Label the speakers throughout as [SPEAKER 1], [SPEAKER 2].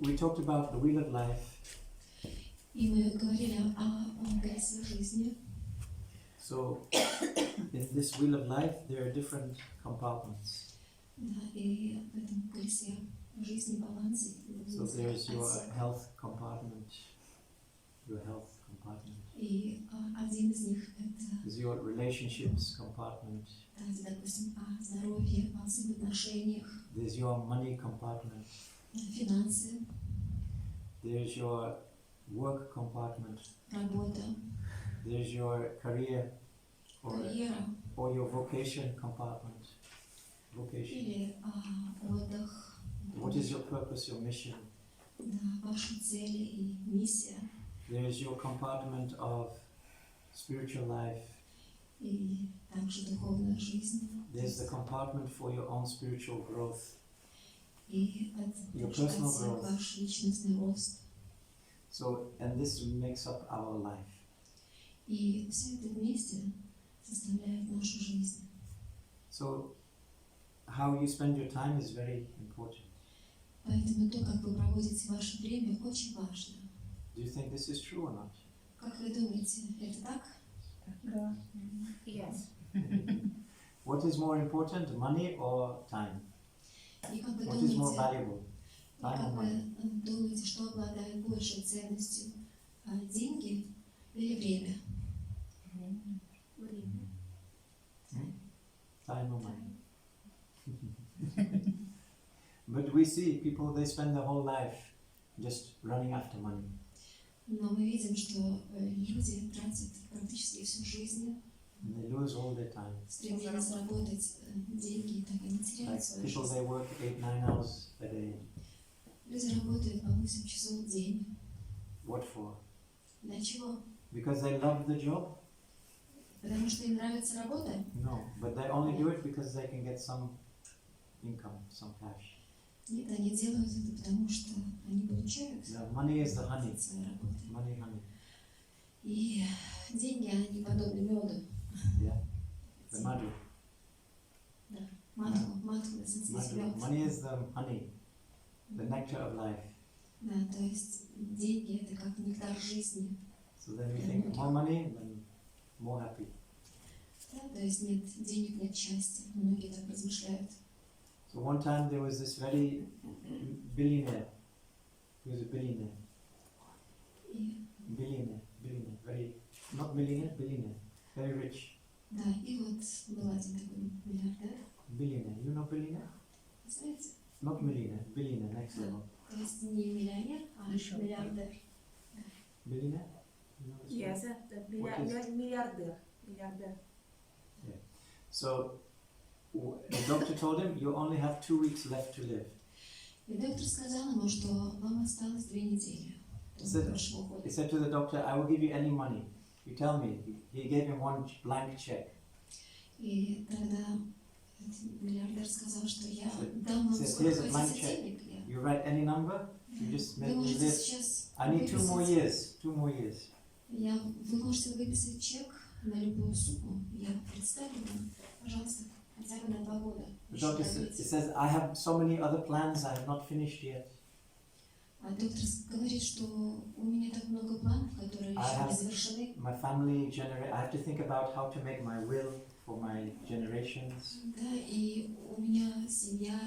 [SPEAKER 1] We talked about the wheel of life.
[SPEAKER 2] И мы говорили о колесе жизни.
[SPEAKER 1] So, in this wheel of life, there are different compartments.
[SPEAKER 2] Да, и в этом колесе жизни балансе.
[SPEAKER 1] So there's your health compartment.
[SPEAKER 2] И один из них это
[SPEAKER 1] is your relationships compartment.
[SPEAKER 2] Допустим, о здоровье, о взаимоотношениях.
[SPEAKER 1] There's your money compartment.
[SPEAKER 2] Финансы.
[SPEAKER 1] There's your work compartment.
[SPEAKER 2] Работа.
[SPEAKER 1] There's your career
[SPEAKER 2] Карьера.
[SPEAKER 1] Or your vocation compartment. Vocation.
[SPEAKER 2] Или отдых.
[SPEAKER 1] What is your purpose, your mission?
[SPEAKER 2] Да, ваши цели и миссия.
[SPEAKER 1] There's your compartment of spiritual life.
[SPEAKER 2] И также духовная жизнь.
[SPEAKER 1] There's the compartment for your own spiritual growth.
[SPEAKER 2] И
[SPEAKER 1] your personal growth.
[SPEAKER 2] Ваш личностный рост.
[SPEAKER 1] So, and this makes up our life.
[SPEAKER 2] И все это вместе составляет нашу жизнь.
[SPEAKER 1] So, how you spend your time is very important.
[SPEAKER 2] Поэтому то, как вы проводите ваше время, очень важно.
[SPEAKER 1] Do you think this is true or not?
[SPEAKER 2] Как вы думаете, это так?
[SPEAKER 3] Да. Yes.
[SPEAKER 1] What is more important, money or time?
[SPEAKER 2] И как вы
[SPEAKER 1] What is more
[SPEAKER 2] думаете,
[SPEAKER 1] valuable, time or money?
[SPEAKER 2] думаете, что обладает большей ценностью, деньги или время?
[SPEAKER 1] Time or money? But we see people, they spend their whole life just running after money.
[SPEAKER 2] Но мы видим, что люди тратят практически всю жизнь,
[SPEAKER 1] And they lose all their time.
[SPEAKER 2] стремясь заработать деньги, и так они теряют свою
[SPEAKER 1] People,
[SPEAKER 2] жизнь.
[SPEAKER 1] they work 8-9 hours a day.
[SPEAKER 2] Люди работают по 8 часов в день.
[SPEAKER 1] What for?
[SPEAKER 2] Для чего?
[SPEAKER 1] Because they love the job?
[SPEAKER 2] Потому что им нравится работа?
[SPEAKER 1] No, but they only do it because they can get some income, some cash.
[SPEAKER 2] Нет, они делают это потому, что они получают
[SPEAKER 1] The money is the honey.
[SPEAKER 2] своей работы.
[SPEAKER 1] Money, honey.
[SPEAKER 2] И деньги, они подобны меду.
[SPEAKER 1] Yeah. The madhu.
[SPEAKER 2] Да, матку на санскрите мед.
[SPEAKER 1] Money is the honey, the nectar of life.
[SPEAKER 2] Да, то есть деньги это как нектар жизни.
[SPEAKER 1] So then we think more money, then more happy.
[SPEAKER 2] Да, то есть нет денег, нет счастья. Многие так размышляют.
[SPEAKER 1] So one time there was this very billionaire. He was a billionaire.
[SPEAKER 2] И,
[SPEAKER 1] Billionaire, very, not millionaire, billionaire, very rich.
[SPEAKER 2] да, и вот был один такой миллиардер.
[SPEAKER 1] Billionaire, you know billionaire?
[SPEAKER 2] Знаете?
[SPEAKER 1] Not millionaire, billionaire, next level.
[SPEAKER 2] То есть не миллионер, а миллиардер.
[SPEAKER 1] Billionaire? You know this
[SPEAKER 3] Yes,
[SPEAKER 1] word?
[SPEAKER 3] миллиардер.
[SPEAKER 1] So the doctor told him, you only have 2 weeks left to live.
[SPEAKER 2] И доктор сказал ему, что вам осталось 2 недели до вашего ухода.
[SPEAKER 1] He said to the doctor, I will give you any money. You tell me. He gave him one blank check.
[SPEAKER 2] И тогда миллиардер сказал, что я дам вам
[SPEAKER 1] Says,
[SPEAKER 2] сколько
[SPEAKER 1] here's a blank
[SPEAKER 2] хотите
[SPEAKER 1] check.
[SPEAKER 2] денег.
[SPEAKER 1] You write any number, you just
[SPEAKER 2] Вы
[SPEAKER 1] make me
[SPEAKER 2] можете
[SPEAKER 1] live.
[SPEAKER 2] сейчас
[SPEAKER 1] I need 2 more
[SPEAKER 2] выписать,
[SPEAKER 1] years, 2 more years.
[SPEAKER 2] вы можете выписать чек на любую сумму. Я представлю вам, пожалуйста, хотя бы на 2 года.
[SPEAKER 1] The doctor says, I have so many other plans I have not finished yet.
[SPEAKER 2] А доктор говорит, что у меня так много планов, которые еще не завершены.
[SPEAKER 1] My family I have to think about how to make my will for my generations.
[SPEAKER 2] Да, и у меня семья,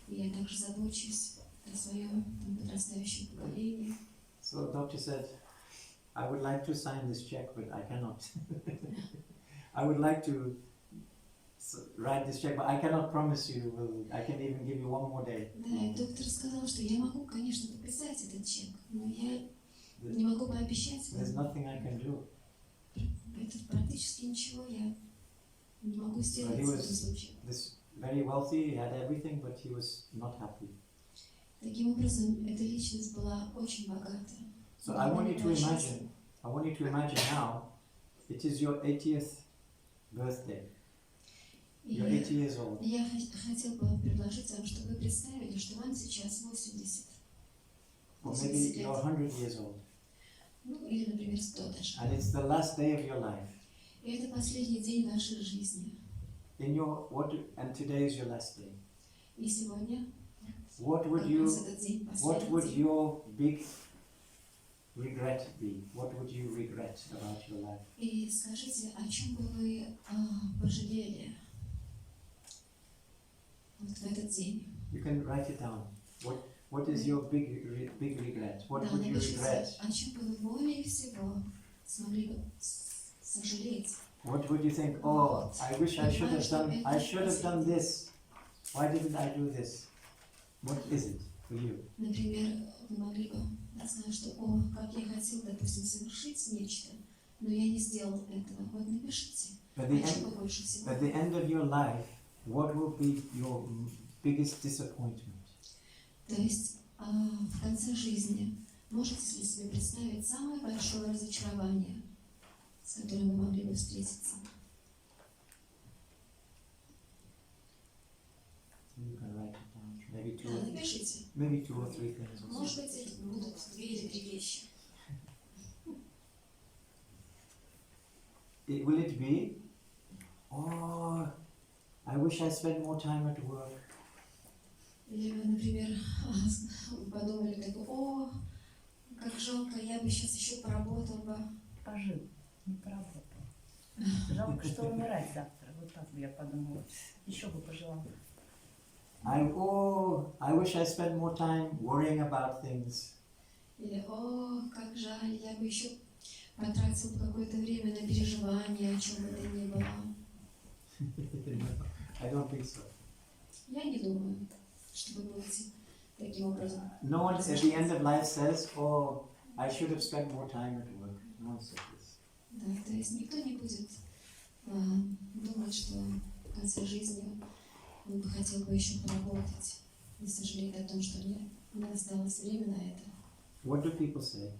[SPEAKER 2] и я также забочусь о своем подрастающем поколении.
[SPEAKER 1] So the doctor said, I would like to sign this check, but I cannot. I would like to write this check, but I cannot promise you, I can even give you 1 more day.
[SPEAKER 2] Да, и доктор сказал, что я могу, конечно, подписать этот чек, но я не могу пообещать
[SPEAKER 1] There's
[SPEAKER 2] вам.
[SPEAKER 1] nothing I can do.
[SPEAKER 2] Это практически ничего я не могу сделать
[SPEAKER 1] He
[SPEAKER 2] в
[SPEAKER 1] was
[SPEAKER 2] этом случае.
[SPEAKER 1] this very wealthy, he had everything, but he was not happy.
[SPEAKER 2] Таким образом, эта личность была очень богата.
[SPEAKER 1] So I want you to imagine now, it is your 80th birthday. You're 80 years old.
[SPEAKER 2] Я хотел бы предложить вам, чтобы вы представили, что вам сейчас 80.
[SPEAKER 1] Or maybe you're 100 years old.
[SPEAKER 2] Ну, или, например, 100 даже.
[SPEAKER 1] And it's the last day of your life.
[SPEAKER 2] И это последний день вашей жизни.
[SPEAKER 1] And today is your last day.
[SPEAKER 2] И сегодня
[SPEAKER 1] What would
[SPEAKER 2] как
[SPEAKER 1] you,
[SPEAKER 2] раз этот день,
[SPEAKER 1] what
[SPEAKER 2] последний
[SPEAKER 1] would
[SPEAKER 2] день.
[SPEAKER 1] your big regret be? What would you regret about your life?
[SPEAKER 2] И скажите, о чем бы вы пожалели вот в этот день?
[SPEAKER 1] You can write it down. What is your big regret? What
[SPEAKER 2] Да,
[SPEAKER 1] would you
[SPEAKER 2] напишите,
[SPEAKER 1] regret?
[SPEAKER 2] о чем бы вы более всего смогли бы сожалеть.
[SPEAKER 1] What would you think? Oh, I wish I should have done. I should have done this. Why didn't I do this? What is it for you?
[SPEAKER 2] Например, вы могли бы, я знаю, что, о, как я хотел, допустим, совершить нечто, но я не сделал этого. Вот напишите,
[SPEAKER 1] At
[SPEAKER 2] о
[SPEAKER 1] the
[SPEAKER 2] чем
[SPEAKER 1] end,
[SPEAKER 2] бы больше всего.
[SPEAKER 1] at the end of your life, what will be your biggest disappointment?
[SPEAKER 2] То есть в конце жизни можете ли себе представить самое большое разочарование, с которым вы могли бы встретиться?
[SPEAKER 1] You can write it down. Maybe
[SPEAKER 2] Да, напишите.
[SPEAKER 1] maybe two or three things. Or
[SPEAKER 2] Может
[SPEAKER 1] something.
[SPEAKER 2] быть, это будут 2 или 3 вещи.
[SPEAKER 1] Will it be? Oh, I wish I spent more time at work.
[SPEAKER 2] Или вы, например, подумали такое, о, как жалко, я бы сейчас еще поработал бы.
[SPEAKER 3] Пожил, не поработал. Жалко, что умирать завтра. Вот так бы я подумала. Еще бы пожелала.
[SPEAKER 1] I wish I spent more time worrying about things.
[SPEAKER 2] Или, о, как жаль, я бы еще потратил бы какое-то время на переживание, о чем бы то ни было.
[SPEAKER 1] I don't think so.
[SPEAKER 2] Я не думаю, что вы будете таким образом.
[SPEAKER 1] No one at the end of life says, "Oh, I should have spent more time at work." No one says this.
[SPEAKER 2] Да, то есть никто не будет думать, что в конце жизни он бы хотел бы еще поработать и сожалеть о том, что мне не осталось времени на это.
[SPEAKER 1] What do people say?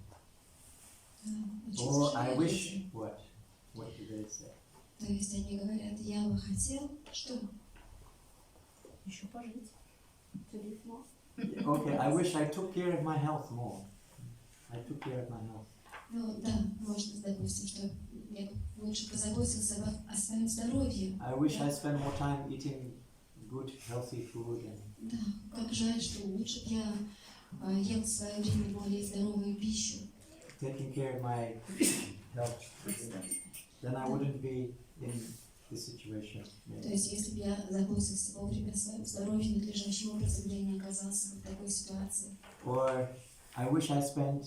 [SPEAKER 2] Да, о чем
[SPEAKER 1] Oh, I
[SPEAKER 2] сожалеют
[SPEAKER 1] wish.
[SPEAKER 2] люди?
[SPEAKER 1] What? What do they say?
[SPEAKER 2] То есть они говорят, я бы хотел, что?
[SPEAKER 3] Еще пожить.
[SPEAKER 1] Okay, I wish I took care of my health more. I took care of my health.
[SPEAKER 2] Ну да, можно, допустим, что я лучше позаботился о своем здоровье.
[SPEAKER 1] I wish I spent more time eating good, healthy food and
[SPEAKER 2] Да, как жаль, что лучше бы я ел в свое время более здоровую пищу.
[SPEAKER 1] taking care of my health. Then I wouldn't be in this situation.
[SPEAKER 2] То есть, если бы я заботился вовремя о своем здоровье надлежащим образом, я не оказался бы в такой ситуации.
[SPEAKER 1] Or I wish I spent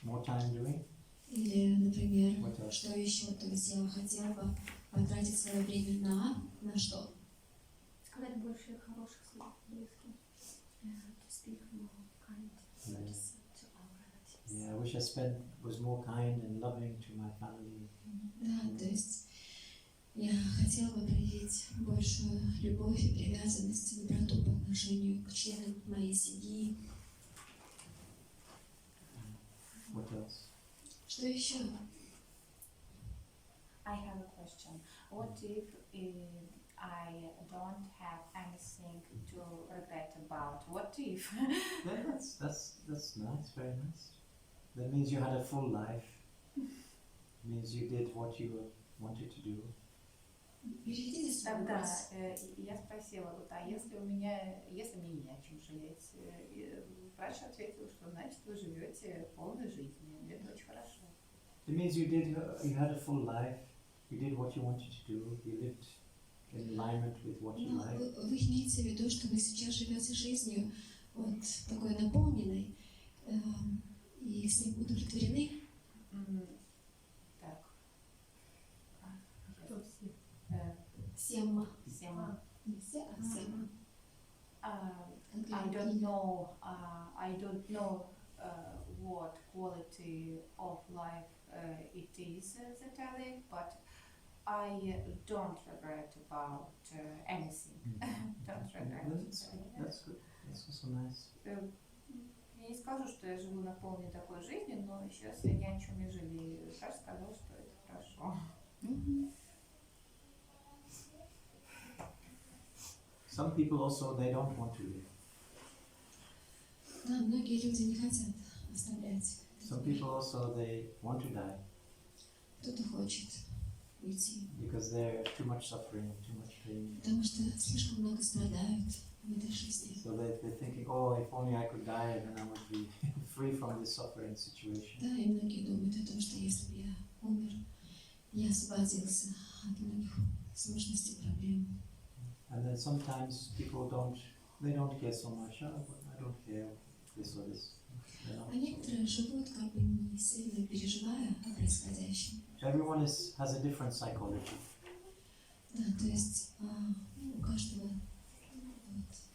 [SPEAKER 1] more time doing.
[SPEAKER 2] Или, например,
[SPEAKER 1] What else?
[SPEAKER 2] что еще? То есть я хотела бы потратить свое время на что?
[SPEAKER 4] Сказать больше хороших слов близким. To speak more kind words to our relatives.
[SPEAKER 1] Yeah, I wish I was more kind and loving to my family.
[SPEAKER 2] Да, то есть я хотела бы проявить большую любовь и привязанность, доброту по отношению к членам моей семьи.
[SPEAKER 1] What else?
[SPEAKER 2] Что еще?
[SPEAKER 3] I have a question. What if I don't have anything to regret about? What if?
[SPEAKER 1] Yeah, that's nice, very nice. That means you had a full life. Means you did what you wanted to do.
[SPEAKER 2] Переведите свой
[SPEAKER 3] Тогда
[SPEAKER 2] вопрос.
[SPEAKER 3] я спросила, вот, а если мне не о чем жалеть? Брадж ответил, что значит вы живете полной жизнью. Это очень хорошо.
[SPEAKER 1] It means you had a full life. You did what you wanted to do. You lived in alignment with what you
[SPEAKER 2] Но
[SPEAKER 1] like.
[SPEAKER 2] вы имеете в виду, что вы сейчас живете жизнью вот такой наполненной и всем удовлетворены?
[SPEAKER 3] Так.
[SPEAKER 4] Кто все?
[SPEAKER 2] Всем.
[SPEAKER 3] Всем.
[SPEAKER 2] Не все, а всем.
[SPEAKER 3] I don't know what quality of life it is that I live, but I don't regret about anything. Don't regret.
[SPEAKER 1] That's good. That's also nice.
[SPEAKER 3] Я не скажу, что я живу наполненной такой жизнью, но сейчас я ни о чем не жалею. Саша сказал, что это хорошо.
[SPEAKER 1] Some people also they don't want to live.
[SPEAKER 2] Да, многие люди не хотят оставлять.
[SPEAKER 1] Some people also they want to die
[SPEAKER 2] Кто-то хочет уйти,
[SPEAKER 1] because they're too much suffering, too much pain.
[SPEAKER 2] потому что слишком много страдают, в этой жизни.
[SPEAKER 1] So they're thinking, oh, if only I could die, then I would be free from this suffering situation.
[SPEAKER 2] Да, и многие думают о том, что если бы я умер, я освободился от многих сложностей, проблем.
[SPEAKER 1] And then sometimes people don't care so much. Oh, I don't care this or this. You know?
[SPEAKER 2] А некоторые живут как бы не сильно переживая о происходящем.
[SPEAKER 1] Everyone has a different psychology.
[SPEAKER 2] Да, то есть у каждого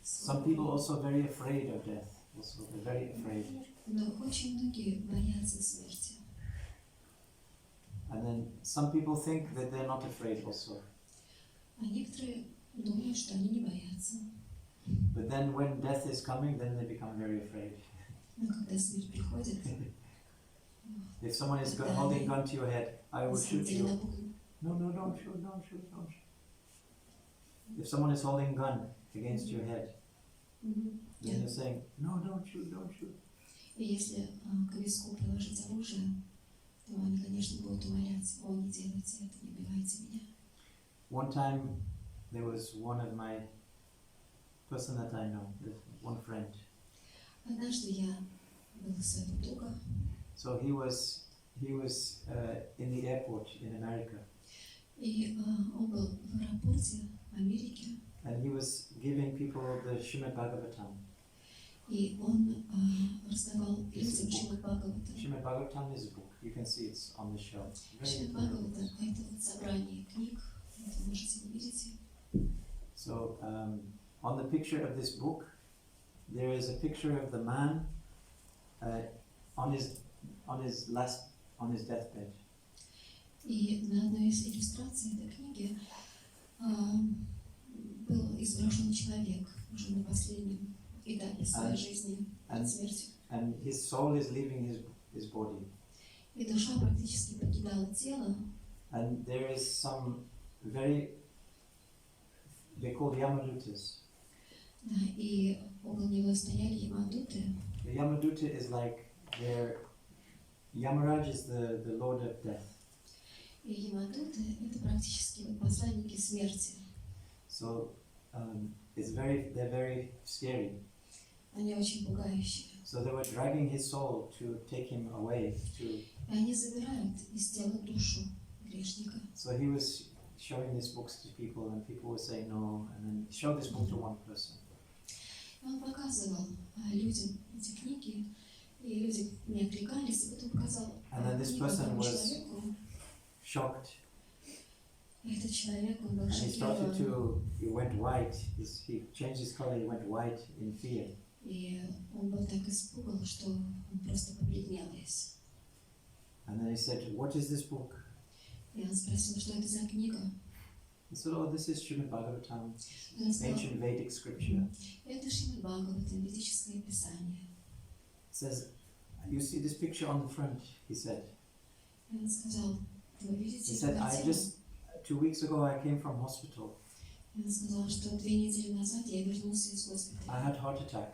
[SPEAKER 1] Some people also very afraid of death. Also, they're very afraid.
[SPEAKER 2] Но очень многие боятся смерти.
[SPEAKER 1] And then some people think that they're not afraid also.
[SPEAKER 2] А некоторые думают, что они не боятся.
[SPEAKER 1] But then when death is coming, then they become very afraid.
[SPEAKER 2] Но когда смерть приходит,
[SPEAKER 1] If someone is holding a gun to your head, I will shoot you. No, don't shoot. If someone is holding a gun against your head, then you're saying, no, don't shoot.
[SPEAKER 2] И если к виску приложить оружие, то они, конечно, будут умолять: о, не делайте это, не убивайте меня.
[SPEAKER 1] One time, there was one of my person that I know, one friend.
[SPEAKER 2] Однажды я была у своего друга,
[SPEAKER 1] So he was in the airport in America,
[SPEAKER 2] и он был в аэропорте в Америке,
[SPEAKER 1] and he was giving people the Srimad Bhagavatam.
[SPEAKER 2] и он раздавал людям Шримад Бхагавата.
[SPEAKER 1] Srimad Bhagavatam is a book. You can see it's on the shelf.
[SPEAKER 2] Шримад Бхагавата — это вот собрание книг, это можете увидеть.
[SPEAKER 1] So on the picture of this book, there is a picture of the man on his deathbed.
[SPEAKER 2] И на одной из иллюстраций этой книги был изображен человек уже на последнем этапе своей жизни перед смертью.
[SPEAKER 1] And his soul is leaving his body.
[SPEAKER 2] И душа практически покидала тело.
[SPEAKER 1] And there is some they're called Yamadutas.
[SPEAKER 2] Да, и около него стояли ямадуты.
[SPEAKER 1] The Yamaduta is like Yamaraj is the lord of death.
[SPEAKER 2] И ямадуты — это практически вот посланники смерти.
[SPEAKER 1] So they're very scary.
[SPEAKER 2] Они очень пугающие.
[SPEAKER 1] So they were dragging his soul to take him away.
[SPEAKER 2] И они забирают из тела душу грешника.
[SPEAKER 1] So he was showing these books to people, and people were saying no, and then he showed this book to one person.
[SPEAKER 2] И он показывал людям эти книги, и люди не откликались, и потом показал книгу одному человеку.
[SPEAKER 1] Shocked.
[SPEAKER 2] И этот человек, он был
[SPEAKER 1] And
[SPEAKER 2] шокирован.
[SPEAKER 1] he went white. He changed his color. He went white in fear.
[SPEAKER 2] И он был так испуган, что он просто побледнел весь.
[SPEAKER 1] And then he said, "What is this book?"
[SPEAKER 2] И он спросил, что это за книга.
[SPEAKER 1] He said, "Oh, this is Srimad Bhagavatam,
[SPEAKER 2] И он сказал:
[SPEAKER 1] ancient Vedic scripture."
[SPEAKER 2] это Шримад Бхагавата, ведическое писание.
[SPEAKER 1] He says, "You see this picture on the front?" He said.
[SPEAKER 2] И он сказал: вы видите
[SPEAKER 1] He
[SPEAKER 2] эту
[SPEAKER 1] said,
[SPEAKER 2] картину?
[SPEAKER 1] 2 weeks ago I came from hospital.
[SPEAKER 2] И он сказал, что 2 недели назад я вернулся из
[SPEAKER 1] I
[SPEAKER 2] госпиталя.
[SPEAKER 1] had heart attack.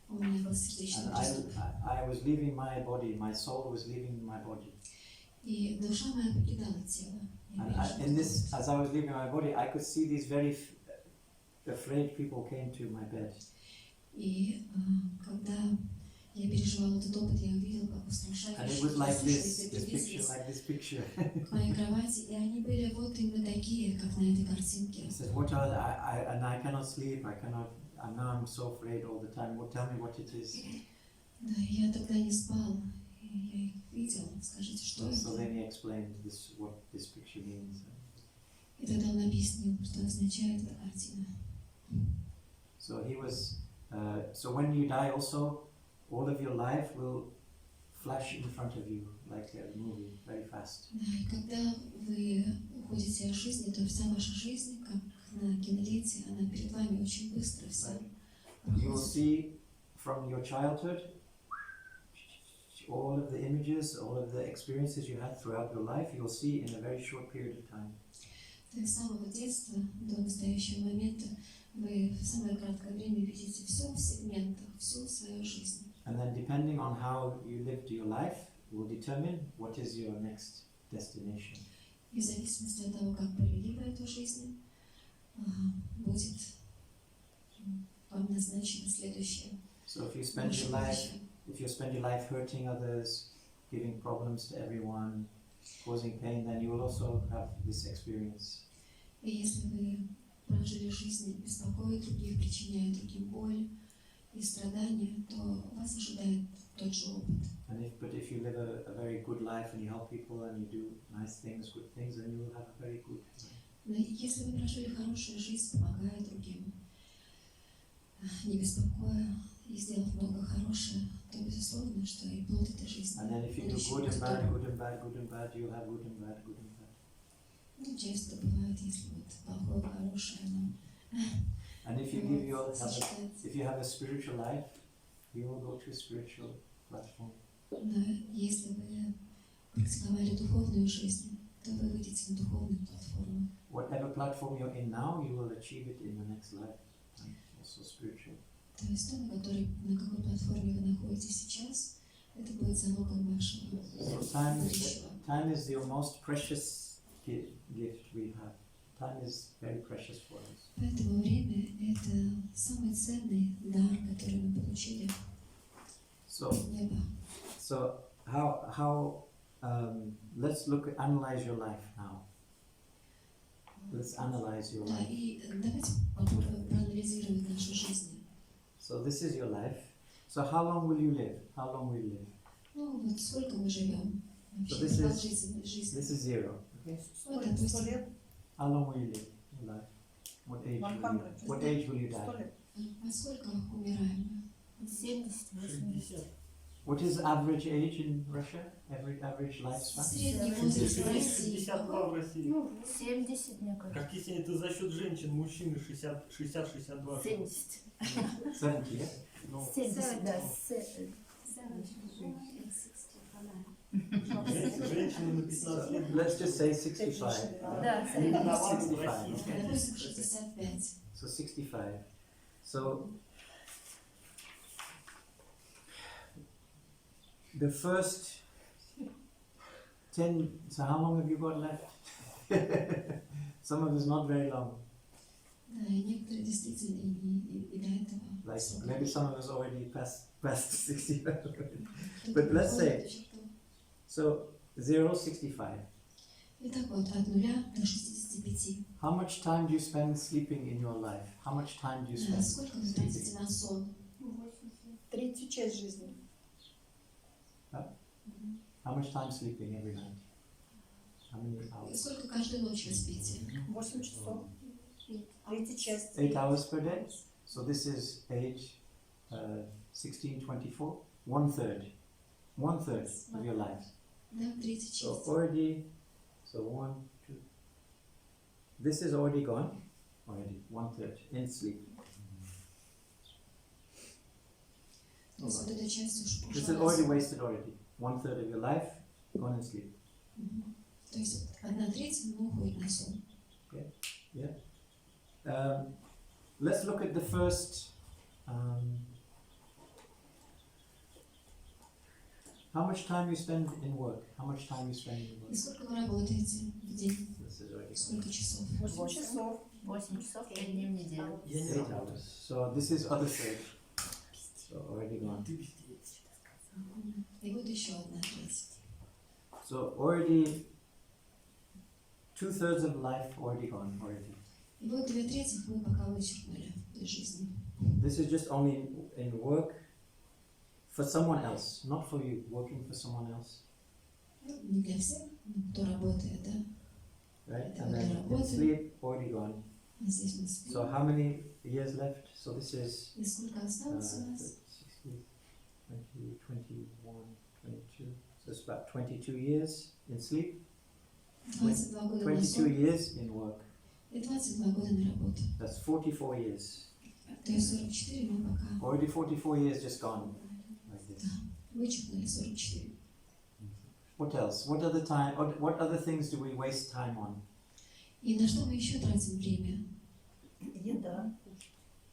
[SPEAKER 2] У меня был сердечный
[SPEAKER 1] And
[SPEAKER 2] приступ.
[SPEAKER 1] I was leaving my body. My soul was leaving my body.
[SPEAKER 2] И душа моя покидала тело.
[SPEAKER 1] And as I was leaving my body, I could see these very afraid people came to my bed.
[SPEAKER 2] И когда я переживала этот опыт, я увидела, как
[SPEAKER 1] And it was
[SPEAKER 2] устрашающие
[SPEAKER 1] like
[SPEAKER 2] слушались
[SPEAKER 1] this
[SPEAKER 2] и
[SPEAKER 1] picture, like this picture.
[SPEAKER 2] к моей кровати, и они были вот именно такие, как на этой картинке.
[SPEAKER 1] He said, "What are and I cannot sleep. And now I'm so afraid all the time. Tell me what it is."
[SPEAKER 2] Да, я тогда не спал, и я их видел. Скажите, что
[SPEAKER 1] So
[SPEAKER 2] это?
[SPEAKER 1] then he explained what this picture means.
[SPEAKER 2] И тогда он объяснил, что означает эта картина.
[SPEAKER 1] So he was. So when you die, also, all of your life will flash in front of you like a movie, very fast.
[SPEAKER 2] Да, и когда вы уходите из жизни, то вся ваша жизнь, как на киноленте, она перед вами очень быстро вся
[SPEAKER 1] You will
[SPEAKER 2] проходит.
[SPEAKER 1] see from your childhood all of the images, all of the experiences you had throughout your life. You will see in a very short period of time.
[SPEAKER 2] То есть с самого детства до настоящего момента вы в самое краткое время видите все в сегментах, всю свою жизнь.
[SPEAKER 1] And then, depending on how you lived your life, will determine what is your next destination.
[SPEAKER 2] И в зависимости от того, как провели вы эту жизнь, будет вам назначено следующее.
[SPEAKER 1] So if you spend
[SPEAKER 2] Ваше
[SPEAKER 1] your life,
[SPEAKER 2] будущее.
[SPEAKER 1] if you spend your life hurting others, giving problems to everyone, causing pain, then you will also have this experience.
[SPEAKER 2] И если вы прожили жизнь, беспокоя других, причиняя другим боль и страдания, то вас ожидает тот же опыт.
[SPEAKER 1] But if you live a very good life and you help people and you do nice things, good things, then you will have a very good life.
[SPEAKER 2] Но если вы прожили хорошую жизнь, помогая другим, не беспокоя и сделав много хорошего, то безусловно, что и плод этой жизни.
[SPEAKER 1] And then if you do good and bad, good and bad, good and bad, you'll have good and bad, good and bad.
[SPEAKER 2] Ну, часто бывает, если вот плохое, хорошее, но
[SPEAKER 1] And if you give your
[SPEAKER 2] сочетается.
[SPEAKER 1] if you have a spiritual life, you will go to a spiritual platform.
[SPEAKER 2] Но если вы практиковали духовную жизнь, то вы выйдете на духовную платформу.
[SPEAKER 1] Whatever platform you're in now, you will achieve it in the next life. And also spiritual.
[SPEAKER 2] То есть то, на какой платформе вы находитесь сейчас, это будет залогом вашего будущего.
[SPEAKER 1] Time is the most precious gift we have. Time is very precious for us.
[SPEAKER 2] Поэтому время – это самый ценный дар, который мы получили
[SPEAKER 1] So,
[SPEAKER 2] от неба.
[SPEAKER 1] so let's analyze your life now. Let's analyze your
[SPEAKER 2] Да,
[SPEAKER 1] life.
[SPEAKER 2] и давайте попробуем проанализировать нашу жизнь.
[SPEAKER 1] So this is your life. So how long will you live? How long will you live?
[SPEAKER 2] Ну вот сколько мы живем вообще,
[SPEAKER 1] So this is-
[SPEAKER 2] продолжительность жизни.
[SPEAKER 1] This is 0. Okay.
[SPEAKER 2] Вот, допустим,
[SPEAKER 1] How long will you live your life? What age? What age will you die?
[SPEAKER 2] во сколько умираем?
[SPEAKER 3] 70-80.
[SPEAKER 1] What is the average age in Russia? Average lifespan?
[SPEAKER 2] Средний возраст в России.
[SPEAKER 5] 62 в России.
[SPEAKER 3] 70, мне кажется.
[SPEAKER 5] Как если это за счет женщин, мужчины 60-62.
[SPEAKER 3] 70.
[SPEAKER 1] 70, yeah?
[SPEAKER 5] Ну,
[SPEAKER 3] 70, да.
[SPEAKER 5] женщины на 15 лет.
[SPEAKER 1] Let's just say 65.
[SPEAKER 3] Да,
[SPEAKER 5] Рекомендовали в
[SPEAKER 1] 65.
[SPEAKER 5] России.
[SPEAKER 2] Допустим, 65.
[SPEAKER 1] So 65. So the first 10, so how long have you got left? Some of us not very long.
[SPEAKER 2] Да, и некоторые действительно и до этого.
[SPEAKER 1] Like
[SPEAKER 2] срока.
[SPEAKER 1] maybe some of us already past 65 already.
[SPEAKER 2] Кто-то
[SPEAKER 1] but let's
[SPEAKER 2] подходит
[SPEAKER 1] say-
[SPEAKER 2] к черту.
[SPEAKER 1] So 0, 65.
[SPEAKER 2] Итак, вот от 0 до 65.
[SPEAKER 1] How much time do you spend sleeping in your life? How much time do you
[SPEAKER 2] Да,
[SPEAKER 1] spend
[SPEAKER 2] сколько вы тратите на сон?
[SPEAKER 6] Третью часть жизни.
[SPEAKER 1] How much time sleeping every night? How many hours?
[SPEAKER 2] Сколько каждую ночь вы спите?
[SPEAKER 6] 8 часов. Третья часть.
[SPEAKER 1] 8 hours per day. So this is age 16, 24. 1/3. 1/3 of your life.
[SPEAKER 2] Да, третья
[SPEAKER 1] So
[SPEAKER 2] часть.
[SPEAKER 1] already, so 1, 2. This is already gone. Already 1/3 in sleep.
[SPEAKER 2] То есть вот эта часть уж
[SPEAKER 1] This is
[SPEAKER 2] ушла.
[SPEAKER 1] already wasted already. 1/3 of your life gone in sleep.
[SPEAKER 2] Мгм. То есть 1/3 уходит на сон.
[SPEAKER 1] Let's look at the first. How much time you spend in work? How much time you spend in
[SPEAKER 2] И
[SPEAKER 1] work?
[SPEAKER 2] сколько вы работаете в день?
[SPEAKER 1] This is already
[SPEAKER 2] Сколько часов?
[SPEAKER 6] 8 часов.
[SPEAKER 3] 8 часов 5 дней в неделю.
[SPEAKER 5] Я не
[SPEAKER 1] 8
[SPEAKER 5] работаю.
[SPEAKER 1] hours. So this is other third. So already gone.
[SPEAKER 5] Ты везде.
[SPEAKER 2] И вот еще 1/3.
[SPEAKER 1] So already 2/3 of life already gone already.
[SPEAKER 2] И вот 2/3 мы пока вычеркнули из жизни.
[SPEAKER 1] This is just only in work for someone else, not for you. Working for someone else,
[SPEAKER 2] Ну, не для всех, но кто работает, да?
[SPEAKER 1] right?
[SPEAKER 2] Это
[SPEAKER 1] And
[SPEAKER 2] вот
[SPEAKER 1] then
[SPEAKER 2] для
[SPEAKER 1] in
[SPEAKER 2] работы.
[SPEAKER 1] sleep already gone.
[SPEAKER 2] А здесь мы спим.
[SPEAKER 1] So how many years left? So this is
[SPEAKER 2] И сколько осталось у нас?
[SPEAKER 1] 60, 20, 21, 22. So it's about 22 years in sleep,
[SPEAKER 2] 22 года на
[SPEAKER 1] 22
[SPEAKER 2] сон
[SPEAKER 1] years in work.
[SPEAKER 2] и 22 года на работу.
[SPEAKER 1] That's 44 years.
[SPEAKER 2] То есть 44 мы пока
[SPEAKER 1] Already 44 years just gone like this.
[SPEAKER 2] вычеркнули 44.
[SPEAKER 1] What else? What other time? What other things do we waste time on?
[SPEAKER 2] И на что мы еще тратим время?
[SPEAKER 6] Еда.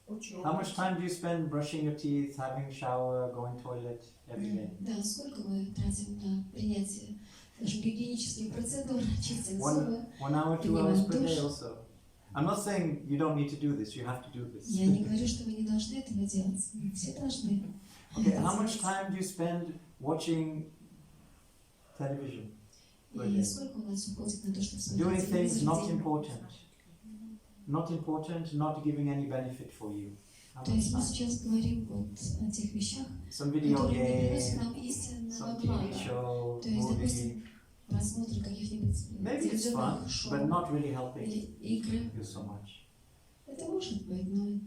[SPEAKER 6] Учеба.
[SPEAKER 1] How much time do you spend brushing your teeth, having a shower, going toilet every day?
[SPEAKER 2] Да, сколько мы тратим на принятие, скажем, гигиенических процедур, чистим зубы.
[SPEAKER 1] 1 hour, 2 hours per day also. I'm not saying you don't need to do this, you have to do this.
[SPEAKER 2] Я не говорю, что вы не должны этого делать. Все должны.
[SPEAKER 1] Okay,
[SPEAKER 2] это
[SPEAKER 1] how much
[SPEAKER 2] делать.
[SPEAKER 1] time do you spend watching television?
[SPEAKER 2] И сколько у нас уходит на то, чтобы
[SPEAKER 1] Doing
[SPEAKER 2] смотреть
[SPEAKER 1] things
[SPEAKER 2] телевизор в
[SPEAKER 1] not
[SPEAKER 2] день?
[SPEAKER 1] important. Not important, not giving any benefit for you. How
[SPEAKER 2] То
[SPEAKER 1] much
[SPEAKER 2] есть мы
[SPEAKER 1] time?
[SPEAKER 2] сейчас говорим вот о тех вещах,
[SPEAKER 1] Some video
[SPEAKER 2] которые не приносят
[SPEAKER 1] game,
[SPEAKER 2] нам истинного
[SPEAKER 1] some TV
[SPEAKER 2] блага.
[SPEAKER 1] show,
[SPEAKER 2] То есть,
[SPEAKER 1] movie.
[SPEAKER 2] допустим, просмотр каких-нибудь
[SPEAKER 1] Maybe it's
[SPEAKER 2] телевизионных
[SPEAKER 1] fun,
[SPEAKER 2] шоу
[SPEAKER 1] but not really helping
[SPEAKER 2] или игры.
[SPEAKER 1] you so much.
[SPEAKER 2] Это может быть, но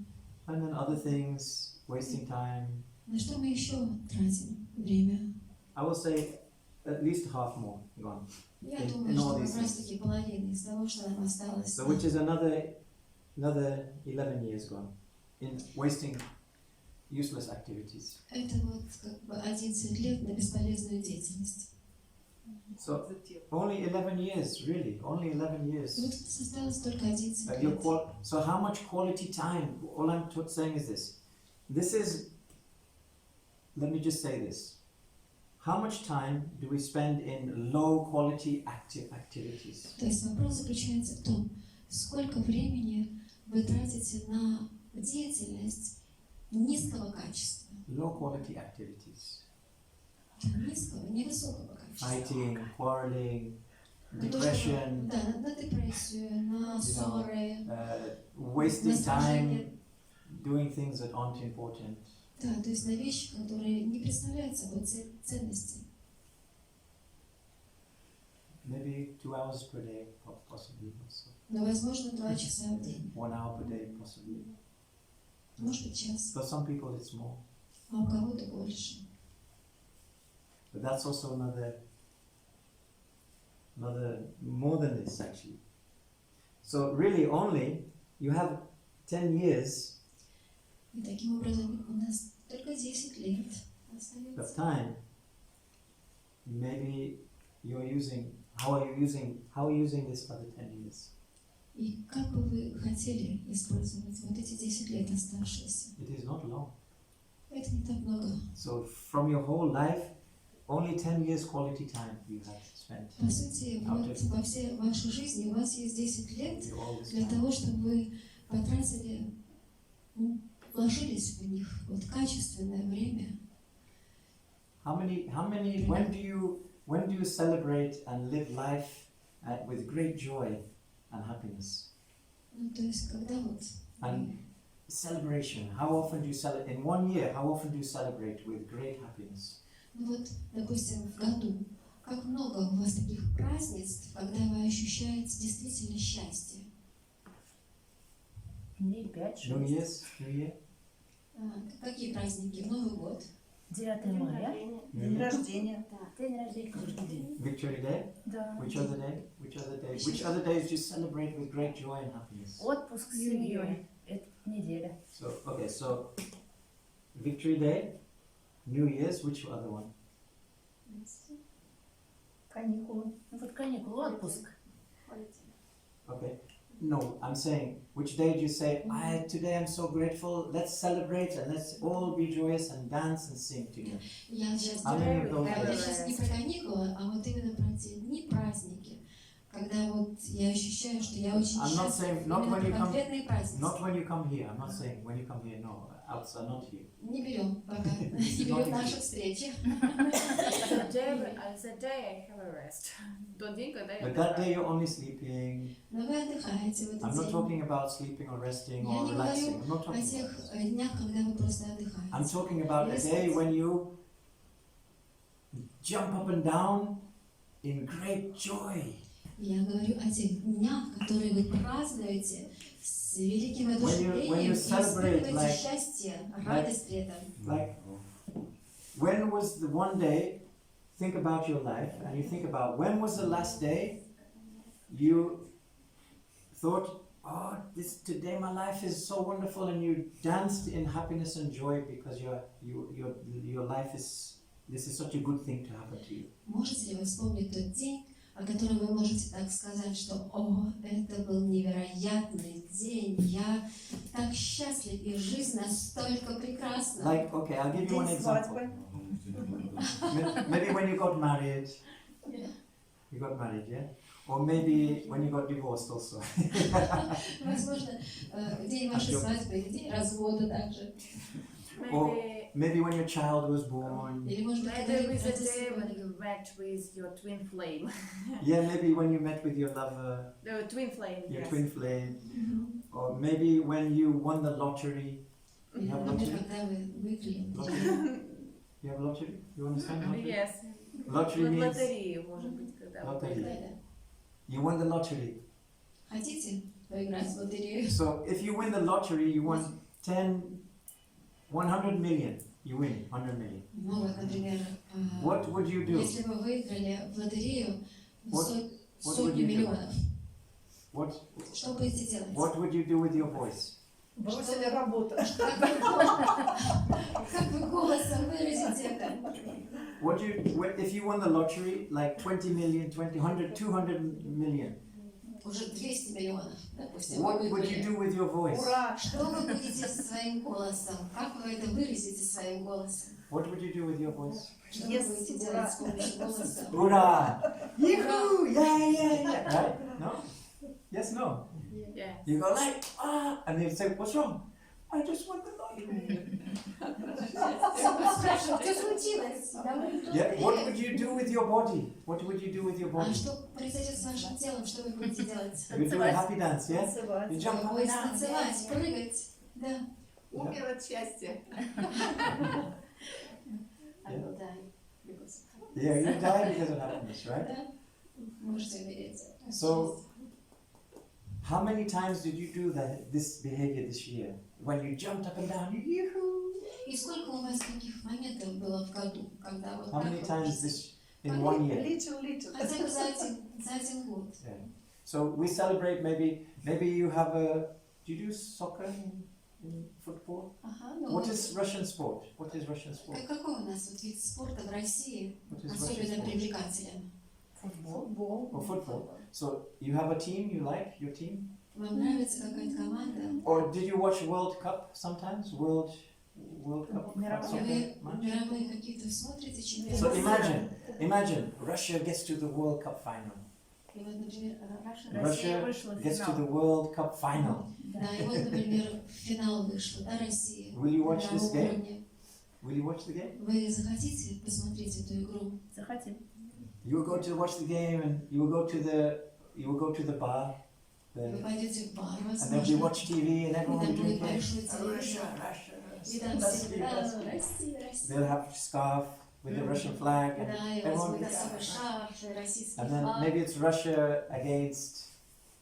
[SPEAKER 1] And then other things, wasting time.
[SPEAKER 2] на что мы еще тратим время?
[SPEAKER 1] I will say at least half more gone.
[SPEAKER 2] Я
[SPEAKER 1] In
[SPEAKER 2] думаю,
[SPEAKER 1] all
[SPEAKER 2] что
[SPEAKER 1] these
[SPEAKER 2] как раз таки половина из того, что нам осталось,
[SPEAKER 1] So which is another 11 years gone in wasting useless activities.
[SPEAKER 2] это вот как бы 11 лет на бесполезную деятельность.
[SPEAKER 1] So only 11 years, really, only 11
[SPEAKER 2] И
[SPEAKER 1] years.
[SPEAKER 2] вот у нас осталось только 11
[SPEAKER 1] Your
[SPEAKER 2] лет.
[SPEAKER 1] so how much quality time? All I'm saying is this. This is, let me just say this. How much time do we spend in low quality activities?
[SPEAKER 2] То есть вопрос заключается в том, сколько времени вы тратите на деятельность низкого качества.
[SPEAKER 1] Low quality activities.
[SPEAKER 2] Низкого, невысокого качества.
[SPEAKER 1] Fighting, quarreling,
[SPEAKER 2] На то, что-
[SPEAKER 1] depression,
[SPEAKER 2] Да, на депрессию, на ссоры.
[SPEAKER 1] wasting
[SPEAKER 2] Наслаждение.
[SPEAKER 1] time doing things that aren't important.
[SPEAKER 2] Да, то есть на вещи, которые не представляют собой ценности.
[SPEAKER 1] Maybe 2 hours per day, possibly also.
[SPEAKER 2] Но, возможно, 2 часа в день.
[SPEAKER 1] 1 hour per day, possibly.
[SPEAKER 2] Может быть, час.
[SPEAKER 1] For some people, it's more.
[SPEAKER 2] А у кого-то больше.
[SPEAKER 1] But that's also another more than this actually. So really, only you have 10 years
[SPEAKER 2] И таким образом у нас только 10 лет
[SPEAKER 1] of
[SPEAKER 2] остается.
[SPEAKER 1] time. Maybe you're using. How are you using this other 10 years?
[SPEAKER 2] И как бы вы хотели использовать вот эти 10 лет оставшиеся?
[SPEAKER 1] It is not long.
[SPEAKER 2] Это не так много.
[SPEAKER 1] So from your whole life, only 10 years quality time you have spent.
[SPEAKER 2] По сути, вот во всей вашей жизни у вас есть 10 лет
[SPEAKER 1] All this
[SPEAKER 2] для
[SPEAKER 1] time.
[SPEAKER 2] того, чтобы вы потратили, вложились в них вот качественное время.
[SPEAKER 1] When do you celebrate and live life with great joy and happiness?
[SPEAKER 2] Ну, то есть, когда вот
[SPEAKER 1] And celebration, how often do you celebrate, in 1 year, how often do you celebrate with great happiness?
[SPEAKER 2] ну вот, допустим, в году, как много у вас таких празднеств, когда вы ощущаете действительно счастье?
[SPEAKER 7] Дней 5-6.
[SPEAKER 1] New Year's, New Year?
[SPEAKER 2] Какие праздники? В Новый год?
[SPEAKER 7] 9 мая.
[SPEAKER 6] День рождения.
[SPEAKER 7] День рождения каждый день.
[SPEAKER 1] Victory Day?
[SPEAKER 7] Да.
[SPEAKER 1] Which other day? Which other days do you celebrate with great joy and happiness?
[SPEAKER 7] Отпуск с семьей. Это неделя.
[SPEAKER 1] So Victory Day, New Year's, which other one?
[SPEAKER 6] Каникулы.
[SPEAKER 7] Ну вот каникулы, отпуск.
[SPEAKER 1] Okay. No, I'm saying, which day do you say, today I'm so grateful, let's celebrate and let's all be joyous and dance and sing together?
[SPEAKER 2] Я сейчас
[SPEAKER 1] How many of those
[SPEAKER 2] Я
[SPEAKER 1] days?
[SPEAKER 2] сейчас не про каникулы, а вот именно про те дни, праздники, когда вот я ощущаю, что я очень
[SPEAKER 1] I'm not saying, not when you come,
[SPEAKER 2] конкретные праздники.
[SPEAKER 1] not when you come here, I'm not saying when you come here, no, outside, not here.
[SPEAKER 2] Не берем пока, не берем наши встречи.
[SPEAKER 3] The day I have a rest. Тот день, когда я
[SPEAKER 1] But that day you're only sleeping.
[SPEAKER 2] Но вы отдыхаете в
[SPEAKER 1] I'm
[SPEAKER 2] этот
[SPEAKER 1] not
[SPEAKER 2] день.
[SPEAKER 1] talking about sleeping or resting
[SPEAKER 2] Я
[SPEAKER 1] or
[SPEAKER 2] не
[SPEAKER 1] relaxing.
[SPEAKER 2] говорю
[SPEAKER 1] I'm not
[SPEAKER 2] о
[SPEAKER 1] talking about
[SPEAKER 2] тех
[SPEAKER 1] this.
[SPEAKER 2] днях, когда вы просто
[SPEAKER 1] I'm
[SPEAKER 2] отдыхаете.
[SPEAKER 1] talking about a day when you jump up and down in great joy.
[SPEAKER 2] Я говорю о тех днях, которые вы празднуете с великим
[SPEAKER 1] When you
[SPEAKER 2] одушевлением и
[SPEAKER 1] celebrate,
[SPEAKER 2] испытываете
[SPEAKER 1] like-
[SPEAKER 2] счастье, радость при этом.
[SPEAKER 1] Like, when was the one day, think about your life, and you think about when was the last day you thought, oh, today my life is so wonderful, and you danced in happiness and joy because your life this is such a good thing to happen to you.
[SPEAKER 2] Можете ли вы вспомнить тот день, о котором вы можете так сказать, что «О, это был невероятный день, я так счастлив, и жизнь настолько прекрасна».
[SPEAKER 1] Like, okay, I'll give you one
[SPEAKER 6] День
[SPEAKER 1] example.
[SPEAKER 6] свадьбы.
[SPEAKER 1] Maybe when you got married, yeah? Or maybe when you got divorced also.
[SPEAKER 2] Возможно, день вашей свадьбы или день развода также.
[SPEAKER 1] Maybe when your child was born.
[SPEAKER 2] Или, может быть, когда
[SPEAKER 7] Maybe
[SPEAKER 2] вы
[SPEAKER 7] with the day when
[SPEAKER 2] родился
[SPEAKER 7] you met with your twin flame.
[SPEAKER 1] Yeah, maybe when you met with your lover,
[SPEAKER 7] The twin flame,
[SPEAKER 1] your
[SPEAKER 7] yes.
[SPEAKER 1] twin flame. Or maybe when you won the lottery.
[SPEAKER 2] или,
[SPEAKER 1] You have
[SPEAKER 2] например,
[SPEAKER 1] lottery?
[SPEAKER 2] когда вы выиграли.
[SPEAKER 1] Lottery? You have lottery? You understand lottery?
[SPEAKER 7] Yes.
[SPEAKER 1] Lottery
[SPEAKER 7] Вот
[SPEAKER 1] means
[SPEAKER 7] лотерею, может быть, когда вы
[SPEAKER 1] Лотерея.
[SPEAKER 7] выиграли.
[SPEAKER 1] you won the lottery.
[SPEAKER 2] Хотите поиграть в лотерею?
[SPEAKER 1] So if you win the lottery, you won 100 million. You win 100 million.
[SPEAKER 2] Ну вот, например,
[SPEAKER 1] What would you do?
[SPEAKER 2] если вы выиграли в лотерею
[SPEAKER 1] What
[SPEAKER 2] сотню
[SPEAKER 1] would you do?
[SPEAKER 2] миллионов,
[SPEAKER 1] What
[SPEAKER 2] что будете делать?
[SPEAKER 1] What would you do with your voice?
[SPEAKER 6] Бросили работу.
[SPEAKER 2] Как вы голосом выразите это?
[SPEAKER 1] If you won the lottery, like 20 million, 100, 200 million,
[SPEAKER 2] Уже 200 миллионов, допустим,
[SPEAKER 1] what
[SPEAKER 2] вы
[SPEAKER 1] would you
[SPEAKER 2] выиграли.
[SPEAKER 1] do with your voice?
[SPEAKER 6] Ура!
[SPEAKER 2] Что вы будете со своим голосом? Как вы это выразите своим голосом?
[SPEAKER 1] What would you do with your voice?
[SPEAKER 2] Что вы
[SPEAKER 6] Yes,
[SPEAKER 2] будете
[SPEAKER 6] ура.
[SPEAKER 2] делать с помощью голоса?
[SPEAKER 1] Hurrah! Yahoo! Yeah, yeah, yeah. Right? No? Yes, no.
[SPEAKER 7] Yeah.
[SPEAKER 1] You go like, and you say, what's wrong? I just won the lottery.
[SPEAKER 2] Спрашивают, что случилось? Да, вы
[SPEAKER 1] Yeah, what
[SPEAKER 2] выиграли.
[SPEAKER 1] would you do with your body? What would you do with your
[SPEAKER 2] А
[SPEAKER 1] body?
[SPEAKER 2] что произойдет с вашим телом? Что вы будете делать?
[SPEAKER 1] You do a happy dance, yeah?
[SPEAKER 6] Танцевать.
[SPEAKER 1] You jump
[SPEAKER 2] Вы
[SPEAKER 1] up and
[SPEAKER 2] будете
[SPEAKER 1] down.
[SPEAKER 2] танцевать, прыгать. Да.
[SPEAKER 3] Умер от счастья.
[SPEAKER 2] I will die because of
[SPEAKER 1] Yeah, you die because of happiness, right?
[SPEAKER 2] Да. Можете умереть.
[SPEAKER 1] So, how many times did you do this behavior this year? When you jumped up and down, you yoo-hoo!
[SPEAKER 2] И сколько у вас таких моментов было в году, когда вот
[SPEAKER 1] How
[SPEAKER 2] так
[SPEAKER 1] many
[SPEAKER 2] вот
[SPEAKER 1] times this in 1 year?
[SPEAKER 6] Little.
[SPEAKER 2] хотя бы за один год.
[SPEAKER 1] So we celebrate. Maybe you have a. Do you do soccer in football?
[SPEAKER 2] Ага, ну
[SPEAKER 1] What
[SPEAKER 2] вот.
[SPEAKER 1] is Russian sport? What is Russian sport?
[SPEAKER 2] Какой у нас вот вид спорта в России
[SPEAKER 1] What is Russian
[SPEAKER 2] особенно
[SPEAKER 1] sport?
[SPEAKER 2] привлекателен?
[SPEAKER 6] Футбол.
[SPEAKER 1] Oh, football. So you have a team you like your team,
[SPEAKER 2] Вам нравится какая-то команда?
[SPEAKER 1] or did you watch World Cup sometimes? World Cup
[SPEAKER 6] Мировой.
[SPEAKER 1] soccer
[SPEAKER 2] Вы
[SPEAKER 1] match?
[SPEAKER 2] мировые какие-то смотрите
[SPEAKER 1] So
[SPEAKER 2] чемпионаты?
[SPEAKER 1] imagine Russia gets to the World Cup final.
[SPEAKER 2] И вот, например,
[SPEAKER 7] Россия вышла в
[SPEAKER 1] Gets to the
[SPEAKER 7] финал.
[SPEAKER 1] World Cup final.
[SPEAKER 2] да, и вот, например, в финал вышла, да, Россия.
[SPEAKER 1] Will you watch
[SPEAKER 2] на
[SPEAKER 1] this game?
[SPEAKER 2] уровне.
[SPEAKER 1] Will you watch the game?
[SPEAKER 2] Вы захотите посмотреть эту игру?
[SPEAKER 7] Захотим.
[SPEAKER 1] You will go to watch the game, and you will go to the bar,
[SPEAKER 2] Вы пойдете в бар,
[SPEAKER 1] and then you
[SPEAKER 2] возможно,
[SPEAKER 1] watch TV, and
[SPEAKER 2] и
[SPEAKER 1] everyone will
[SPEAKER 2] там
[SPEAKER 1] be
[SPEAKER 2] будет
[SPEAKER 1] drinking.
[SPEAKER 2] большой телевизор. И там все да, Россия, Россия.
[SPEAKER 1] They'll have scarf with the Russian flag, and
[SPEAKER 2] Да, и
[SPEAKER 1] everyone.
[SPEAKER 2] возьмут особый шарф, и российский
[SPEAKER 1] And then
[SPEAKER 2] флаг.
[SPEAKER 1] maybe it's Russia against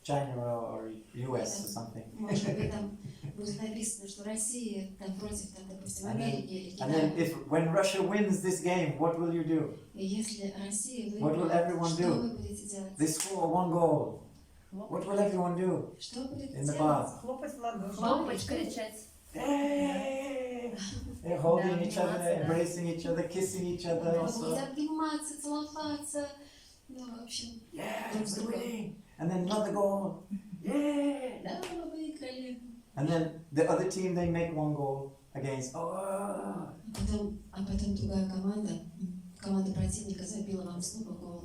[SPEAKER 1] China or US or something.
[SPEAKER 2] Может быть, там будет написано, что Россия там против, там, допустим, Америки или
[SPEAKER 1] And then
[SPEAKER 2] Китая.
[SPEAKER 1] when Russia wins this game, what will you do?
[SPEAKER 2] И если Россия
[SPEAKER 1] What will
[SPEAKER 2] выиграет,
[SPEAKER 1] everyone
[SPEAKER 2] что
[SPEAKER 1] do?
[SPEAKER 2] вы будете делать?
[SPEAKER 1] They score 1 goal. What will everyone do
[SPEAKER 2] Что вы будете
[SPEAKER 1] in the
[SPEAKER 2] делать?
[SPEAKER 1] bar?
[SPEAKER 6] Хлопать в ладоши.
[SPEAKER 7] Хлопать, кричать.
[SPEAKER 1] Hey! They're holding
[SPEAKER 7] Да,
[SPEAKER 1] each other,
[SPEAKER 7] да.
[SPEAKER 1] embracing each other, kissing each other.
[SPEAKER 2] Вы
[SPEAKER 1] Also.
[SPEAKER 2] будете обниматься, целоваться. Ну, в общем,
[SPEAKER 1] Yeah,
[SPEAKER 2] друг с
[SPEAKER 1] we're
[SPEAKER 2] другом.
[SPEAKER 1] winning. And then another goal. Yeah!
[SPEAKER 2] Да, вы выиграли.
[SPEAKER 1] And then the other team, they make 1 goal against. Oh!
[SPEAKER 2] А потом другая команда противника забила вам снова гол.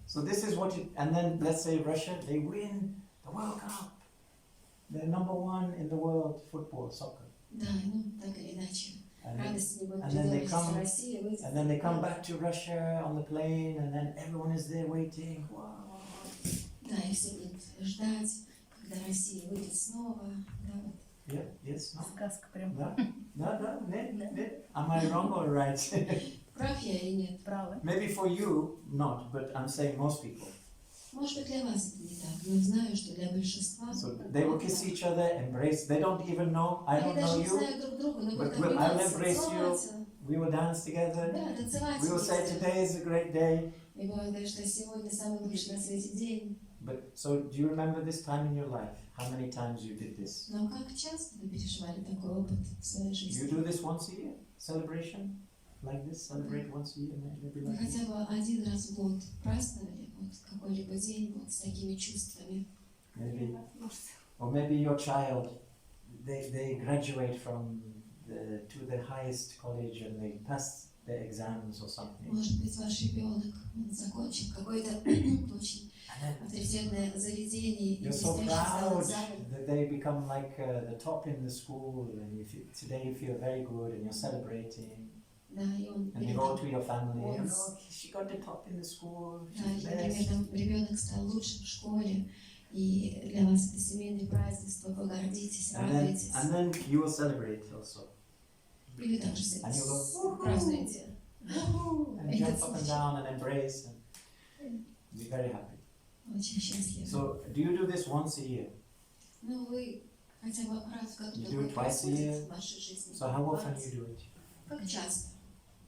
[SPEAKER 1] So this is what you. And then let's say Russia, they win the World Cup. They're number 1 in the world football, soccer.
[SPEAKER 2] Да, ну, так или иначе.
[SPEAKER 1] And then,
[SPEAKER 2] Радости не будет
[SPEAKER 1] and then they
[SPEAKER 2] предела,
[SPEAKER 1] come-
[SPEAKER 2] если Россия выйдет.
[SPEAKER 1] and then they come back to Russia on the plane, and then everyone is there waiting. Wow.
[SPEAKER 2] Да, и все будут ждать, когда Россия выйдет снова. Да, вот.
[SPEAKER 1] Yeah, yes, no?
[SPEAKER 7] Сказка прям.
[SPEAKER 1] No, no. Am I wrong or right?
[SPEAKER 2] Прав я или нет?
[SPEAKER 7] Правы.
[SPEAKER 1] Maybe for you, not, but I'm saying most people.
[SPEAKER 2] Может быть, для вас это не так, но знаю, что для большинства
[SPEAKER 1] So they will kiss each other, embrace. They don't even know. I
[SPEAKER 2] они
[SPEAKER 1] don't know
[SPEAKER 2] даже не
[SPEAKER 1] you.
[SPEAKER 2] знают друг друга, но
[SPEAKER 1] but
[SPEAKER 2] будут
[SPEAKER 1] will I
[SPEAKER 2] обниматься,
[SPEAKER 1] embrace you?
[SPEAKER 2] целоваться.
[SPEAKER 1] We will dance together.
[SPEAKER 2] Да, танцевать
[SPEAKER 1] We will say
[SPEAKER 2] вместе.
[SPEAKER 1] today is a great day.
[SPEAKER 2] И говорят, что сегодня самый лучший на свете день.
[SPEAKER 1] But so, do you remember this time in your life? How many times you did this?
[SPEAKER 2] Но как часто вы переживали такой опыт в своей
[SPEAKER 1] You
[SPEAKER 2] жизни?
[SPEAKER 1] do this once a year? Celebration like this? Celebrate once a year, maybe
[SPEAKER 2] Вы
[SPEAKER 1] like this?
[SPEAKER 2] хотя бы один раз в год праздновали вот какой-либо день вот с такими чувствами?
[SPEAKER 1] Maybe, or maybe your child, they graduate from to the highest college and they pass their exams or something.
[SPEAKER 2] Может быть, ваш ребенок он закончил какое-то очень авторитетное заведение и
[SPEAKER 1] You're so
[SPEAKER 2] блестяще сдал
[SPEAKER 1] proud
[SPEAKER 2] экзамен.
[SPEAKER 1] that they become like the top in the school, and today you feel very good, and you're celebrating,
[SPEAKER 2] Да, и он
[SPEAKER 1] and you
[SPEAKER 2] или
[SPEAKER 1] go
[SPEAKER 2] там,
[SPEAKER 1] to your family,
[SPEAKER 2] Он
[SPEAKER 1] and
[SPEAKER 2] с-
[SPEAKER 1] she got the top in the school,
[SPEAKER 2] да,
[SPEAKER 1] she's
[SPEAKER 2] или,
[SPEAKER 1] the
[SPEAKER 2] например,
[SPEAKER 1] best.
[SPEAKER 2] там ребенок стал лучшим в школе, и для вас это семейное празднество, вы гордитесь, радуетесь.
[SPEAKER 1] And then you will celebrate also.
[SPEAKER 2] И вы также с
[SPEAKER 1] And you go,
[SPEAKER 2] празднуете.
[SPEAKER 1] and jump up and down and embrace and be very happy.
[SPEAKER 2] Очень счастливы.
[SPEAKER 1] So, do you do this once a year?
[SPEAKER 2] Ну, вы хотя бы раз в году
[SPEAKER 1] You do
[SPEAKER 2] такое
[SPEAKER 1] it twice a
[SPEAKER 2] происходит
[SPEAKER 1] year.
[SPEAKER 2] в вашей жизни.
[SPEAKER 1] So, how often
[SPEAKER 2] Раз.
[SPEAKER 1] you do it?
[SPEAKER 2] Как часто?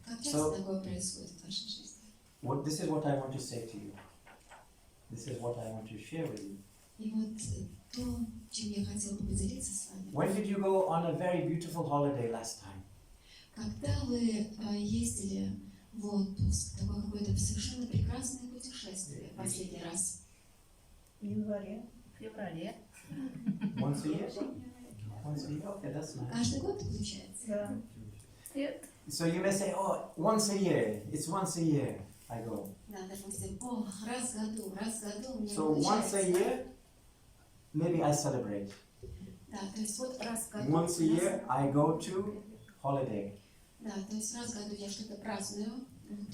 [SPEAKER 2] Как
[SPEAKER 1] So-
[SPEAKER 2] часто такое происходит в вашей жизни?
[SPEAKER 1] This is what I want to say to you. This is what I want to share with you.
[SPEAKER 2] И вот то, чем я хотела бы поделиться с вами.
[SPEAKER 1] When did you go on a very beautiful holiday last time?
[SPEAKER 2] Когда вы ездили в отпуск, такое какое-то совершенно прекрасное путешествие последний раз?
[SPEAKER 6] В январе.
[SPEAKER 7] В феврале.
[SPEAKER 1] Once a year? Once a year? Okay, that's nice.
[SPEAKER 2] Каждый год получается?
[SPEAKER 6] Да.
[SPEAKER 7] Нет.
[SPEAKER 1] So you may say, oh, once a year. It's once a year I go.
[SPEAKER 2] Да, допустим, раз в году у меня
[SPEAKER 1] So once a
[SPEAKER 2] получается.
[SPEAKER 1] year, maybe I celebrate.
[SPEAKER 2] Да, то есть вот раз в году.
[SPEAKER 1] Once a year, I go to holiday.
[SPEAKER 2] Да, то есть раз в году я что-то праздную.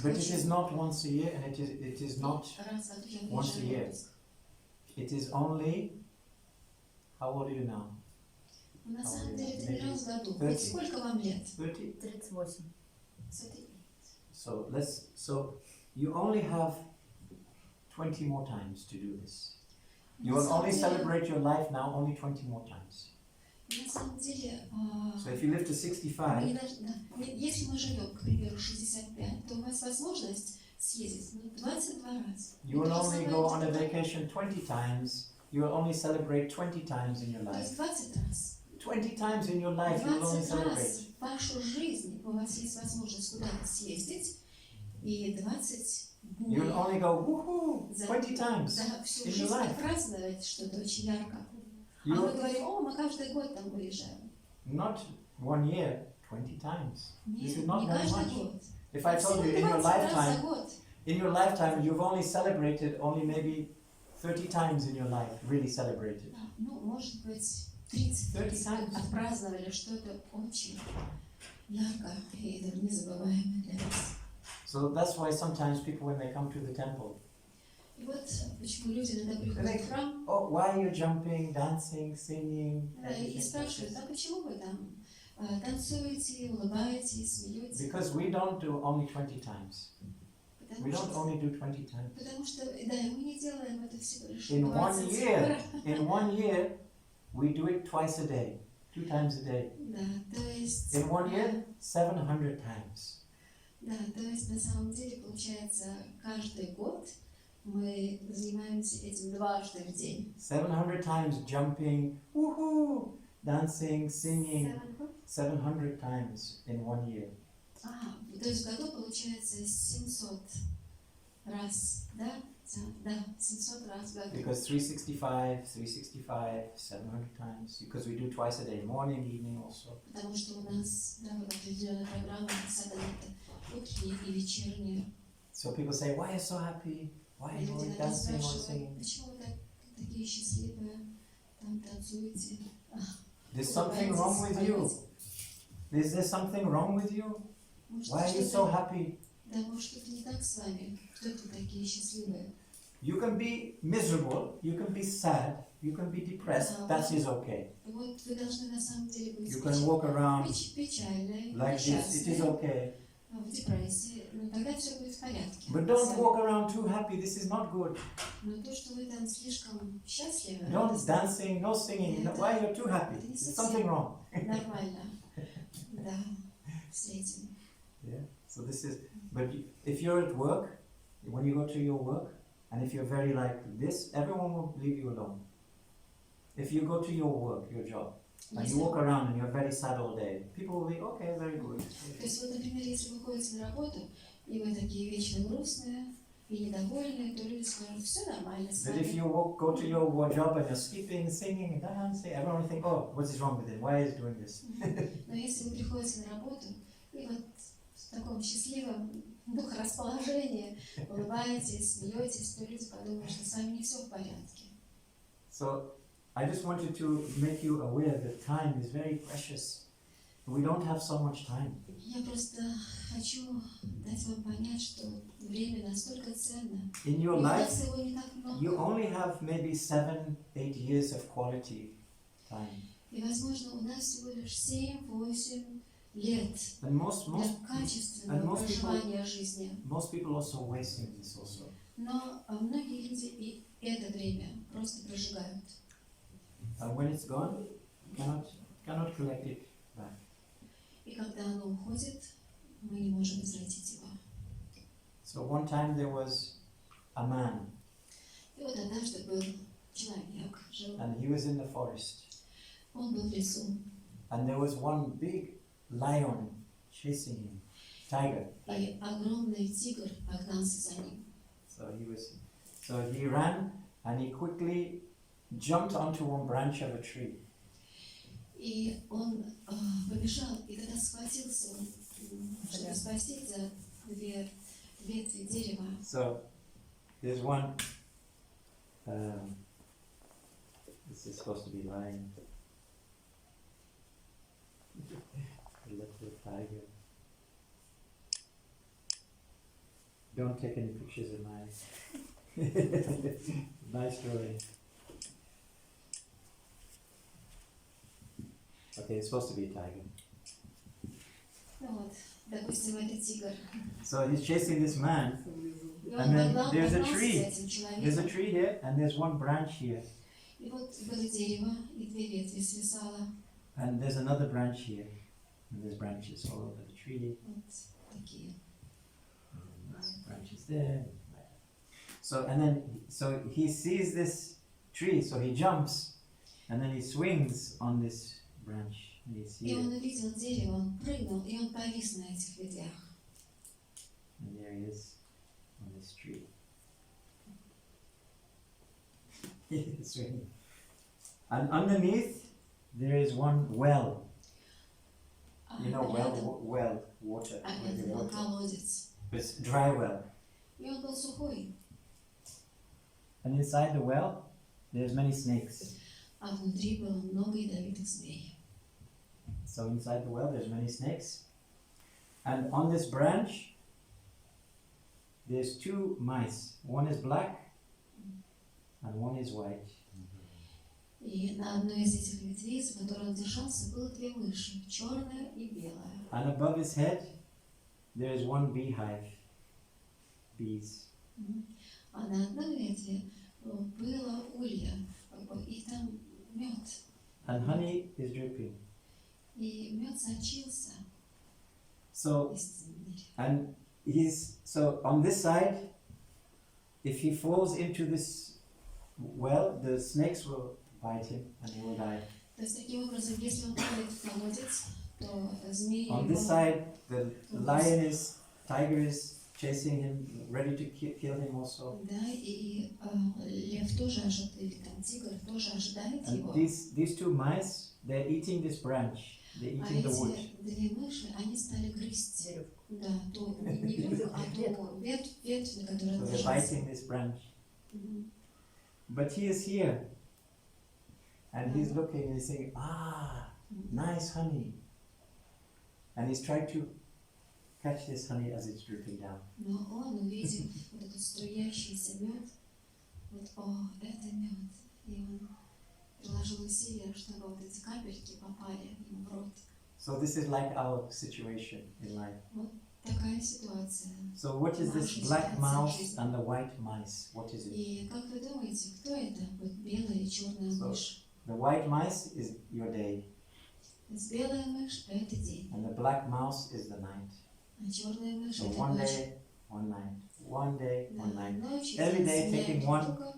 [SPEAKER 1] But it is not once a year, and it is not.
[SPEAKER 2] Раз в году я
[SPEAKER 1] once a
[SPEAKER 2] выезжаю в
[SPEAKER 1] year.
[SPEAKER 2] отпуск.
[SPEAKER 1] It is only. How old are you now?
[SPEAKER 2] Но на самом деле это не
[SPEAKER 1] Maybe
[SPEAKER 2] раз в году.
[SPEAKER 1] 30.
[SPEAKER 2] Хоть сколько вам лет?
[SPEAKER 1] 30.
[SPEAKER 7] 38.
[SPEAKER 2] Смотри.
[SPEAKER 1] So you only have 20 more times to do this. You
[SPEAKER 2] На
[SPEAKER 1] will
[SPEAKER 2] самом
[SPEAKER 1] only
[SPEAKER 2] деле-
[SPEAKER 1] celebrate your life now only 20 more times.
[SPEAKER 2] На самом деле,
[SPEAKER 1] So if you live to
[SPEAKER 2] мы
[SPEAKER 1] 65,
[SPEAKER 2] не должны- да, если мы живем, к примеру, 65, то у вас возможность съездить 22 раза.
[SPEAKER 1] you will
[SPEAKER 2] Это
[SPEAKER 1] only go on a
[SPEAKER 2] основное-
[SPEAKER 1] vacation 20 times. You will only celebrate 20 times in your
[SPEAKER 2] То есть
[SPEAKER 1] life.
[SPEAKER 2] 20 раз.
[SPEAKER 1] 20 times in your life you will only
[SPEAKER 2] 20 раз
[SPEAKER 1] celebrate.
[SPEAKER 2] в вашу жизнь у вас есть возможность куда-то съездить, и 20 дней
[SPEAKER 1] You will only go woohoo
[SPEAKER 2] за
[SPEAKER 1] 20 times
[SPEAKER 2] за всю
[SPEAKER 1] in your
[SPEAKER 2] жизнь
[SPEAKER 1] life.
[SPEAKER 2] праздновать что-то очень ярко. А
[SPEAKER 1] You
[SPEAKER 2] мы
[SPEAKER 1] will,
[SPEAKER 2] говорим, мы каждый год там выезжаем.
[SPEAKER 1] not 1 year, 20 times. This
[SPEAKER 2] Нет,
[SPEAKER 1] is not
[SPEAKER 2] не
[SPEAKER 1] very
[SPEAKER 2] каждый
[SPEAKER 1] much.
[SPEAKER 2] год.
[SPEAKER 1] If I told
[SPEAKER 2] Всего
[SPEAKER 1] you in your
[SPEAKER 2] 20 раз за
[SPEAKER 1] lifetime,
[SPEAKER 2] год.
[SPEAKER 1] you've only celebrated only maybe 30 times in your life, really celebrated.
[SPEAKER 2] Да, ну, может быть, 30 раз отпраздновали что-то очень ярко и незабываемое для нас.
[SPEAKER 1] So that's why sometimes people, when they come to the temple,
[SPEAKER 2] И вот почему люди иногда приходят в храм,
[SPEAKER 1] oh, why are you jumping, dancing, singing?
[SPEAKER 2] да, и
[SPEAKER 1] everything like
[SPEAKER 2] спрашивают,
[SPEAKER 1] this?
[SPEAKER 2] а почему вы там танцуете, улыбаетесь, смеетесь?
[SPEAKER 1] Because we don't do only 20 times. We don't only do 20 times.
[SPEAKER 2] Потому что, да, мы не делаем это всего лишь
[SPEAKER 1] In
[SPEAKER 2] 20
[SPEAKER 1] 1 year, in 1 year, we do it twice a day, 2 times a day.
[SPEAKER 2] Да, то есть...
[SPEAKER 1] In 1 year, 700 times.
[SPEAKER 2] Да, то есть на самом деле получается каждый год мы занимаемся этим дважды в день.
[SPEAKER 1] 700 times jumping, woohoo, dancing, singing, 700 times in 1 year.
[SPEAKER 2] То есть в году получается 700 раз, да? Да, 700 раз в году.
[SPEAKER 1] Because 365, 700 times. Because we do twice a day, morning, evening also.
[SPEAKER 2] Потому что у нас, да, вот определенная программа собрата утренняя и вечерняя.
[SPEAKER 1] So people say, why are you so happy? Why are
[SPEAKER 2] И
[SPEAKER 1] you
[SPEAKER 2] люди
[SPEAKER 1] always
[SPEAKER 2] иногда
[SPEAKER 1] dancing or
[SPEAKER 2] спрашивают,
[SPEAKER 1] singing?
[SPEAKER 2] почему вы такие счастливые, там танцуете?
[SPEAKER 1] There's something wrong with you. Is there something wrong with you?
[SPEAKER 2] Может,
[SPEAKER 1] Why are you so
[SPEAKER 2] что-то,
[SPEAKER 1] happy?
[SPEAKER 2] да, может, что-то не так с вами? Кто это такие счастливые?
[SPEAKER 1] You can be miserable, you can be sad, you can be depressed, that is okay.
[SPEAKER 2] Вот вы должны на самом деле быть
[SPEAKER 1] You can walk around
[SPEAKER 2] печальной,
[SPEAKER 1] like this, it is
[SPEAKER 2] несчастной,
[SPEAKER 1] okay.
[SPEAKER 2] в депрессии, но тогда все будет в порядке.
[SPEAKER 1] But don't walk around too happy, this is not good.
[SPEAKER 2] Но то, что вы там слишком счастливы,
[SPEAKER 1] No
[SPEAKER 2] радостны,
[SPEAKER 1] dancing, no singing, no, why you're too happy? There's something wrong.
[SPEAKER 2] нормально. Да, с этим.
[SPEAKER 1] Yeah. So this is, but if you're at work, when you go to your work, and if you're very like this, everyone will leave you alone. If you go to your work, your job, and you
[SPEAKER 2] Если-
[SPEAKER 1] walk around and you're very sad all day, people will be, okay, very good.
[SPEAKER 2] То есть вот, например, если вы ходите на работу, и вы такие вечно грустные и недовольные, то люди скажут, все нормально с
[SPEAKER 1] But if
[SPEAKER 2] вами.
[SPEAKER 1] you go to your job and you're skipping, singing, and dancing, everyone will think, oh, what is wrong with him? Why is he doing this?
[SPEAKER 2] Но если вы приходите на работу, и вот в таком счастливом духорасположении, улыбаетесь, смеетесь, то люди подумают, что с вами не все в порядке.
[SPEAKER 1] So I just wanted to make you aware that time is very precious. We don't have so much time.
[SPEAKER 2] Я просто хочу дать вам понять, что время настолько ценно.
[SPEAKER 1] In
[SPEAKER 2] И
[SPEAKER 1] your
[SPEAKER 2] у нас
[SPEAKER 1] life,
[SPEAKER 2] его не так много.
[SPEAKER 1] you only have maybe 7-8 years of quality time.
[SPEAKER 2] И, возможно, у нас всего лишь 7-8 лет
[SPEAKER 1] And most
[SPEAKER 2] для качественного
[SPEAKER 1] most people-
[SPEAKER 2] проживания жизни.
[SPEAKER 1] people also wasting this also.
[SPEAKER 2] Но многие люди и это время просто прожигают.
[SPEAKER 1] And when it's gone, cannot collect it back.
[SPEAKER 2] И когда оно уходит, мы не можем возвратить его.
[SPEAKER 1] So one time there was a man,
[SPEAKER 2] И вот однажды был человек, жил,
[SPEAKER 1] and he was in the forest,
[SPEAKER 2] он был в лесу,
[SPEAKER 1] and there was one big lion chasing him, tiger.
[SPEAKER 2] и огромный тигр погнался за ним.
[SPEAKER 1] So he ran, and he quickly jumped onto one branch of a tree.
[SPEAKER 2] И он побежал, и тогда схватился, чтобы спастись за две ветви дерева.
[SPEAKER 1] So there's one. This is supposed to be lion. A little tiger. Don't take any pictures of my story. Okay, it's supposed to be a tiger.
[SPEAKER 2] Ну вот, допустим, это тигр.
[SPEAKER 1] So he's chasing this man.
[SPEAKER 2] И он
[SPEAKER 1] And then
[SPEAKER 2] погнался
[SPEAKER 1] there's a
[SPEAKER 2] за
[SPEAKER 1] tree.
[SPEAKER 2] этим
[SPEAKER 1] There's a
[SPEAKER 2] человеком.
[SPEAKER 1] tree here, and there's one branch here,
[SPEAKER 2] И вот было дерево, и две ветви свисало.
[SPEAKER 1] and there's another branch here, and there's branches all over the tree.
[SPEAKER 2] Вот такие.
[SPEAKER 1] And there's branches there. So he sees this tree, so he jumps, and then he swings on this branch. And you see
[SPEAKER 2] И он
[SPEAKER 1] it,
[SPEAKER 2] увидел дерево, он прыгнул, и он повис на этих ветвях.
[SPEAKER 1] and there he is on this tree. He's swinging. And underneath there is one well.
[SPEAKER 2] А
[SPEAKER 1] You know,
[SPEAKER 2] рядом
[SPEAKER 1] well, water.
[SPEAKER 2] это был колодец.
[SPEAKER 1] It's dry well.
[SPEAKER 2] И он был сухой.
[SPEAKER 1] And inside the well, there's many snakes.
[SPEAKER 2] А внутри было много ядовитых змей.
[SPEAKER 1] So inside the well, there's many snakes. And on this branch, there's two mice. One is black, and one is white.
[SPEAKER 2] И на одной из этих ветвей, за которой он держался, было две мыши, черная и белая.
[SPEAKER 1] And above his head, there is one beehive. Bees.
[SPEAKER 2] А на одной ветви было улья, и там мед.
[SPEAKER 1] And honey is dripping.
[SPEAKER 2] И мед сочился
[SPEAKER 1] So,
[SPEAKER 2] из дерева.
[SPEAKER 1] and so on this side, if he falls into this well, the snakes will bite him and he will die.
[SPEAKER 2] То есть таким образом, если он падает в колодец, то змеи
[SPEAKER 1] On this side, the tiger is chasing him, ready to kill him also.
[SPEAKER 2] Да, и лев тоже ожидает, или там тигр тоже ожидает
[SPEAKER 1] And
[SPEAKER 2] его.
[SPEAKER 1] these two mice, they're eating this branch. They're
[SPEAKER 2] А
[SPEAKER 1] eating the wood.
[SPEAKER 2] эти две мыши, они стали грызть.
[SPEAKER 6] Веревку.
[SPEAKER 2] Да, то не веревку, а ту ветвь, на которой
[SPEAKER 1] So
[SPEAKER 2] он
[SPEAKER 1] they're
[SPEAKER 2] держался.
[SPEAKER 1] biting this branch.
[SPEAKER 2] Мгм.
[SPEAKER 1] But he is here. And he's looking and he's saying, nice honey. And he's trying to catch this honey as it's dripping down.
[SPEAKER 2] Но он, увидев вот этот струящийся мед, вот, это мед. И он приложил усилия, чтобы вот эти капельки попали ему в рот.
[SPEAKER 1] So this is like our situation in life.
[SPEAKER 2] Такая ситуация.
[SPEAKER 1] So what is this black mouse and the white mice? What is it?
[SPEAKER 2] И как вы думаете, кто это? Вот белая и черная
[SPEAKER 1] So-
[SPEAKER 2] мышь.
[SPEAKER 1] The white mice is your day,
[SPEAKER 2] Белая мышь – это день,
[SPEAKER 1] and the black mouse is the night.
[SPEAKER 2] а черная мышь –
[SPEAKER 1] So
[SPEAKER 2] это
[SPEAKER 1] one
[SPEAKER 2] ночь.
[SPEAKER 1] day, one night. One day,
[SPEAKER 2] Да,
[SPEAKER 1] one night.
[SPEAKER 2] ночь и
[SPEAKER 1] Every
[SPEAKER 2] день
[SPEAKER 1] day
[SPEAKER 2] сменяют
[SPEAKER 1] taking
[SPEAKER 2] друг
[SPEAKER 1] one.
[SPEAKER 2] друга.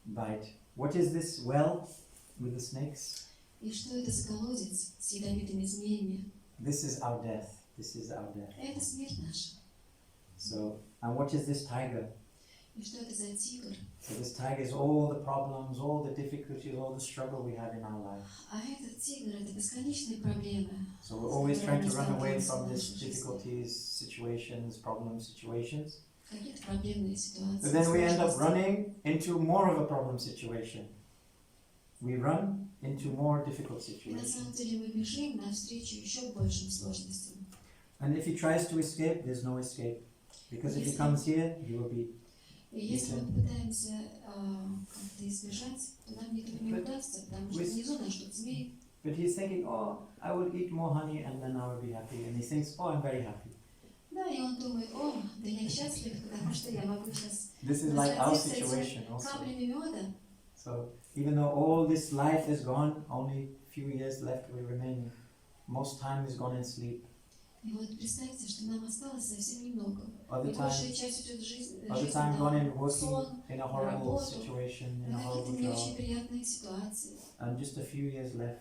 [SPEAKER 1] Bite. What is this well with the snakes?
[SPEAKER 2] И что это за колодец с ядовитыми змеями?
[SPEAKER 1] This is our death. This is our death.
[SPEAKER 2] Это смерть наша.
[SPEAKER 1] So, and what is this tiger?
[SPEAKER 2] И что это за тигр?
[SPEAKER 1] So this tiger is all the problems, all the difficulties, all the struggle we have in our life.
[SPEAKER 2] А этот тигр — это бесконечные проблемы.
[SPEAKER 1] So we're always trying to run away from these difficulties, situations, situations.
[SPEAKER 2] Какие-то проблемные ситуации.
[SPEAKER 1] But then we end up running into more of a problem situation. We run into more difficult
[SPEAKER 2] И на самом
[SPEAKER 1] situations.
[SPEAKER 2] деле мы бежим навстречу еще большим сложностям.
[SPEAKER 1] And if he tries to escape, there's no escape. Because if he comes here, he will be.
[SPEAKER 2] И если мы пытаемся как-то избежать, то нам этого не удастся, потому что внизу нас ждут змеи.
[SPEAKER 1] But he's thinking, oh, I will eat more honey and then I will be happy. And he thinks, oh, I'm very happy.
[SPEAKER 2] Да, и он думает, о, да я счастлив, потому что я могу сейчас
[SPEAKER 1] This is like our
[SPEAKER 2] насладиться
[SPEAKER 1] situation
[SPEAKER 2] этими
[SPEAKER 1] also.
[SPEAKER 2] каплями меда.
[SPEAKER 1] So even though all this life is gone, only few years left will remain. Most time is gone in sleep.
[SPEAKER 2] И вот представьте, что нам осталось совсем немного.
[SPEAKER 1] Other
[SPEAKER 2] И большая
[SPEAKER 1] time,
[SPEAKER 2] часть идет жизни
[SPEAKER 1] gone in working
[SPEAKER 2] сон,
[SPEAKER 1] in a horrible
[SPEAKER 2] работу,
[SPEAKER 1] situation, in a
[SPEAKER 2] на какие-то
[SPEAKER 1] horrible
[SPEAKER 2] не очень
[SPEAKER 1] job,
[SPEAKER 2] приятные ситуации.
[SPEAKER 1] and just a few years left.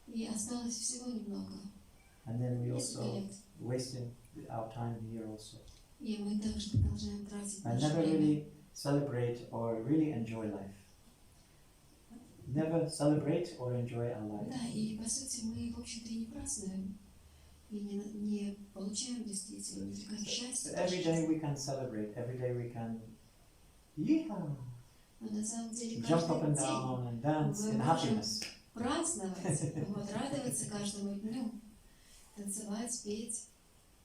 [SPEAKER 2] И осталось всего немного.
[SPEAKER 1] And then we
[SPEAKER 2] Несколько
[SPEAKER 1] also
[SPEAKER 2] лет.
[SPEAKER 1] wasting our time here also.
[SPEAKER 2] И мы также продолжаем тратить
[SPEAKER 1] And
[SPEAKER 2] наше
[SPEAKER 1] never
[SPEAKER 2] время.
[SPEAKER 1] really celebrate or really enjoy life. Never celebrate or enjoy our life.
[SPEAKER 2] Да, и по сути мы, в общем-то, и не празднуем, и не получаем действительно никакого счастья.
[SPEAKER 1] Every day we can celebrate, every day we can yeehaw,
[SPEAKER 2] Но на самом деле
[SPEAKER 1] jump up and
[SPEAKER 2] каждый день
[SPEAKER 1] down and dance
[SPEAKER 2] мы
[SPEAKER 1] in
[SPEAKER 2] можем
[SPEAKER 1] happiness.
[SPEAKER 2] праздновать, вот, радоваться каждому дню, танцевать, петь.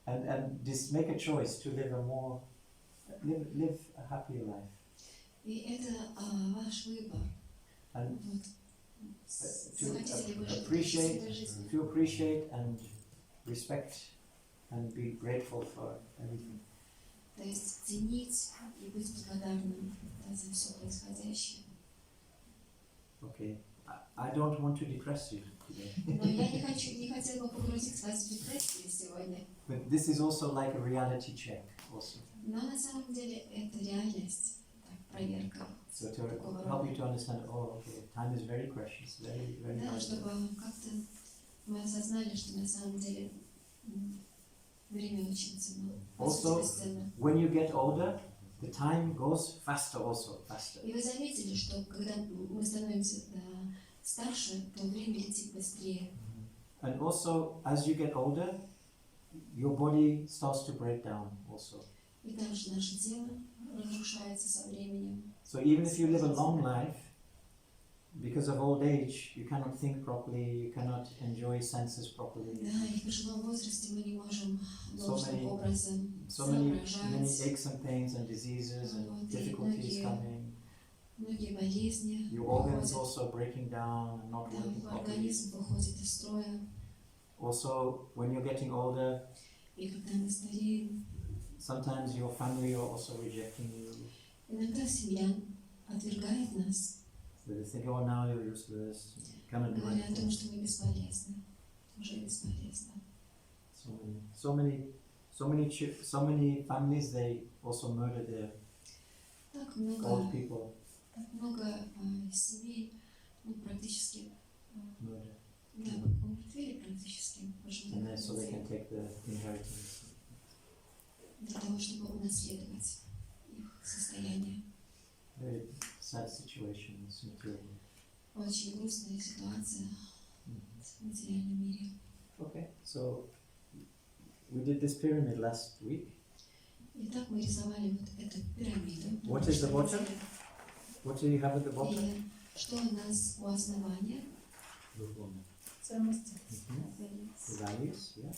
[SPEAKER 1] And just make a choice to live live a happier life.
[SPEAKER 2] И это ваш выбор.
[SPEAKER 1] And
[SPEAKER 2] Вот. Захотите ли вы жить
[SPEAKER 1] appreciate,
[SPEAKER 2] счастливой жизнью?
[SPEAKER 1] to appreciate and respect and be grateful for everything.
[SPEAKER 2] То есть ценить и быть благодарным, да, за все происходящее.
[SPEAKER 1] Okay, I don't want to depress you today.
[SPEAKER 2] Но я не хотела бы погрузить вас в депрессию сегодня.
[SPEAKER 1] But this is also like a reality check also.
[SPEAKER 2] Но на самом деле это реальность, так, проверка.
[SPEAKER 1] So to help you to understand, oh, okay, time is very precious, very
[SPEAKER 2] Да,
[SPEAKER 1] valuable.
[SPEAKER 2] чтобы как-то мы осознали, что на самом деле время очень ценно.
[SPEAKER 1] Also,
[SPEAKER 2] Бесценно.
[SPEAKER 1] when you get older, the time goes faster also, faster.
[SPEAKER 2] И вы заметили, что когда мы становимся старше, то время летит быстрее.
[SPEAKER 1] And also, as you get older, your body starts to break down also.
[SPEAKER 2] И также наше тело разрушается со временем.
[SPEAKER 1] So even if you live a long life, because of old age, you cannot think properly, you cannot enjoy senses properly.
[SPEAKER 2] Да, и в пожилом возрасте мы не можем
[SPEAKER 1] So
[SPEAKER 2] должным
[SPEAKER 1] many-
[SPEAKER 2] образом
[SPEAKER 1] So many
[SPEAKER 2] соображать.
[SPEAKER 1] aches and pains and diseases and
[SPEAKER 2] Вот, и
[SPEAKER 1] difficulties coming.
[SPEAKER 2] многие болезни
[SPEAKER 1] Your organs
[SPEAKER 2] выходят,
[SPEAKER 1] also breaking down and not
[SPEAKER 2] да,
[SPEAKER 1] working properly.
[SPEAKER 2] организм выходит из строя.
[SPEAKER 1] Also, when you're getting older,
[SPEAKER 2] И когда мы стареем,
[SPEAKER 1] sometimes your family are also rejecting you.
[SPEAKER 2] иногда семья отвергает нас,
[SPEAKER 1] So they think, oh, now you're useless, you cannot do
[SPEAKER 2] говоря о том,
[SPEAKER 1] anything.
[SPEAKER 2] что мы бесполезны, уже бесполезны.
[SPEAKER 1] So many families, they also murder their
[SPEAKER 2] Так
[SPEAKER 1] old
[SPEAKER 2] много,
[SPEAKER 1] people.
[SPEAKER 2] так много семей, ну, практически,
[SPEAKER 1] Murder.
[SPEAKER 2] да, умертвили практически
[SPEAKER 1] And
[SPEAKER 2] пожилых
[SPEAKER 1] then so they
[SPEAKER 2] людей
[SPEAKER 1] can take the inheritance.
[SPEAKER 2] для того, чтобы унаследовать их состояние.
[SPEAKER 1] Very sad situation in this material.
[SPEAKER 2] Очень грустная ситуация
[SPEAKER 1] Mhm.
[SPEAKER 2] в материальном мире.
[SPEAKER 1] Okay, so we did this pyramid last week.
[SPEAKER 2] Итак, мы рисовали вот эту пирамиду.
[SPEAKER 1] What is the bottom? What do you have at the bottom?
[SPEAKER 2] И что у нас у основания?
[SPEAKER 6] Ценности.
[SPEAKER 1] The values, yeah.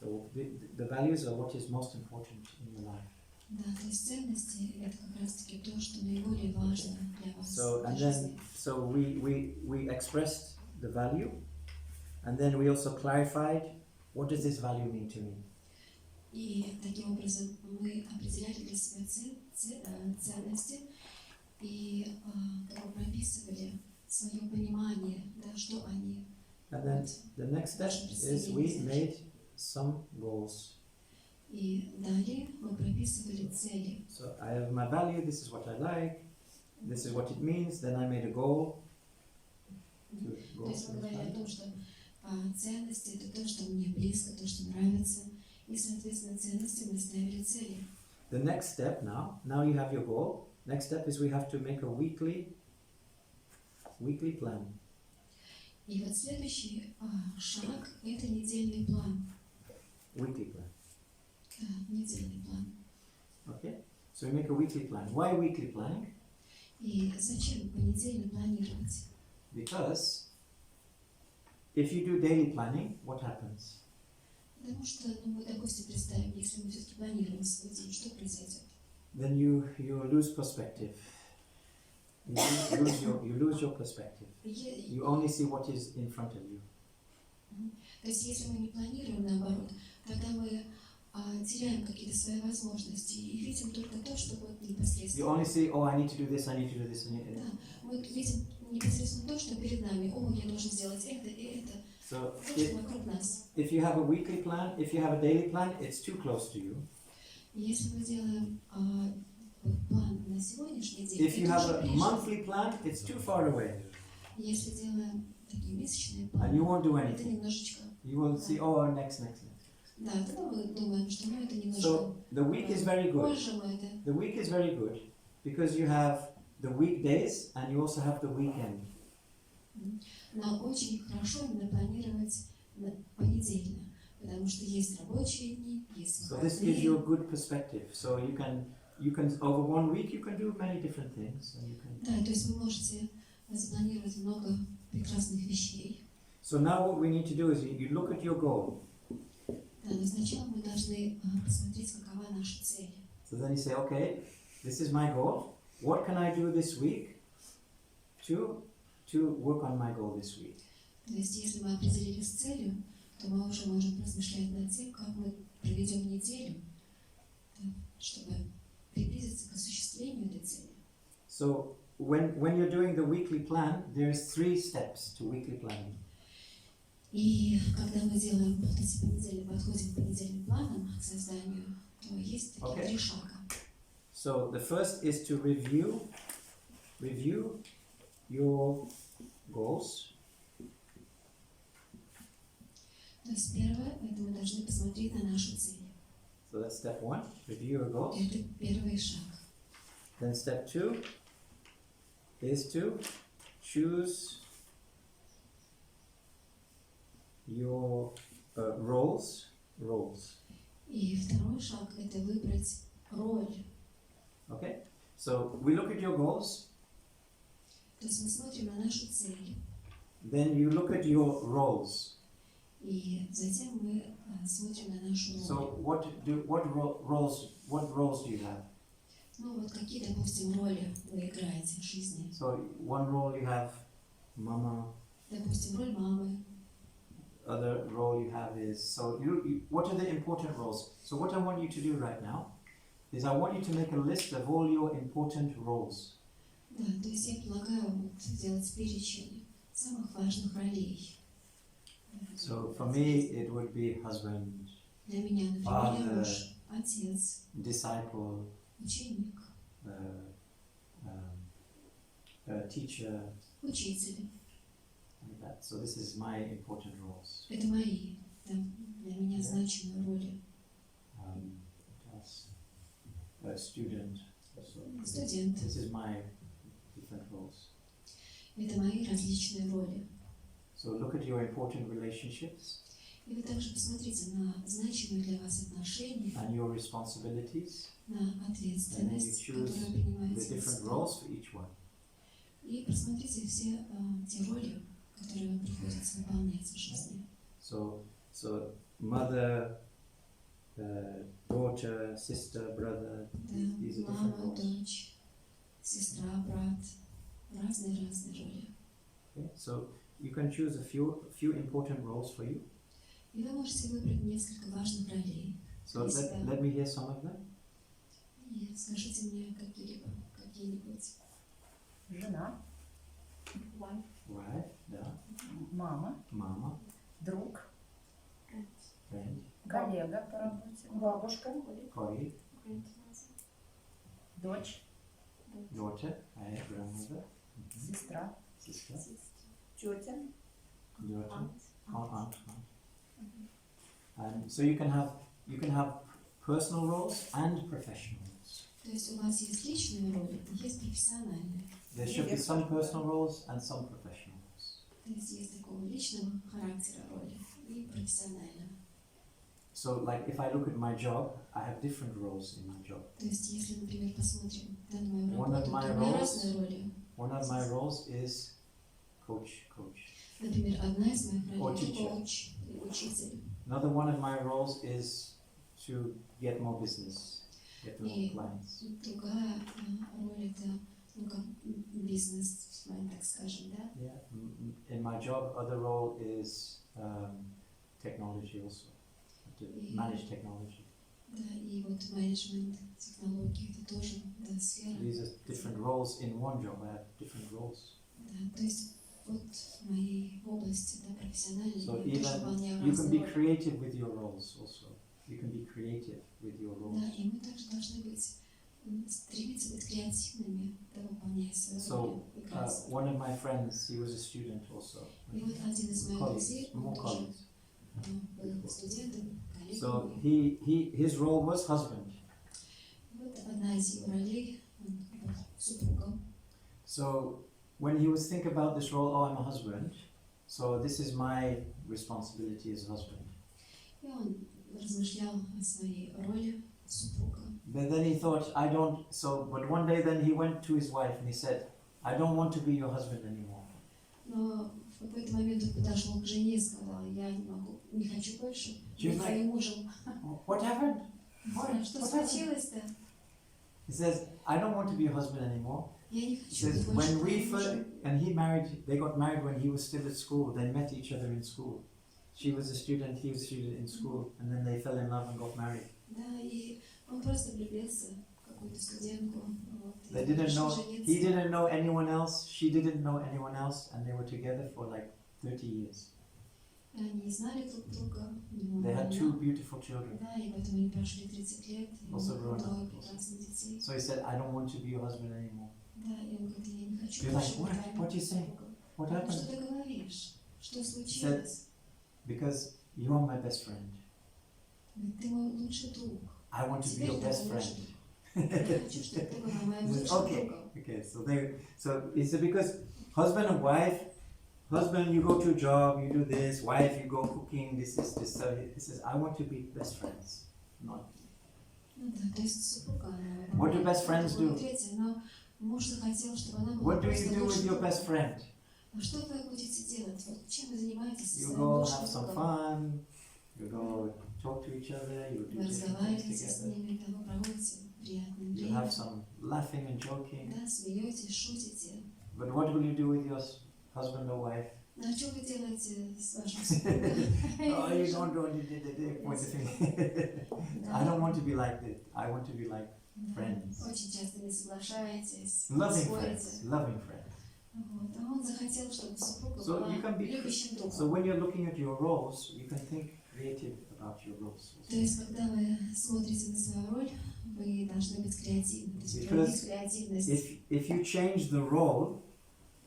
[SPEAKER 1] So the values are what is most important in your life.
[SPEAKER 2] Да, то есть ценности — это как раз-таки то, что наиболее важно для вас
[SPEAKER 1] So
[SPEAKER 2] в
[SPEAKER 1] and
[SPEAKER 2] жизни.
[SPEAKER 1] then so we expressed the value, and then we also clarified what does this value mean to me.
[SPEAKER 2] И таким образом мы определяли для себя ценности и как бы прописывали свое понимание, да, что они.
[SPEAKER 1] And then the next step is we made some goals.
[SPEAKER 2] И далее мы прописывали цели.
[SPEAKER 1] So I have my value, this is what I like, this is what it means, then I made a goal.
[SPEAKER 2] То есть мы говорили о том, что ценности — это то, что мне близко, то, что нравится. И, соответственно, ценности мы ставили цели.
[SPEAKER 1] the next step now you have your goal. Next step is we have to make a weekly plan.
[SPEAKER 2] И вот следующий шаг – это недельный план.
[SPEAKER 1] Weekly plan.
[SPEAKER 2] Недельный план.
[SPEAKER 1] Okay? So we make a weekly plan. Why weekly planning?
[SPEAKER 2] И зачем понедельно планировать?
[SPEAKER 1] Because if you do daily planning, what happens?
[SPEAKER 2] Потому что, мы, допустим, представим, если мы все-таки планируем свой день, что произойдет?
[SPEAKER 1] Then you lose perspective. You lose your perspective. You only see what is in front of you.
[SPEAKER 2] То есть, если мы не планируем, наоборот, тогда мы теряем какие-то свои возможности и видим только то, что вот
[SPEAKER 1] You
[SPEAKER 2] непосредственно.
[SPEAKER 1] only see, oh, I need to do this, I need to do this.
[SPEAKER 2] Да, мы видим непосредственно то, что перед нами. О, я должен сделать это и это.
[SPEAKER 1] So
[SPEAKER 2] То, что вокруг нас.
[SPEAKER 1] if you have a weekly plan, if you have a daily plan, it's too close to you.
[SPEAKER 2] Если мы делаем план на сегодняшний день,
[SPEAKER 1] If you
[SPEAKER 2] это
[SPEAKER 1] have
[SPEAKER 2] уже
[SPEAKER 1] a
[SPEAKER 2] ближе.
[SPEAKER 1] monthly plan, it's too far away.
[SPEAKER 2] Если делаем такие месячные
[SPEAKER 1] And you
[SPEAKER 2] планы,
[SPEAKER 1] won't do
[SPEAKER 2] это
[SPEAKER 1] anything.
[SPEAKER 2] немножечко.
[SPEAKER 1] You will see, oh, next.
[SPEAKER 2] Да, тогда мы думаем, что это немножко
[SPEAKER 1] So the week is very good.
[SPEAKER 2] позже мы это.
[SPEAKER 1] The week is very good because you have the weekdays and you also have the weekend.
[SPEAKER 2] Но очень хорошо именно планировать понедельно, потому что есть рабочие дни, есть
[SPEAKER 1] So this gives you a
[SPEAKER 2] выходные.
[SPEAKER 1] good perspective. So you can over 1 week you can do many different things and you can.
[SPEAKER 2] Да, то есть вы можете запланировать много прекрасных вещей.
[SPEAKER 1] So now what we need to do is you look at your goal.
[SPEAKER 2] Да, но сначала мы должны посмотреть, какова наша цель.
[SPEAKER 1] So then you say, okay, this is my goal. What can I do this week to work on my goal this week?
[SPEAKER 2] То есть если мы определились с целью, то мы уже можем размышлять над тем, как мы проведем неделю, да, чтобы приблизиться к осуществлению этой цели.
[SPEAKER 1] So when you're doing the weekly plan, there's 3 steps to weekly planning.
[SPEAKER 2] И когда мы делаем вот эти понедельные, подходим к понедельным планам, к созданию, то есть такие
[SPEAKER 1] Okay.
[SPEAKER 2] 3 шага.
[SPEAKER 1] So the first is to review your goals.
[SPEAKER 2] То есть первое, это мы должны посмотреть на нашу цель.
[SPEAKER 1] So that's step 1, review your goals.
[SPEAKER 2] Это первый шаг.
[SPEAKER 1] Then step 2 is to choose your roles.
[SPEAKER 2] И второй шаг – это выбрать роль.
[SPEAKER 1] Okay? So we look at your goals,
[SPEAKER 2] То есть мы смотрим на нашу цель,
[SPEAKER 1] then you look at your roles.
[SPEAKER 2] и затем мы смотрим на нашу роль.
[SPEAKER 1] So what roles do you have?
[SPEAKER 2] Ну вот какие, допустим, роли вы играете в жизни?
[SPEAKER 1] So one role you have mama,
[SPEAKER 2] Допустим, роль мамы.
[SPEAKER 1] other role you have is, so what are the important roles? So what I want you to do right now is I want you to make a list of all your important roles.
[SPEAKER 2] Да, то есть я предлагаю вот сделать перечень самых важных ролей.
[SPEAKER 1] So for me it would be husband,
[SPEAKER 2] Для меня, например, я муж, отец,
[SPEAKER 1] disciple,
[SPEAKER 2] ученик,
[SPEAKER 1] teacher,
[SPEAKER 2] учитель.
[SPEAKER 1] like that. So this is my important roles.
[SPEAKER 2] Это мои, да, для меня
[SPEAKER 1] Да.
[SPEAKER 2] значимые роли.
[SPEAKER 1] What else? Student. So
[SPEAKER 2] Студент.
[SPEAKER 1] this is my different roles.
[SPEAKER 2] Это мои различные роли.
[SPEAKER 1] So look at your important relationships
[SPEAKER 2] И вы также посмотрите на значимые для вас отношения,
[SPEAKER 1] and your responsibilities,
[SPEAKER 2] на
[SPEAKER 1] and then you
[SPEAKER 2] ответственность,
[SPEAKER 1] choose
[SPEAKER 2] которую
[SPEAKER 1] the
[SPEAKER 2] принимаете на
[SPEAKER 1] different
[SPEAKER 2] себя.
[SPEAKER 1] roles for each one.
[SPEAKER 2] И просмотрите все те роли, которые вам приходится выполнять в жизни.
[SPEAKER 1] So mother, daughter, sister, brother. These
[SPEAKER 2] Да,
[SPEAKER 1] are different
[SPEAKER 2] мама,
[SPEAKER 1] roles.
[SPEAKER 2] дочь, сестра, брат, разные роли.
[SPEAKER 1] Okay? So you can choose a few important roles for you.
[SPEAKER 2] И вы можете выбрать несколько важных ролей.
[SPEAKER 1] So let me hear some of them.
[SPEAKER 2] И скажите мне какие-нибудь.
[SPEAKER 7] Жена,
[SPEAKER 1] Wife, да.
[SPEAKER 7] мама,
[SPEAKER 1] Mama,
[SPEAKER 7] друг,
[SPEAKER 1] friend,
[SPEAKER 7] коллега по работе,
[SPEAKER 6] Бабушка.
[SPEAKER 1] colleague,
[SPEAKER 7] дочь,
[SPEAKER 1] daughter, grandmother,
[SPEAKER 7] сестра,
[SPEAKER 1] sister,
[SPEAKER 6] Тетя.
[SPEAKER 1] daughter, aunt. And so you can have personal roles and professional roles.
[SPEAKER 2] То есть у вас есть личные роли, есть профессиональные.
[SPEAKER 1] There should be some personal roles and some professional roles.
[SPEAKER 2] То есть есть такого личного характера роли и профессионального.
[SPEAKER 1] So, like, if I look at my job, I have different roles in my job.
[SPEAKER 2] То есть если, например, посмотрим на мою
[SPEAKER 1] One of
[SPEAKER 2] работу,
[SPEAKER 1] my
[SPEAKER 2] то у меня
[SPEAKER 1] roles-
[SPEAKER 2] разные роли.
[SPEAKER 1] One of my roles is coach.
[SPEAKER 2] Например, одна из моих
[SPEAKER 1] Or
[SPEAKER 2] ролей
[SPEAKER 1] teacher.
[SPEAKER 2] – коуч или учитель.
[SPEAKER 1] Another one of my roles is to get more business, get more
[SPEAKER 2] И
[SPEAKER 1] clients.
[SPEAKER 2] другая роль – это как бизнесмен, так скажем, да?
[SPEAKER 1] Yeah. In my job, other role is technology also, to manage technology.
[SPEAKER 2] Да, и вот менеджмент, технологии – это тоже сфера.
[SPEAKER 1] These are different roles in one job. I have different roles.
[SPEAKER 2] Да, то есть вот в моей области, да, профессиональной,
[SPEAKER 1] So
[SPEAKER 2] я тоже
[SPEAKER 1] even
[SPEAKER 2] выполняю
[SPEAKER 1] you can
[SPEAKER 2] разные
[SPEAKER 1] be
[SPEAKER 2] роли.
[SPEAKER 1] creative with your roles also. You can be creative with your roles.
[SPEAKER 2] Да, и мы также должны быть, стремиться быть креативными, да, выполняя свои
[SPEAKER 1] So,
[SPEAKER 2] роли, играть.
[SPEAKER 1] one of my friends, he was a student also.
[SPEAKER 2] И вот один из моих друзей,
[SPEAKER 1] Colleagues,
[SPEAKER 2] он
[SPEAKER 1] more
[SPEAKER 2] тоже
[SPEAKER 1] colleagues.
[SPEAKER 2] был студентом, коллегой.
[SPEAKER 1] So his role was husband.
[SPEAKER 2] Вот одна из его ролей, он был супругом.
[SPEAKER 1] So when he was thinking about this role, oh, I'm a husband, so this is my responsibility as a husband.
[SPEAKER 2] И он размышлял о своей роли супруга.
[SPEAKER 1] But then he thought, I don't, so, but one day then he went to his wife and he said, I don't want to be your husband anymore.
[SPEAKER 2] Но в какой-то момент он подошел к жене и сказал: я не могу, не хочу больше быть
[SPEAKER 1] She's like,
[SPEAKER 2] твоим мужем.
[SPEAKER 1] What happened?
[SPEAKER 2] Что
[SPEAKER 1] What happened?
[SPEAKER 2] случилось-то?
[SPEAKER 1] He says, I don't want to be your husband anymore.
[SPEAKER 2] Я не
[SPEAKER 1] He
[SPEAKER 2] хочу
[SPEAKER 1] says,
[SPEAKER 2] быть больше
[SPEAKER 1] when we
[SPEAKER 2] твоим
[SPEAKER 1] first,
[SPEAKER 2] мужем.
[SPEAKER 1] and he married, they got married when he was still at school. They met each other in school. She was a student, he was a student in school, and then they fell in love and got married.
[SPEAKER 2] Да, и он просто влюбился в какую-то студентку. Вот, и
[SPEAKER 1] They didn't
[SPEAKER 2] решил
[SPEAKER 1] know,
[SPEAKER 2] жениться.
[SPEAKER 1] he didn't know anyone else, she didn't know anyone else, and they were together for like 30 years.
[SPEAKER 2] Они знали друг друга. но
[SPEAKER 1] They had
[SPEAKER 2] она-
[SPEAKER 1] two beautiful children.
[SPEAKER 2] Да, и потом они прошли 30 лет, и
[SPEAKER 1] Also grown up.
[SPEAKER 2] двое прекрасных детей.
[SPEAKER 1] So he said, I don't want to be your husband anymore.
[SPEAKER 2] Да, и он говорит: я не хочу
[SPEAKER 1] You're
[SPEAKER 2] больше
[SPEAKER 1] like,
[SPEAKER 2] быть
[SPEAKER 1] what?
[SPEAKER 2] твоим
[SPEAKER 1] What you say?
[SPEAKER 2] супругом.
[SPEAKER 1] What
[SPEAKER 2] Что
[SPEAKER 1] happened?
[SPEAKER 2] ты говоришь? Что случилось?
[SPEAKER 1] Because you are my best friend.
[SPEAKER 2] Говорит: ты мой лучший друг.
[SPEAKER 1] I want to be
[SPEAKER 2] Теперь
[SPEAKER 1] your
[SPEAKER 2] ты
[SPEAKER 1] best
[SPEAKER 2] мой
[SPEAKER 1] friend.
[SPEAKER 2] лучший друг. Я хочу, чтобы ты была моим
[SPEAKER 1] He says,
[SPEAKER 2] лучшим
[SPEAKER 1] okay,
[SPEAKER 2] другом.
[SPEAKER 1] okay. So he said, because husband and wife, husband you go to a job, you do this, wife you go cooking, this. So he says, I want to be best friends, not.
[SPEAKER 2] Ну да, то есть супруга, она
[SPEAKER 1] What do
[SPEAKER 2] выполняет
[SPEAKER 1] best friends
[SPEAKER 2] другое,
[SPEAKER 1] do?
[SPEAKER 2] третье, но муж захотел, чтобы она была
[SPEAKER 1] What do you
[SPEAKER 2] просто
[SPEAKER 1] do with
[SPEAKER 2] лучшим
[SPEAKER 1] your
[SPEAKER 2] другом.
[SPEAKER 1] best friend?
[SPEAKER 2] А что вы будете делать? Вот чем вы занимаетесь со
[SPEAKER 1] You
[SPEAKER 2] своим
[SPEAKER 1] go
[SPEAKER 2] лучшим
[SPEAKER 1] have some
[SPEAKER 2] другом?
[SPEAKER 1] fun. You go talk to each other. You do
[SPEAKER 2] Вы
[SPEAKER 1] different things
[SPEAKER 2] разговариваете с
[SPEAKER 1] together.
[SPEAKER 2] ними, там вы проводите приятное
[SPEAKER 1] You
[SPEAKER 2] время.
[SPEAKER 1] have some laughing and joking.
[SPEAKER 2] Да, смеетесь, шутите.
[SPEAKER 1] But what will you do with your husband or wife?
[SPEAKER 2] Ну, а что вы делаете с вашим супругом?
[SPEAKER 1] Oh, you don't do it. Point the finger. I don't want to be like that. I want to be like
[SPEAKER 2] Да,
[SPEAKER 1] friends.
[SPEAKER 2] очень часто не соглашаетесь,
[SPEAKER 1] loving
[SPEAKER 2] спорите.
[SPEAKER 1] friends. Loving friends.
[SPEAKER 2] Вот. А он захотел, чтобы супруга
[SPEAKER 1] So
[SPEAKER 2] была
[SPEAKER 1] you can be.
[SPEAKER 2] любящим другом.
[SPEAKER 1] So when you're looking at your roles, you can think creative about your roles.
[SPEAKER 2] То есть, когда вы смотрите на свою роль, вы должны быть креативны. То есть,
[SPEAKER 1] Because
[SPEAKER 2] проявить креативность.
[SPEAKER 1] If you change the role,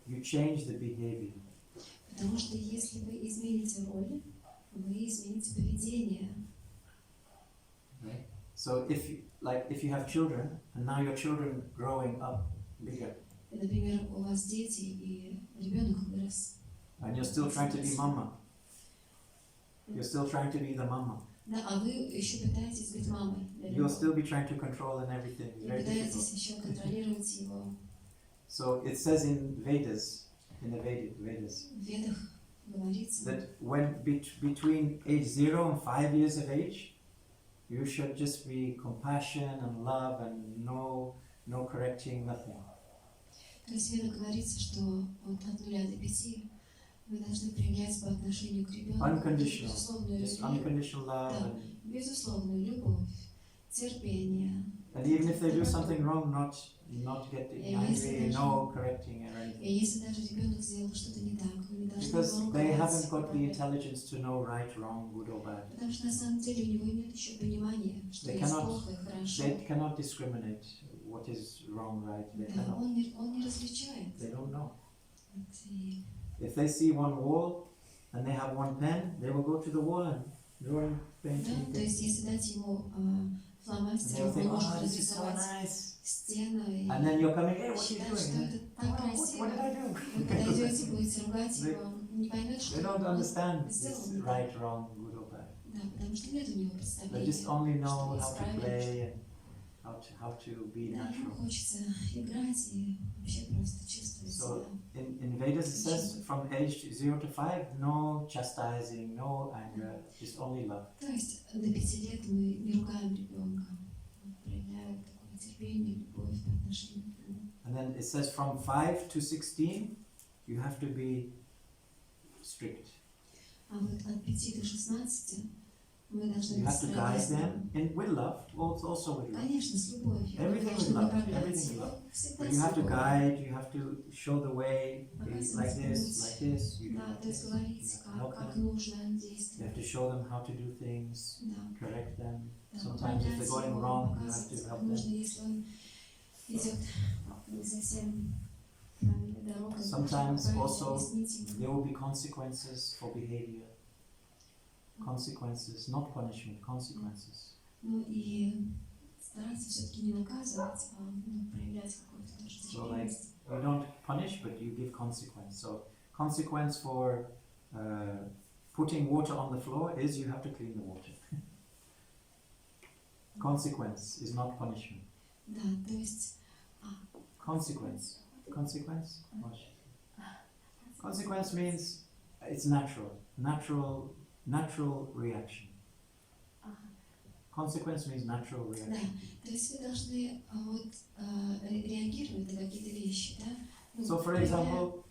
[SPEAKER 1] you change the behavior.
[SPEAKER 2] Потому что если вы измените роль, вы измените поведение.
[SPEAKER 1] Right? So if you have children and now your children growing up bigger
[SPEAKER 2] И, например, у вас дети, и ребенок вырос.
[SPEAKER 1] and you're still trying to be mama, you're still trying to be the mama.
[SPEAKER 2] Да, а вы еще пытаетесь быть мамой для
[SPEAKER 1] You'll
[SPEAKER 2] ребенка.
[SPEAKER 1] still be trying to control and everything. It's
[SPEAKER 2] Вы
[SPEAKER 1] very
[SPEAKER 2] пытаетесь
[SPEAKER 1] difficult.
[SPEAKER 2] еще контролировать его.
[SPEAKER 1] So it says in Vedas, in the Vedas,
[SPEAKER 2] В Ведах говорится,
[SPEAKER 1] that when between age 0 and 5 years of age, you should just be compassion and love and no correcting, nothing.
[SPEAKER 2] то есть в Ведах говорится, что вот от 0 до 5 вы должны проявлять по отношению к ребенку
[SPEAKER 1] Unconditional,
[SPEAKER 2] безусловную
[SPEAKER 1] just
[SPEAKER 2] любовь,
[SPEAKER 1] unconditional love.
[SPEAKER 2] Да. Безусловную любовь, терпение.
[SPEAKER 1] And even if they do something wrong, not getting
[SPEAKER 2] Yeah, yes,
[SPEAKER 1] angry,
[SPEAKER 2] yes.
[SPEAKER 1] no correcting or
[SPEAKER 2] И
[SPEAKER 1] anything.
[SPEAKER 2] если даже ребенок сделал что-то не так, вы не должны
[SPEAKER 1] Because
[SPEAKER 2] его
[SPEAKER 1] they
[SPEAKER 2] ругать.
[SPEAKER 1] haven't got the intelligence to know right, wrong, good or bad.
[SPEAKER 2] Потому что на самом деле у него нет еще понимания, что
[SPEAKER 1] They
[SPEAKER 2] есть
[SPEAKER 1] cannot-
[SPEAKER 2] плохо и хорошо.
[SPEAKER 1] They cannot discriminate what is wrong, right. They
[SPEAKER 2] Да,
[SPEAKER 1] cannot.
[SPEAKER 2] он не различает.
[SPEAKER 1] They don't know.
[SPEAKER 2] Вот, и
[SPEAKER 1] If they see one wall and they have one pen, they will go to the wall and draw and paint
[SPEAKER 2] Да, то
[SPEAKER 1] anything.
[SPEAKER 2] есть если дать ему
[SPEAKER 1] And they will
[SPEAKER 2] фломастером
[SPEAKER 1] think,
[SPEAKER 2] он может
[SPEAKER 1] oh, this is so
[SPEAKER 2] разрисовать
[SPEAKER 1] nice.
[SPEAKER 2] стену и
[SPEAKER 1] And then you're coming, hey, what are you
[SPEAKER 2] считать,
[SPEAKER 1] doing?
[SPEAKER 2] что
[SPEAKER 1] And
[SPEAKER 2] это
[SPEAKER 1] then,
[SPEAKER 2] так
[SPEAKER 1] what
[SPEAKER 2] красиво.
[SPEAKER 1] did I do?
[SPEAKER 2] Вы подойдете, будете ругать
[SPEAKER 1] They-
[SPEAKER 2] его, он не поймет,
[SPEAKER 1] They
[SPEAKER 2] что
[SPEAKER 1] don't
[SPEAKER 2] он
[SPEAKER 1] understand this
[SPEAKER 2] сделал не так.
[SPEAKER 1] right, wrong, good or bad.
[SPEAKER 2] Да, потому что нет у него
[SPEAKER 1] They
[SPEAKER 2] представления,
[SPEAKER 1] just only know
[SPEAKER 2] что есть
[SPEAKER 1] how to
[SPEAKER 2] правильно,
[SPEAKER 1] play and how to be
[SPEAKER 2] да, ему
[SPEAKER 1] natural.
[SPEAKER 2] хочется играть и вообще просто чувствовать
[SPEAKER 1] So
[SPEAKER 2] себя.
[SPEAKER 1] in Vedas it says from age 0 to 5, no chastising, no anger, just only love.
[SPEAKER 2] То есть до 5 лет мы не ругаем ребенка, проявляем такое терпение, любовь по отношению к нему.
[SPEAKER 1] And then it says from 5 to 16, you have to be strict.
[SPEAKER 2] А вот от 5 до 16 мы должны
[SPEAKER 1] You
[SPEAKER 2] быть
[SPEAKER 1] have to guide
[SPEAKER 2] строгими.
[SPEAKER 1] them with love, also with love.
[SPEAKER 2] Конечно, с любовью.
[SPEAKER 1] Everything
[SPEAKER 2] Нужно
[SPEAKER 1] with love,
[SPEAKER 2] направлять
[SPEAKER 1] everything with
[SPEAKER 2] его
[SPEAKER 1] love.
[SPEAKER 2] всегда
[SPEAKER 1] But
[SPEAKER 2] с
[SPEAKER 1] you have to
[SPEAKER 2] любовью.
[SPEAKER 1] guide, you have to show the way,
[SPEAKER 2] Показывать
[SPEAKER 1] like this,
[SPEAKER 2] путь.
[SPEAKER 1] like this. You do
[SPEAKER 2] Да,
[SPEAKER 1] like
[SPEAKER 2] то есть
[SPEAKER 1] this.
[SPEAKER 2] говорить,
[SPEAKER 1] You help
[SPEAKER 2] как
[SPEAKER 1] them.
[SPEAKER 2] нужно
[SPEAKER 1] You
[SPEAKER 2] действовать.
[SPEAKER 1] have to show them how to do things,
[SPEAKER 2] Да.
[SPEAKER 1] correct them.
[SPEAKER 2] Да,
[SPEAKER 1] Sometimes if they're
[SPEAKER 2] управлять
[SPEAKER 1] going
[SPEAKER 2] его,
[SPEAKER 1] wrong, you have
[SPEAKER 2] показывать,
[SPEAKER 1] to
[SPEAKER 2] как
[SPEAKER 1] help
[SPEAKER 2] нужно,
[SPEAKER 1] them.
[SPEAKER 2] если он идет не совсем правильной дорогой.
[SPEAKER 1] Sometimes
[SPEAKER 2] нужно
[SPEAKER 1] also
[SPEAKER 2] объяснить ему.
[SPEAKER 1] there will be consequences for behavior. Consequences, not punishment, consequences.
[SPEAKER 2] Ну и стараться все-таки не наказывать, а проявлять какую-то даже
[SPEAKER 1] So like
[SPEAKER 2] терпимость.
[SPEAKER 1] you don't punish, but you give consequence. So consequence for putting water on the floor is you have to clean the water. Consequence is not punishment.
[SPEAKER 2] Да, то есть
[SPEAKER 1] Consequence. Consequence? Consequence means it's natural. Natural reaction. Consequence means natural
[SPEAKER 2] да,
[SPEAKER 1] reaction.
[SPEAKER 2] то есть вы должны реагировать на какие-то вещи, да? Ну,
[SPEAKER 1] So for example,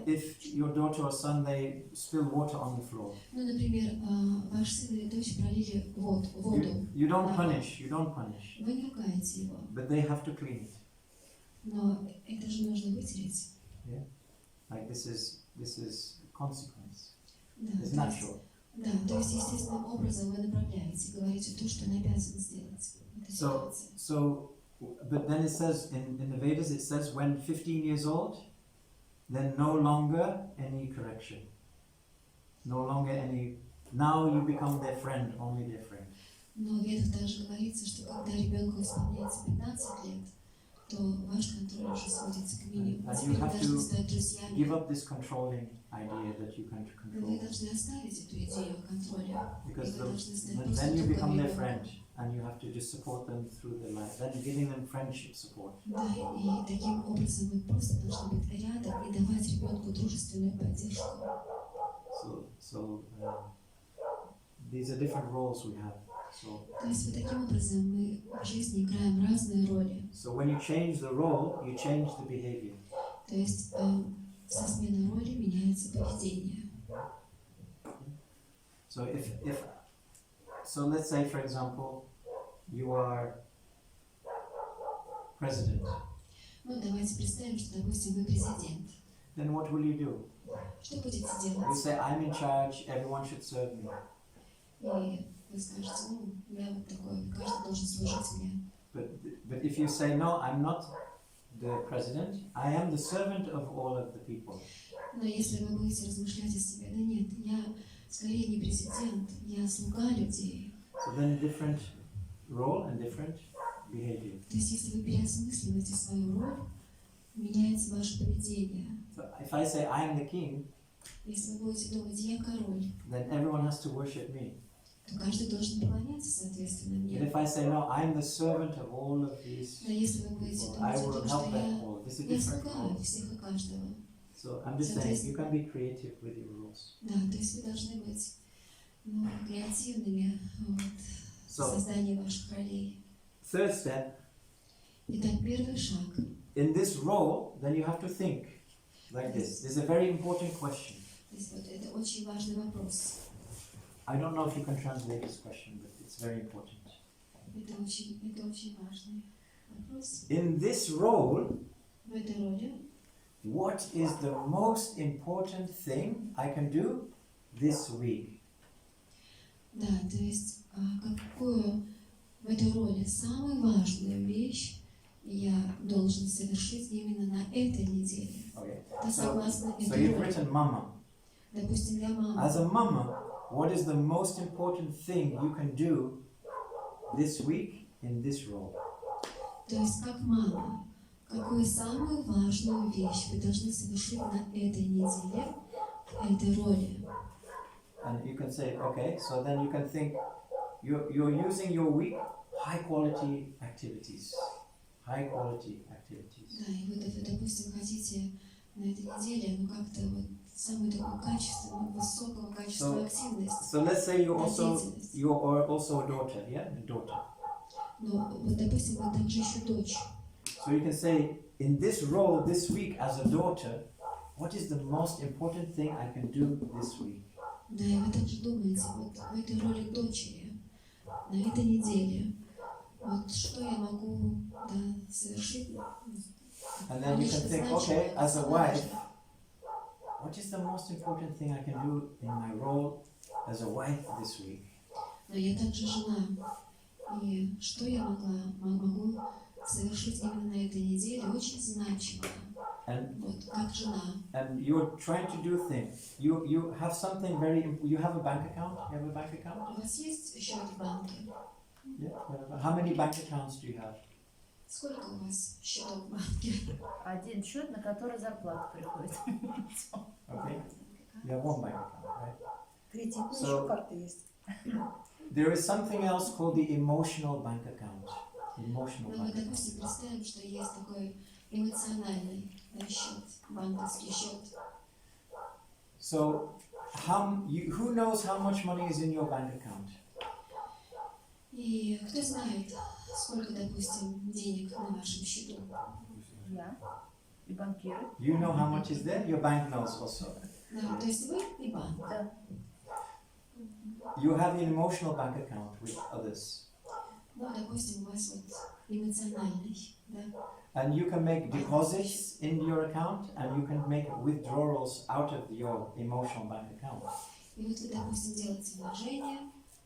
[SPEAKER 1] if your daughter or son they spill water on the floor,
[SPEAKER 2] ну, например, ваш сын или дочь пролили воду.
[SPEAKER 1] you don't punish,
[SPEAKER 2] Вы не ругаете его,
[SPEAKER 1] but they have to clean it.
[SPEAKER 2] но это же нужно вытереть.
[SPEAKER 1] Like this is consequence.
[SPEAKER 2] Да,
[SPEAKER 1] It's
[SPEAKER 2] то есть,
[SPEAKER 1] natural.
[SPEAKER 2] да, то есть естественным образом вы направляете, говорите то, что он обязан сделать в этой ситуации.
[SPEAKER 1] So, but then it says in the Vedas it says when 15 years old, then no longer any correction, no longer any. Now you become their friend, only their friend.
[SPEAKER 2] Но в Ведах также говорится, что когда ребенку исполняется 15 лет, то ваш контроль уже сводится к минимуму.
[SPEAKER 1] And you
[SPEAKER 2] Теперь вы
[SPEAKER 1] have
[SPEAKER 2] должны
[SPEAKER 1] to
[SPEAKER 2] стать друзьями.
[SPEAKER 1] Give up this controlling idea that you can
[SPEAKER 2] Вы
[SPEAKER 1] control,
[SPEAKER 2] должны оставить эту идею о контроле.
[SPEAKER 1] because
[SPEAKER 2] И вы должны стать
[SPEAKER 1] then
[SPEAKER 2] просто
[SPEAKER 1] you
[SPEAKER 2] другом
[SPEAKER 1] become their
[SPEAKER 2] ребенка.
[SPEAKER 1] friend, and you have to just support them through their life. Then giving them friendship support.
[SPEAKER 2] Да, и таким образом вы просто должны быть рядом и давать ребенку дружественную поддержку.
[SPEAKER 1] So these are different roles we have. So
[SPEAKER 2] То есть вот таким образом мы в жизни играем разные роли.
[SPEAKER 1] when you change the role, you change the behavior.
[SPEAKER 2] То есть со сменой роли меняется поведение.
[SPEAKER 1] So so let's say for example you are president.
[SPEAKER 2] Ну, давайте представим, что, допустим, вы президент.
[SPEAKER 1] Then what will you do?
[SPEAKER 2] Что будете
[SPEAKER 1] You
[SPEAKER 2] делать?
[SPEAKER 1] say I'm in charge. Everyone should serve me.
[SPEAKER 2] И вы скажете, ну, я вот такой, каждый должен служить мне.
[SPEAKER 1] But if you say no, I'm not the president. I am the servant of all of the people.
[SPEAKER 2] Но если вы будете размышлять о себе, да нет, я скорее не президент, я слуга людей.
[SPEAKER 1] So then different role and different behavior.
[SPEAKER 2] То есть если вы переосмысливаете свою роль, меняется ваше поведение.
[SPEAKER 1] So if I say I am the king,
[SPEAKER 2] Если вы будете думать, я король,
[SPEAKER 1] then everyone has to worship me.
[SPEAKER 2] то каждый должен поклоняться соответственно
[SPEAKER 1] But
[SPEAKER 2] мне.
[SPEAKER 1] if I say no, I'm the servant of all of these
[SPEAKER 2] Но если вы будете
[SPEAKER 1] people, I
[SPEAKER 2] думать о
[SPEAKER 1] will
[SPEAKER 2] том,
[SPEAKER 1] help
[SPEAKER 2] что
[SPEAKER 1] them all. This is
[SPEAKER 2] я
[SPEAKER 1] different
[SPEAKER 2] слуга
[SPEAKER 1] roles.
[SPEAKER 2] всех и каждого.
[SPEAKER 1] So I'm just saying you can be creative with your rules.
[SPEAKER 2] Да, то есть вы должны быть креативными вот, в
[SPEAKER 1] So
[SPEAKER 2] создании ваших ролей.
[SPEAKER 1] third step,
[SPEAKER 2] Итак, первый шаг.
[SPEAKER 1] in this role, then you have to think like this. This is a very important question.
[SPEAKER 2] То есть вот это очень важный вопрос.
[SPEAKER 1] I don't know if you can translate this question, but it's very important.
[SPEAKER 2] Это очень важный вопрос.
[SPEAKER 1] In this role,
[SPEAKER 2] В этой роли,
[SPEAKER 1] what is the most important thing I can do this week?
[SPEAKER 2] да, то есть какую в этой роли самую важную вещь я должен совершить именно на этой неделе.
[SPEAKER 1] Okay.
[SPEAKER 2] Да, согласно
[SPEAKER 1] So
[SPEAKER 2] этой
[SPEAKER 1] you've
[SPEAKER 2] роли.
[SPEAKER 1] written mama.
[SPEAKER 2] Допустим, для мамы.
[SPEAKER 1] As a mama, what is the most important thing you can do this week in this role?
[SPEAKER 2] То есть, как мама, какую самую важную вещь вы должны совершить на этой неделе в этой роли?
[SPEAKER 1] And you can say, okay, so then you can think, you're using your week, high quality activities. High quality activities.
[SPEAKER 2] Да, и вы, допустим, хотите на этой неделе, ну как-то вот самую такую качественную, высокого качества активность.
[SPEAKER 1] So let's say you are also a daughter, yeah? A daughter.
[SPEAKER 2] Но вот, допустим, вы также еще дочь.
[SPEAKER 1] So you can say, in this role this week as a daughter, what is the most important thing I can do this week?
[SPEAKER 2] Да, и вы также думаете, вот в этой роли дочери, на этой неделе, вот что я могу, да, совершить.
[SPEAKER 1] And then you can think, okay, as a wife, what is the most important thing I can do in my role as a wife this week?
[SPEAKER 2] Но я также жена, и что я могу совершить именно на этой неделе, очень значимо. Вот, как жена.
[SPEAKER 1] And you're trying to do things. You have something very. You have a bank account. You have a bank account.
[SPEAKER 2] У вас есть счет в банке?
[SPEAKER 1] Yeah. How many bank accounts do you have?
[SPEAKER 2] Сколько у вас счетов в банке?
[SPEAKER 7] Один счет, на который зарплата приходит.
[SPEAKER 1] Okay. You have one bank account, right?
[SPEAKER 6] Кредитные
[SPEAKER 1] So-
[SPEAKER 6] еще карты есть.
[SPEAKER 1] There is something else called the emotional bank account. Emotional
[SPEAKER 2] Ну, мы,
[SPEAKER 1] bank account.
[SPEAKER 2] допустим, представим, что есть такой эмоциональный счет, банковский счет.
[SPEAKER 1] So, who knows how much money is in your bank account?
[SPEAKER 2] И кто знает, сколько, допустим, денег на вашем счету?
[SPEAKER 7] Я и банкиры.
[SPEAKER 1] You know how much is there. Your bank knows also.
[SPEAKER 2] Да, то есть вы и банк.
[SPEAKER 7] Да.
[SPEAKER 1] You have an emotional bank account with others,
[SPEAKER 2] Ну, допустим, у вас вот эмоциональный, да?
[SPEAKER 1] and you can make deposits in your account, and you can make withdrawals out of your emotional bank account.
[SPEAKER 2] И вот вы, допустим, делаете вложение,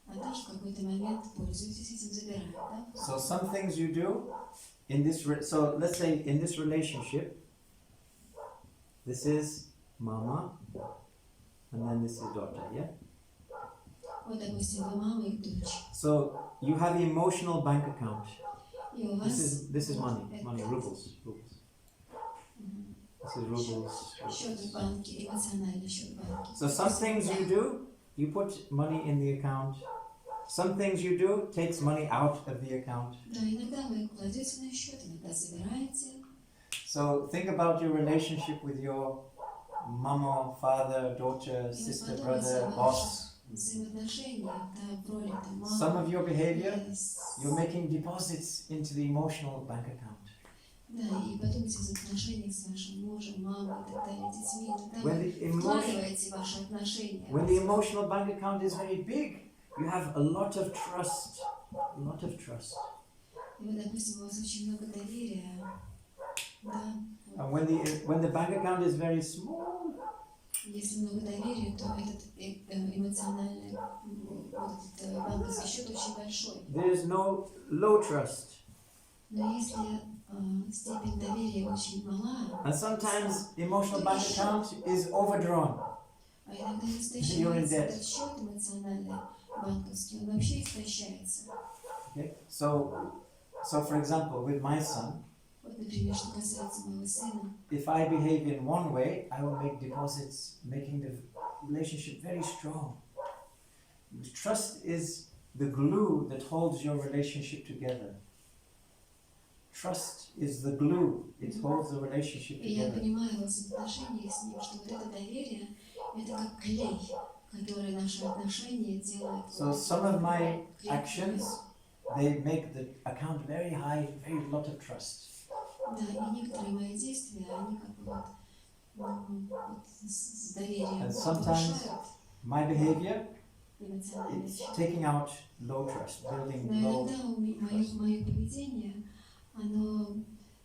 [SPEAKER 2] а также в какой-то момент пользуетесь этим, забираете, да?
[SPEAKER 1] So some things you do in this. So let's say in this relationship, this is mama, and then this is daughter. Yeah.
[SPEAKER 2] Вот, допустим, вы мама и дочь.
[SPEAKER 1] So you have the emotional bank account.
[SPEAKER 2] И у вас...
[SPEAKER 1] This is money,
[SPEAKER 2] это
[SPEAKER 1] rubles. This is rubles.
[SPEAKER 2] счет в банке, эмоциональный счет в банке.
[SPEAKER 1] So some things you do, you put money in the account. Some things you do takes money out of the account.
[SPEAKER 2] Да, иногда вы кладете на счет, иногда забираете.
[SPEAKER 1] So think about your relationship with your mama, father, daughter, sister, brother, boss.
[SPEAKER 2] Взаимоотношения, да, в роли там мамы.
[SPEAKER 1] Some of your behavior,
[SPEAKER 2] Yes.
[SPEAKER 1] you're making deposits into the emotional bank account.
[SPEAKER 2] Да, и подумайте в отношениях с вашим мужем, мамой и так далее, детьми. Тогда
[SPEAKER 1] When
[SPEAKER 2] вы
[SPEAKER 1] the,
[SPEAKER 2] вкладываете ваши отношения.
[SPEAKER 1] when the emotional bank account is very big, you have a lot of trust. A lot of trust.
[SPEAKER 2] И вот, допустим, у вас очень много доверия. Да.
[SPEAKER 1] And when the bank account is very small,
[SPEAKER 2] Если много доверия, то этот эмоциональный вот этот банковский счет очень большой.
[SPEAKER 1] there is no low trust.
[SPEAKER 2] Но если степень доверия очень мала,
[SPEAKER 1] And sometimes emotional bank account is overdrawn.
[SPEAKER 2] а иногда
[SPEAKER 1] You're in
[SPEAKER 2] истощается
[SPEAKER 1] debt.
[SPEAKER 2] этот счет эмоциональный банковский, он вообще истощается.
[SPEAKER 1] Okay? So for example, with my son,
[SPEAKER 2] Вот, например, что касается моего сына,
[SPEAKER 1] if I behave in one way, I will make deposits, making the relationship very strong. Trust is the glue that holds your relationship together. Trust is the glue, it holds the relationship
[SPEAKER 2] и я
[SPEAKER 1] together.
[SPEAKER 2] понимаю во взаимоотношениях с ним, что вот это доверие, это как клей, который наши отношения делает.
[SPEAKER 1] So
[SPEAKER 2] вот
[SPEAKER 1] some of my
[SPEAKER 2] крепкими.
[SPEAKER 1] actions, they make the account very high, very lot of trust.
[SPEAKER 2] Да, и некоторые мои действия, они как бы вот с доверием
[SPEAKER 1] And sometimes
[SPEAKER 2] повышают
[SPEAKER 1] My behavior,
[SPEAKER 2] эмоциональный
[SPEAKER 1] it's
[SPEAKER 2] счет.
[SPEAKER 1] taking out low trust, building
[SPEAKER 2] Но
[SPEAKER 1] low.
[SPEAKER 2] иногда мое поведение, оно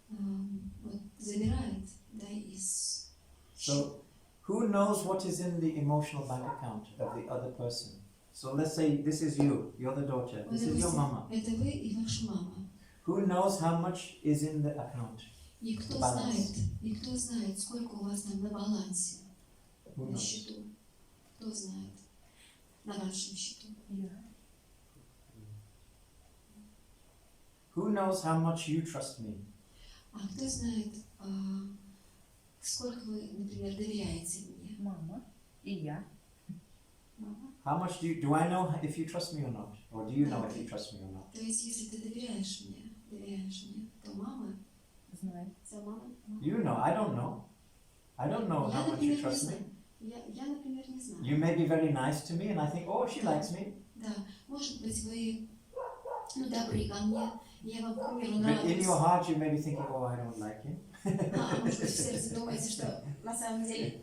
[SPEAKER 2] вот, забирает, да, из...
[SPEAKER 1] So, who knows what is in the emotional bank account of the other person? So let's say this is you, you're the daughter,
[SPEAKER 2] Вот,
[SPEAKER 1] this is your
[SPEAKER 2] допустим,
[SPEAKER 1] mama.
[SPEAKER 2] это вы и ваша мама.
[SPEAKER 1] Who knows how much is in the account?
[SPEAKER 2] И кто
[SPEAKER 1] Баланс.
[SPEAKER 2] знает, сколько у вас там на балансе,
[SPEAKER 1] Who
[SPEAKER 2] на
[SPEAKER 1] knows?
[SPEAKER 2] счету? Кто знает? На вашем счету.
[SPEAKER 7] Я.
[SPEAKER 1] Who knows how much you trust me?
[SPEAKER 2] А кто знает, сколько вы, например, доверяете мне?
[SPEAKER 7] Мама и я.
[SPEAKER 2] Мама.
[SPEAKER 1] How much do I know if you trust me or not? Or do you know if you trust me or not?
[SPEAKER 2] То есть, если ты доверяешь мне, то мама
[SPEAKER 7] Знаю.
[SPEAKER 2] за мамой.
[SPEAKER 1] You know, I don't know. I don't know
[SPEAKER 2] Я,
[SPEAKER 1] how much you
[SPEAKER 2] например, не
[SPEAKER 1] trust me.
[SPEAKER 2] знаю. Я, например, не знаю.
[SPEAKER 1] You may be very nice to me and I think, oh, she likes me.
[SPEAKER 2] Да, может быть, вы добры ко мне, я вам, к примеру,
[SPEAKER 1] But in
[SPEAKER 2] нравлюсь.
[SPEAKER 1] your heart you may be thinking, oh, I don't like him.
[SPEAKER 2] Может быть, в сердце думаете, что на самом деле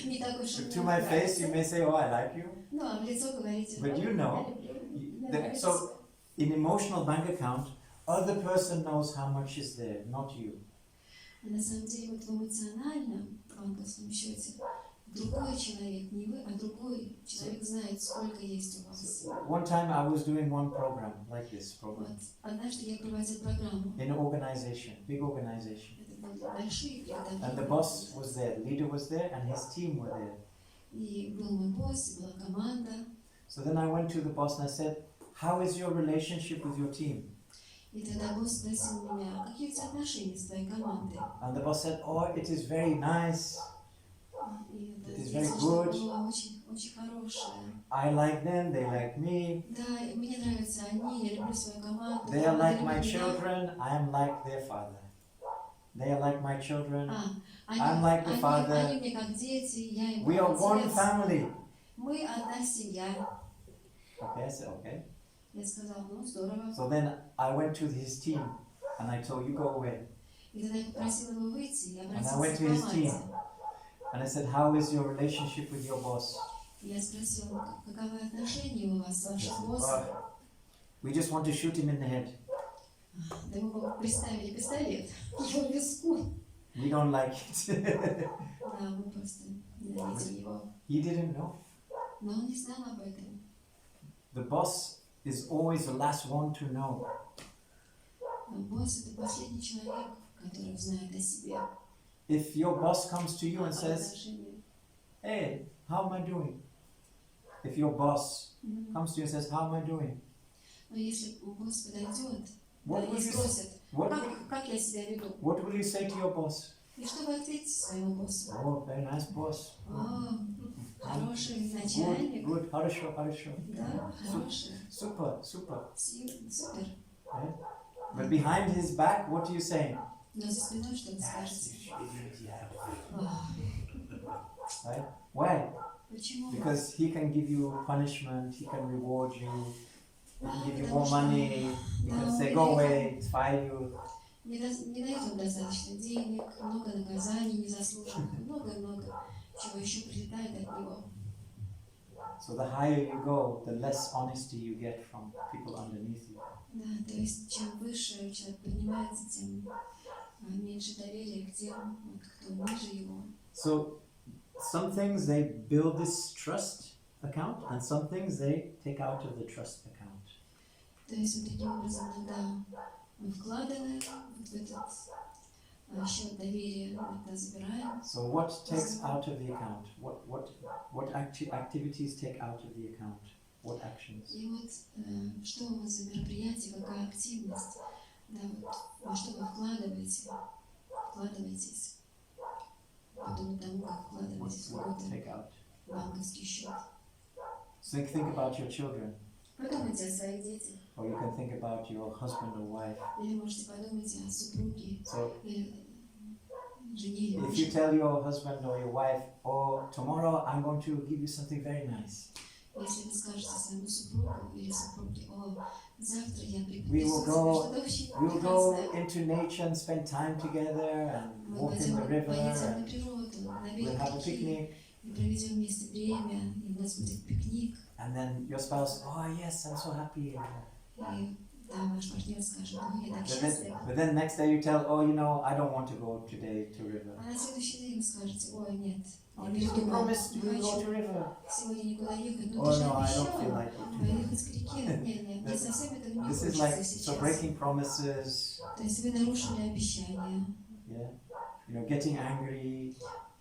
[SPEAKER 2] не такой уж и
[SPEAKER 1] But
[SPEAKER 2] мне
[SPEAKER 1] to my face you
[SPEAKER 2] нравится.
[SPEAKER 1] may say, oh, I like you.
[SPEAKER 2] Ну, а в лицо говорите,
[SPEAKER 1] But you
[SPEAKER 2] «Ой,
[SPEAKER 1] know,
[SPEAKER 2] я люблю, мне
[SPEAKER 1] That-
[SPEAKER 2] нравится».
[SPEAKER 1] so in emotional bank account, other person knows how much is there, not you.
[SPEAKER 2] А на самом деле, вот в эмоциональном банковском счете другой человек, не вы, а другой человек знает, сколько есть у вас.
[SPEAKER 1] One time I was doing one program, like this
[SPEAKER 2] Вот.
[SPEAKER 1] program,
[SPEAKER 2] Однажды я проводил программу.
[SPEAKER 1] in an organization, big organization.
[SPEAKER 2] Это были большие
[SPEAKER 1] And the boss was there, the leader was there, and his team were there.
[SPEAKER 2] И был мой босс, и была команда.
[SPEAKER 1] So then I went to the boss and I said, how is your relationship with your team?
[SPEAKER 2] И тогда босс спросил меня, какие у тебя отношения с твоей командой?
[SPEAKER 1] And the boss said, oh, it is very nice.
[SPEAKER 2] И это
[SPEAKER 1] It is
[SPEAKER 2] ответил,
[SPEAKER 1] very
[SPEAKER 2] что
[SPEAKER 1] good.
[SPEAKER 2] было очень, очень хорошее.
[SPEAKER 1] I like them, they like me.
[SPEAKER 2] Да, и мне нравятся они, я люблю свою команду.
[SPEAKER 1] They are
[SPEAKER 2] команда
[SPEAKER 1] like my
[SPEAKER 2] любит меня.
[SPEAKER 1] children, I am like their father. They are like my children.
[SPEAKER 2] Они,
[SPEAKER 1] I'm like the father.
[SPEAKER 2] они мне как дети, я им
[SPEAKER 1] We are
[SPEAKER 2] как
[SPEAKER 1] one
[SPEAKER 2] отец.
[SPEAKER 1] family.
[SPEAKER 2] Мы одна семья.
[SPEAKER 1] Okay, I said, okay.
[SPEAKER 2] Я сказала, ну здорово.
[SPEAKER 1] So then I went to his team and I told, you go away.
[SPEAKER 2] И тогда я попросила его выйти, я
[SPEAKER 1] And I went
[SPEAKER 2] обратилась
[SPEAKER 1] to
[SPEAKER 2] к
[SPEAKER 1] his
[SPEAKER 2] команде.
[SPEAKER 1] team and I said, how is your relationship with your boss?
[SPEAKER 2] Я спросила, каковы отношения у вас с вашим боссом?
[SPEAKER 1] We just want to shoot him in the head.
[SPEAKER 2] Да мы бы приставили пистолет к его виску.
[SPEAKER 1] We don't like it.
[SPEAKER 2] Да, мы просто ненавидим его.
[SPEAKER 1] He didn't know.
[SPEAKER 2] Но он не знал об этом.
[SPEAKER 1] The boss is always the last one to know.
[SPEAKER 2] Но босс — это последний человек, который знает о себе.
[SPEAKER 1] If your boss comes to you
[SPEAKER 2] о
[SPEAKER 1] and says,
[SPEAKER 2] отношениях.
[SPEAKER 1] hey, how am I doing? If your boss
[SPEAKER 2] Мгм.
[SPEAKER 1] comes to you and says, how am I doing?
[SPEAKER 2] Но если босс подойдет,
[SPEAKER 1] What
[SPEAKER 2] да,
[SPEAKER 1] will
[SPEAKER 2] и
[SPEAKER 1] you,
[SPEAKER 2] спросит,
[SPEAKER 1] what will,
[SPEAKER 2] как я себя веду?
[SPEAKER 1] what will you say to your boss?
[SPEAKER 2] И что вы ответите своему боссу?
[SPEAKER 1] Oh, very nice boss.
[SPEAKER 2] О, хороший
[SPEAKER 1] Good,
[SPEAKER 2] начальник.
[SPEAKER 1] good, хорошо, хорошо.
[SPEAKER 2] Да, хороший.
[SPEAKER 1] Super, super.
[SPEAKER 2] Супер.
[SPEAKER 1] Right? But behind his back, what are you saying?
[SPEAKER 2] Но за спиной что вы скажете?
[SPEAKER 1] Yeah.
[SPEAKER 2] Ах,
[SPEAKER 1] Right? Why?
[SPEAKER 2] почему?
[SPEAKER 1] Because he can give you punishment, he can reward you, he can give you
[SPEAKER 2] Потому
[SPEAKER 1] more
[SPEAKER 2] что
[SPEAKER 1] money, he can say, go away, fire you.
[SPEAKER 2] не дает вам достаточно денег, много наказаний незаслуженных, много-много чего еще прилетает от него.
[SPEAKER 1] So the higher you go, the less honesty you get from people underneath you.
[SPEAKER 2] Да, то есть чем выше человек поднимается, тем меньше доверия к тем, вот, кто ниже его.
[SPEAKER 1] So some things they build this trust account, and some things they take out of the trust account.
[SPEAKER 2] То есть вот таким образом иногда мы вкладываем вот в этот счет доверия, иногда забираем.
[SPEAKER 1] So what takes out of the account? What activities take out of the account? What actions?
[SPEAKER 2] И вот что у вас за мероприятие, какая активность, да, вот, во что вы вкладываетесь подобно тому, как вкладываетесь в
[SPEAKER 1] What
[SPEAKER 2] какой-то
[SPEAKER 1] take out?
[SPEAKER 2] банковский счет.
[SPEAKER 1] So think about your children,
[SPEAKER 2] Подумайте о своих детях,
[SPEAKER 1] or you can think about your husband or wife.
[SPEAKER 2] или можете подумать о супруге,
[SPEAKER 1] So
[SPEAKER 2] или жене, или
[SPEAKER 1] if you
[SPEAKER 2] муже.
[SPEAKER 1] tell your husband or your wife, oh, tomorrow I'm going to give you something very nice.
[SPEAKER 2] Если вы скажете своему супругу или супруге, о, завтра я
[SPEAKER 1] We
[SPEAKER 2] преподнесу
[SPEAKER 1] will
[SPEAKER 2] тебе
[SPEAKER 1] go-
[SPEAKER 2] что-то очень
[SPEAKER 1] We will go
[SPEAKER 2] прекрасное.
[SPEAKER 1] into nature and spend time together and
[SPEAKER 2] Мы
[SPEAKER 1] walk in
[SPEAKER 2] пойдем,
[SPEAKER 1] the river
[SPEAKER 2] поедем на
[SPEAKER 1] and
[SPEAKER 2] природу, на
[SPEAKER 1] we'll
[SPEAKER 2] берег
[SPEAKER 1] have a
[SPEAKER 2] реки,
[SPEAKER 1] picnic.
[SPEAKER 2] и проведем вместе время, и у нас будет пикник.
[SPEAKER 1] And then your spouse, oh yes, I'm so happy.
[SPEAKER 2] И да, ваш партнер скажет, о, я так счастлив.
[SPEAKER 1] But then next day you tell, oh, you know, I don't want to go today to river.
[SPEAKER 2] А на следующий день вы скажете, ой, нет, я
[SPEAKER 1] Oh, you
[SPEAKER 2] передумал,
[SPEAKER 1] promised
[SPEAKER 2] не
[SPEAKER 1] you will go
[SPEAKER 2] хочу
[SPEAKER 1] to river.
[SPEAKER 2] сегодня никуда ехать, ну
[SPEAKER 1] Oh
[SPEAKER 2] ты же
[SPEAKER 1] no, I don't feel
[SPEAKER 2] обещал
[SPEAKER 1] like it.
[SPEAKER 2] поехать к реке. Нет, мне совсем этого не
[SPEAKER 1] This is like
[SPEAKER 2] хочется
[SPEAKER 1] so
[SPEAKER 2] сейчас.
[SPEAKER 1] breaking promises,
[SPEAKER 2] То есть вы нарушили обещания,
[SPEAKER 1] yeah, you know, getting angry,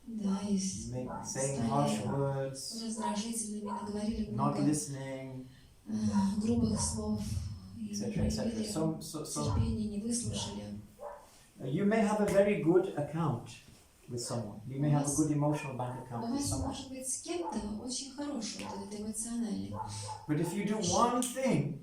[SPEAKER 2] да, и
[SPEAKER 1] saying harsh words,
[SPEAKER 2] раздражительными наговорили
[SPEAKER 1] not
[SPEAKER 2] много
[SPEAKER 1] listening,
[SPEAKER 2] грубых слов, и
[SPEAKER 1] etc.,
[SPEAKER 2] не
[SPEAKER 1] etc.
[SPEAKER 2] проявили терпения, не выслушали.
[SPEAKER 1] You may have a very good account with someone. You may have a good emotional bank
[SPEAKER 2] У
[SPEAKER 1] account with
[SPEAKER 2] вас
[SPEAKER 1] someone.
[SPEAKER 2] может быть с кем-то очень хороший вот этот эмоциональный.
[SPEAKER 1] But if you do one thing,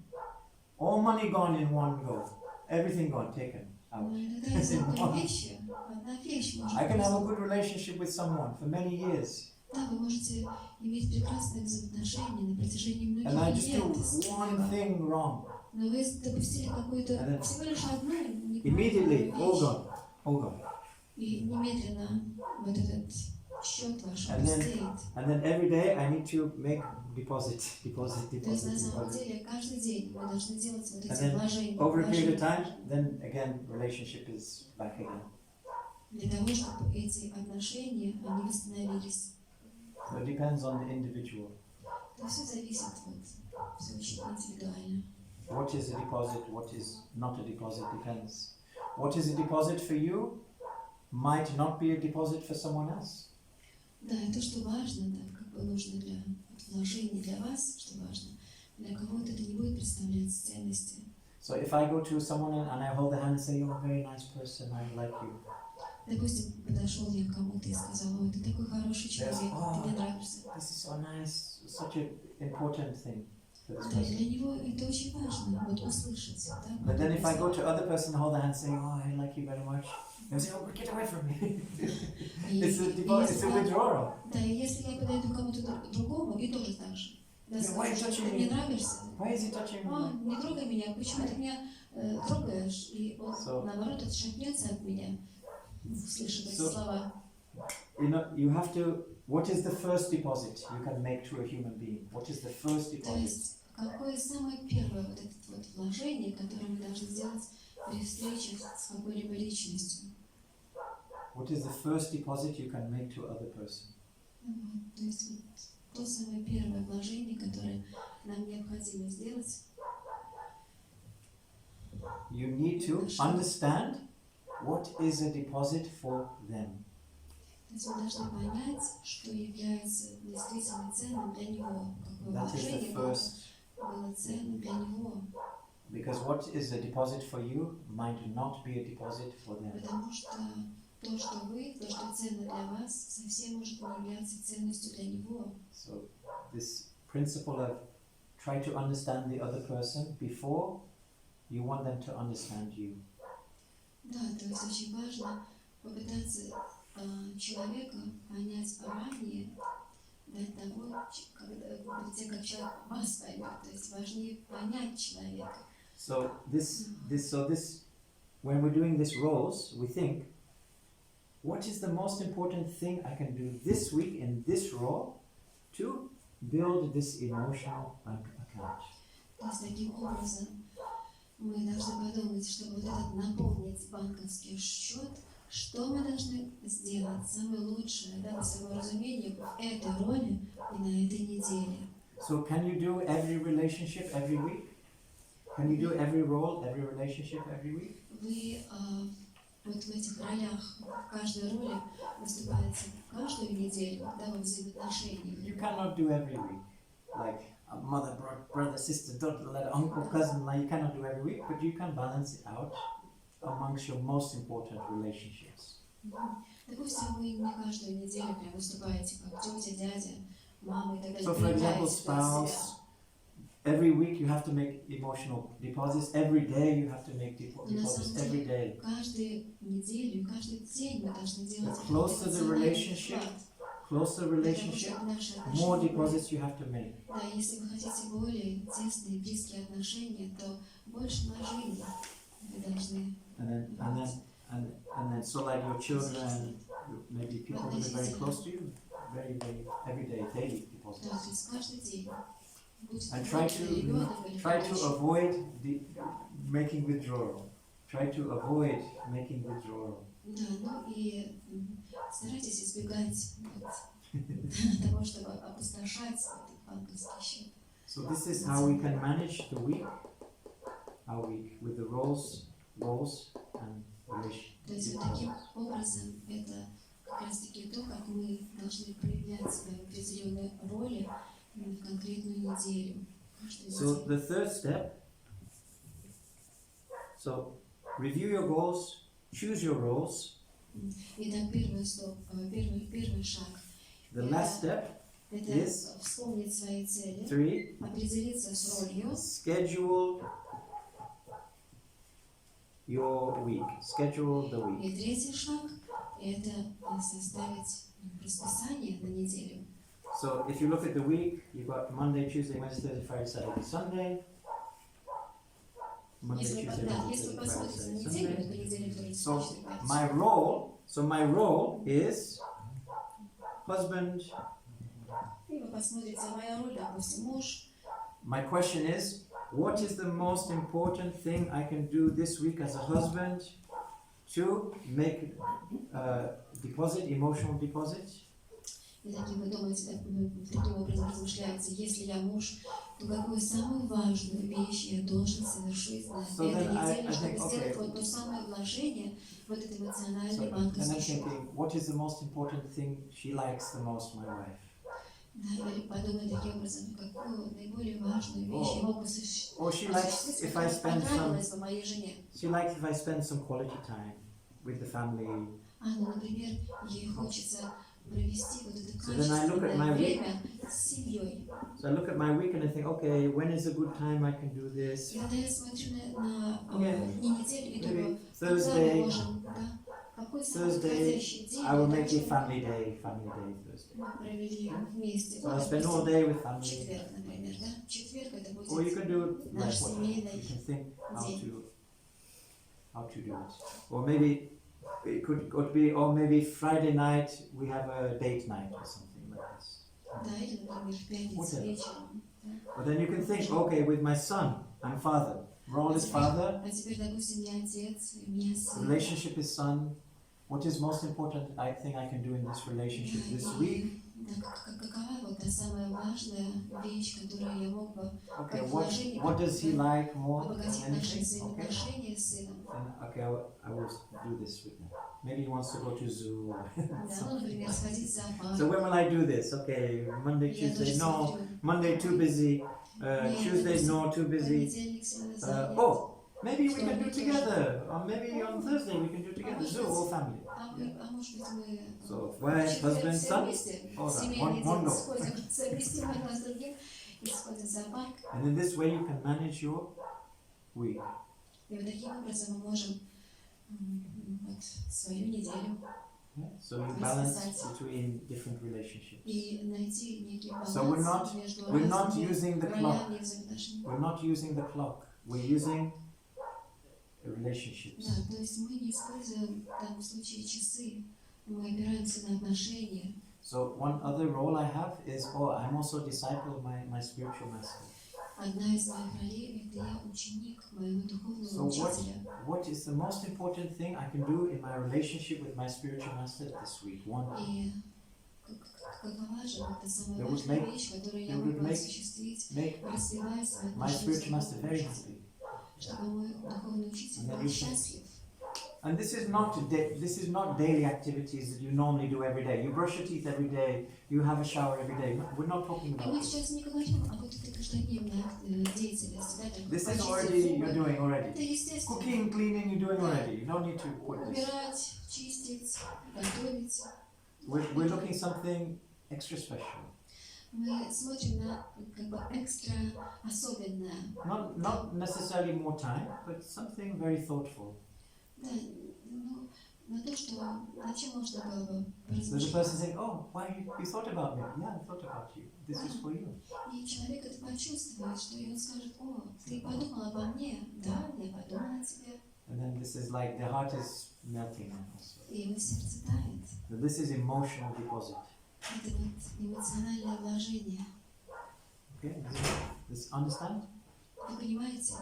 [SPEAKER 1] all money gone in one go, everything gone, taken out.
[SPEAKER 2] Но иногда из одной вещи, одна вещь может
[SPEAKER 1] I can have a
[SPEAKER 2] быть.
[SPEAKER 1] good relationship with someone for many years,
[SPEAKER 2] Да, вы можете иметь прекрасные взаимоотношения на протяжении
[SPEAKER 1] and I
[SPEAKER 2] многих
[SPEAKER 1] just
[SPEAKER 2] лет.
[SPEAKER 1] do one thing wrong.
[SPEAKER 2] Но вы допустили какую-то
[SPEAKER 1] And then
[SPEAKER 2] всего лишь одну
[SPEAKER 1] Immediately,
[SPEAKER 2] неправильную
[SPEAKER 1] all
[SPEAKER 2] вещь.
[SPEAKER 1] gone, all gone.
[SPEAKER 2] И немедленно вот этот счет ваш
[SPEAKER 1] And then-
[SPEAKER 2] пустеет.
[SPEAKER 1] And then every day I need to make deposit, deposit,
[SPEAKER 2] То есть на
[SPEAKER 1] deposit,
[SPEAKER 2] самом
[SPEAKER 1] deposit.
[SPEAKER 2] деле каждый день мы должны делать вот
[SPEAKER 1] And
[SPEAKER 2] эти
[SPEAKER 1] then
[SPEAKER 2] вложения.
[SPEAKER 1] Over a period of
[SPEAKER 2] вложения.
[SPEAKER 1] time, then again relationship is back again.
[SPEAKER 2] Для того, чтобы эти отношения, они восстановились.
[SPEAKER 1] So it depends on the individual.
[SPEAKER 2] Это все зависит от, все очень индивидуально.
[SPEAKER 1] What is a deposit, what is not a deposit depends. What is a deposit for you might not be a deposit for someone else.
[SPEAKER 2] Да, и то, что важно, да, как бы нужно для вот, вложений для вас, что важно, для кого-то это не будет представлять ценности.
[SPEAKER 1] So if I go to someone and I hold the hand and say, you're a very nice person, I like you.
[SPEAKER 2] Допустим, подошел я к кому-то и сказал: ой, ты такой хороший человек, ты мне нравишься.
[SPEAKER 1] This is so nice, such an important thing for this
[SPEAKER 2] Да, и
[SPEAKER 1] person.
[SPEAKER 2] для него это очень важно, вот услышать. Да,
[SPEAKER 1] But then
[SPEAKER 2] вот
[SPEAKER 1] if I go
[SPEAKER 2] это.
[SPEAKER 1] to other person and hold the hand and say, oh, I like you very much, they'll say, oh, get away from me.
[SPEAKER 2] И-
[SPEAKER 1] It's a
[SPEAKER 2] и
[SPEAKER 1] deposit, it's
[SPEAKER 2] если
[SPEAKER 1] a
[SPEAKER 2] я-
[SPEAKER 1] withdrawal.
[SPEAKER 2] Да, и если я подойду к кому-то другому, и тоже так же. Да,
[SPEAKER 1] Yeah, why
[SPEAKER 2] скажу,
[SPEAKER 1] touching
[SPEAKER 2] что ты
[SPEAKER 1] me?
[SPEAKER 2] мне нравишься.
[SPEAKER 1] Why is he touching
[SPEAKER 2] О,
[SPEAKER 1] me?
[SPEAKER 2] не трогай меня, почему ты меня трогаешь? И он,
[SPEAKER 1] So-
[SPEAKER 2] наоборот, отшатнется от меня, услышав эти
[SPEAKER 1] So-
[SPEAKER 2] слова.
[SPEAKER 1] You know, you have to, what is the first deposit you can make to a human being? What is the first
[SPEAKER 2] То
[SPEAKER 1] deposit?
[SPEAKER 2] есть, какое самое первое вот это вот вложение, которое мы должны сделать при встрече с какой-либо личностью?
[SPEAKER 1] What is the first deposit you can make to other person?
[SPEAKER 2] Вот, то есть, вот, то самое первое вложение, которое нам необходимо сделать.
[SPEAKER 1] You need to understand what is a deposit for them.
[SPEAKER 2] То есть, мы должны понять, что является действительно ценным для него, какое
[SPEAKER 1] That is the
[SPEAKER 2] вложение
[SPEAKER 1] first,
[SPEAKER 2] было ценным для него.
[SPEAKER 1] because what is a deposit for you might not be a deposit for them.
[SPEAKER 2] Потому что то, что вы, то, что ценно для вас, совсем может не являться ценностью для него.
[SPEAKER 1] So this principle of try to understand the other person before you want them to understand you.
[SPEAKER 2] Да, то есть очень важно попытаться человека понять ранее, до того, перед тем, как человек вас поймет. То есть важнее понять человека.
[SPEAKER 1] So when we're doing this roles, we think, what is the most important thing I can do this week in this role to build this emotional bank account?
[SPEAKER 2] То есть таким образом мы должны подумать, чтобы вот этот наполнить банковский счет, что мы должны сделать самое лучшее, да, по своему разумению, в этой роли и на этой неделе.
[SPEAKER 1] So can you do every relationship every week? Can you do every role, every relationship every week?
[SPEAKER 2] Вы вот в этих ролях, в каждой роли выступаете каждую неделю, да, во взаимоотношениях.
[SPEAKER 1] You cannot do every week. Like a mother, brother, sister, daughter, uncle, cousin, like you cannot do every week, but you can balance it out amongst your most important relationships.
[SPEAKER 2] Допустим, вы не каждую неделю прям выступаете как тетя, дядя, мама и так далее.
[SPEAKER 1] So for example,
[SPEAKER 2] Проявляете себя.
[SPEAKER 1] spouse, every week you have to make emotional deposits, every day you have to make deposits, every day.
[SPEAKER 2] Каждую неделю и каждый день мы должны делать
[SPEAKER 1] The closer the
[SPEAKER 2] эмоциональный
[SPEAKER 1] relationship,
[SPEAKER 2] вклад.
[SPEAKER 1] Closer
[SPEAKER 2] Для того,
[SPEAKER 1] relationship,
[SPEAKER 2] чтобы наши
[SPEAKER 1] more
[SPEAKER 2] отношения были-
[SPEAKER 1] deposits you have to make.
[SPEAKER 2] Да, если вы хотите более тесные, близкие отношения, то больше вложений вы должны.
[SPEAKER 1] And then so like your children, maybe people who live very close to you, very every day, daily
[SPEAKER 2] Да, то
[SPEAKER 1] deposits.
[SPEAKER 2] есть каждый день. Будь
[SPEAKER 1] And
[SPEAKER 2] это ребенок или
[SPEAKER 1] try to
[SPEAKER 2] дочь.
[SPEAKER 1] avoid making withdrawal. Try to avoid making withdrawal.
[SPEAKER 2] Да, ну и старайтесь избегать того, чтобы опустошать этот банковский счет.
[SPEAKER 1] So this is how we can manage the week, our week, with the roles and
[SPEAKER 2] То есть вот таким образом это как раз таки то, как мы должны проявлять себя в определенной роли в конкретную неделю. Каждую
[SPEAKER 1] So
[SPEAKER 2] неделю.
[SPEAKER 1] the third step So review your goals, choose your roles.
[SPEAKER 2] Итак, первый шаг
[SPEAKER 1] The last step
[SPEAKER 2] – это
[SPEAKER 1] Yes.
[SPEAKER 2] вспомнить свои цели,
[SPEAKER 1] 3,
[SPEAKER 2] определиться с ролью.
[SPEAKER 1] schedule your week. Schedule the week.
[SPEAKER 2] И третий шаг – это составить расписание на неделю.
[SPEAKER 1] So if you look at the week, you've got Monday, Tuesday, Wednesday, Thursday, Friday, Saturday, Sunday. Monday,
[SPEAKER 2] Если
[SPEAKER 1] Tuesday,
[SPEAKER 2] вы
[SPEAKER 1] Wednesday, Thursday, Friday,
[SPEAKER 2] посмотрите на
[SPEAKER 1] Saturday,
[SPEAKER 2] неделю,
[SPEAKER 1] Sunday.
[SPEAKER 2] то неделя, вторник,
[SPEAKER 1] So
[SPEAKER 2] четверг, пятница.
[SPEAKER 1] my role is husband.
[SPEAKER 2] И вы посмотрите, моя роль, допустим, муж.
[SPEAKER 1] My question is, what is the most important thing I can do this week as a husband to make deposit, emotional deposit?
[SPEAKER 2] И таким вы думаете, таким образом размышляете, если я муж, то какую самую важную вещь я должен совершить на
[SPEAKER 1] So
[SPEAKER 2] этой
[SPEAKER 1] then I
[SPEAKER 2] неделе, чтобы
[SPEAKER 1] think,
[SPEAKER 2] сделать
[SPEAKER 1] okay.
[SPEAKER 2] вот то самое вложение, вот этот эмоциональный
[SPEAKER 1] So, and I'm
[SPEAKER 2] банковский счет.
[SPEAKER 1] thinking, what is the most important thing she likes the most, my wife?
[SPEAKER 2] Да, или подумай таким образом, какую наиболее важную вещь я мог бы
[SPEAKER 1] Or she likes if I
[SPEAKER 2] которая
[SPEAKER 1] spend some.
[SPEAKER 2] понравилась бы моей жене.
[SPEAKER 1] She likes if I spend some quality time with the family.
[SPEAKER 2] Ну, например, ей хочется провести вот это
[SPEAKER 1] So then I look at my
[SPEAKER 2] качественное
[SPEAKER 1] week.
[SPEAKER 2] время с семьей.
[SPEAKER 1] So I look at my week and I think, okay, when is a good time I can do this?
[SPEAKER 2] И когда я смотрю на
[SPEAKER 1] Okay.
[SPEAKER 2] дни недели и думаю,
[SPEAKER 1] Maybe
[SPEAKER 2] когда мы
[SPEAKER 1] Thursday,
[SPEAKER 2] можем, да, какой самый
[SPEAKER 1] Thursday,
[SPEAKER 2] подходящий день,
[SPEAKER 1] I will
[SPEAKER 2] для
[SPEAKER 1] make
[SPEAKER 2] того,
[SPEAKER 1] it
[SPEAKER 2] чтобы
[SPEAKER 1] family day Thursday.
[SPEAKER 2] мы провели вместе.
[SPEAKER 1] So I
[SPEAKER 2] Вот,
[SPEAKER 1] spend all
[SPEAKER 2] допустим,
[SPEAKER 1] day with family.
[SPEAKER 2] четверг, например, да? Четверг это
[SPEAKER 1] Or you
[SPEAKER 2] будет
[SPEAKER 1] can do it like
[SPEAKER 2] наш
[SPEAKER 1] what?
[SPEAKER 2] семейный
[SPEAKER 1] You can think
[SPEAKER 2] день.
[SPEAKER 1] how to do it. Or maybe it could be, or maybe Friday night we have a date night or something like this.
[SPEAKER 2] Да, или, например, в пятницу
[SPEAKER 1] Whatever.
[SPEAKER 2] вечером. Да?
[SPEAKER 1] But then you can think, okay, with my son, I'm father. Role is father.
[SPEAKER 2] А теперь, допустим, я отец, и у меня сын.
[SPEAKER 1] Relationship is son. What is most important thing I can do in this relationship this week?
[SPEAKER 2] Да, какова вот та самая важная вещь, которую я мог бы
[SPEAKER 1] Okay, what does he like more than
[SPEAKER 2] обогатить наши
[SPEAKER 1] anything? Okay,
[SPEAKER 2] взаимоотношения с сыном?
[SPEAKER 1] then, okay, I will do this with him. Maybe he wants to go to zoo. Or
[SPEAKER 2] Да, ну, например, сходить в зоопарк.
[SPEAKER 1] so when will I do this? Okay, Monday,
[SPEAKER 2] Я тоже
[SPEAKER 1] Tuesday, no.
[SPEAKER 2] смотрю.
[SPEAKER 1] Monday too busy.
[SPEAKER 2] Нет,
[SPEAKER 1] Tuesday,
[SPEAKER 2] допустим,
[SPEAKER 1] no, too busy.
[SPEAKER 2] понедельник сильно занят.
[SPEAKER 1] Maybe we can do together. Or maybe on Thursday we can do together. Zoo, all family.
[SPEAKER 2] А может быть, мы
[SPEAKER 1] So
[SPEAKER 2] в
[SPEAKER 1] wife,
[SPEAKER 2] четверг
[SPEAKER 1] husband,
[SPEAKER 2] все
[SPEAKER 1] son.
[SPEAKER 2] вместе,
[SPEAKER 1] All
[SPEAKER 2] в
[SPEAKER 1] that.
[SPEAKER 2] семейный
[SPEAKER 1] One
[SPEAKER 2] день
[SPEAKER 1] go.
[SPEAKER 2] сходим, совместим одно с другим и сходим в зоопарк.
[SPEAKER 1] And in this way you can manage your week.
[SPEAKER 2] И вот таким образом мы можем вот, свою неделю
[SPEAKER 1] Yeah? So you balance between different relationships.
[SPEAKER 2] и найти некий баланс
[SPEAKER 1] So
[SPEAKER 2] между
[SPEAKER 1] we're not
[SPEAKER 2] разными
[SPEAKER 1] using the clock.
[SPEAKER 2] ролями и взаимоотношениями.
[SPEAKER 1] We're not using the clock. We're using relationships.
[SPEAKER 2] Да, то есть мы не используем в данном случае часы, мы опираемся на отношения.
[SPEAKER 1] So one other role I have is, I'm also a disciple of my spiritual master.
[SPEAKER 2] Одна из моих ролей – это я ученик моего духовного
[SPEAKER 1] So
[SPEAKER 2] учителя.
[SPEAKER 1] what is the most important thing I can do in my relationship with my spiritual master this week? One.
[SPEAKER 2] И какова же это самая
[SPEAKER 1] That would
[SPEAKER 2] важная
[SPEAKER 1] make-
[SPEAKER 2] вещь, которую я
[SPEAKER 1] that
[SPEAKER 2] могу
[SPEAKER 1] would make-
[SPEAKER 2] осуществить,
[SPEAKER 1] Make
[SPEAKER 2] развивая свои
[SPEAKER 1] my
[SPEAKER 2] отношения с
[SPEAKER 1] spiritual master
[SPEAKER 2] духовным
[SPEAKER 1] very
[SPEAKER 2] учителем,
[SPEAKER 1] happy.
[SPEAKER 2] чтобы мой духовный учитель
[SPEAKER 1] And then
[SPEAKER 2] был
[SPEAKER 1] you can-
[SPEAKER 2] счастлив.
[SPEAKER 1] And this is not daily activities that you normally do every day. You brush your teeth every day. You have a shower every day. We're not talking
[SPEAKER 2] И
[SPEAKER 1] about
[SPEAKER 2] мы
[SPEAKER 1] this.
[SPEAKER 2] сейчас не говорим о вот этой каждодневной деятельности, да, как
[SPEAKER 1] This is
[SPEAKER 2] почистить
[SPEAKER 1] already
[SPEAKER 2] зубы.
[SPEAKER 1] you're doing
[SPEAKER 2] Это
[SPEAKER 1] already.
[SPEAKER 2] естественно.
[SPEAKER 1] Cooking, cleaning, you're doing already. You don't need to put this.
[SPEAKER 2] Убирать, чистить, готовить.
[SPEAKER 1] We're looking something extra special.
[SPEAKER 2] Мы смотрим на как бы экстра особенное.
[SPEAKER 1] Not necessarily more time, but something very thoughtful.
[SPEAKER 2] Да, ну, на то, что о чем можно было бы
[SPEAKER 1] So the
[SPEAKER 2] поразмышлять.
[SPEAKER 1] person saying, why you thought about me? Yeah, I thought about you. This is for you.
[SPEAKER 2] И человек это почувствует, что и он скажет: о, ты подумал обо мне? Да, я подумала о тебе.
[SPEAKER 1] And then this is like the heart is melting also.
[SPEAKER 2] И его сердце тает.
[SPEAKER 1] So this is emotional deposit.
[SPEAKER 2] Это вот эмоциональное вложение.
[SPEAKER 1] Okay, this understand?
[SPEAKER 2] Вы понимаете?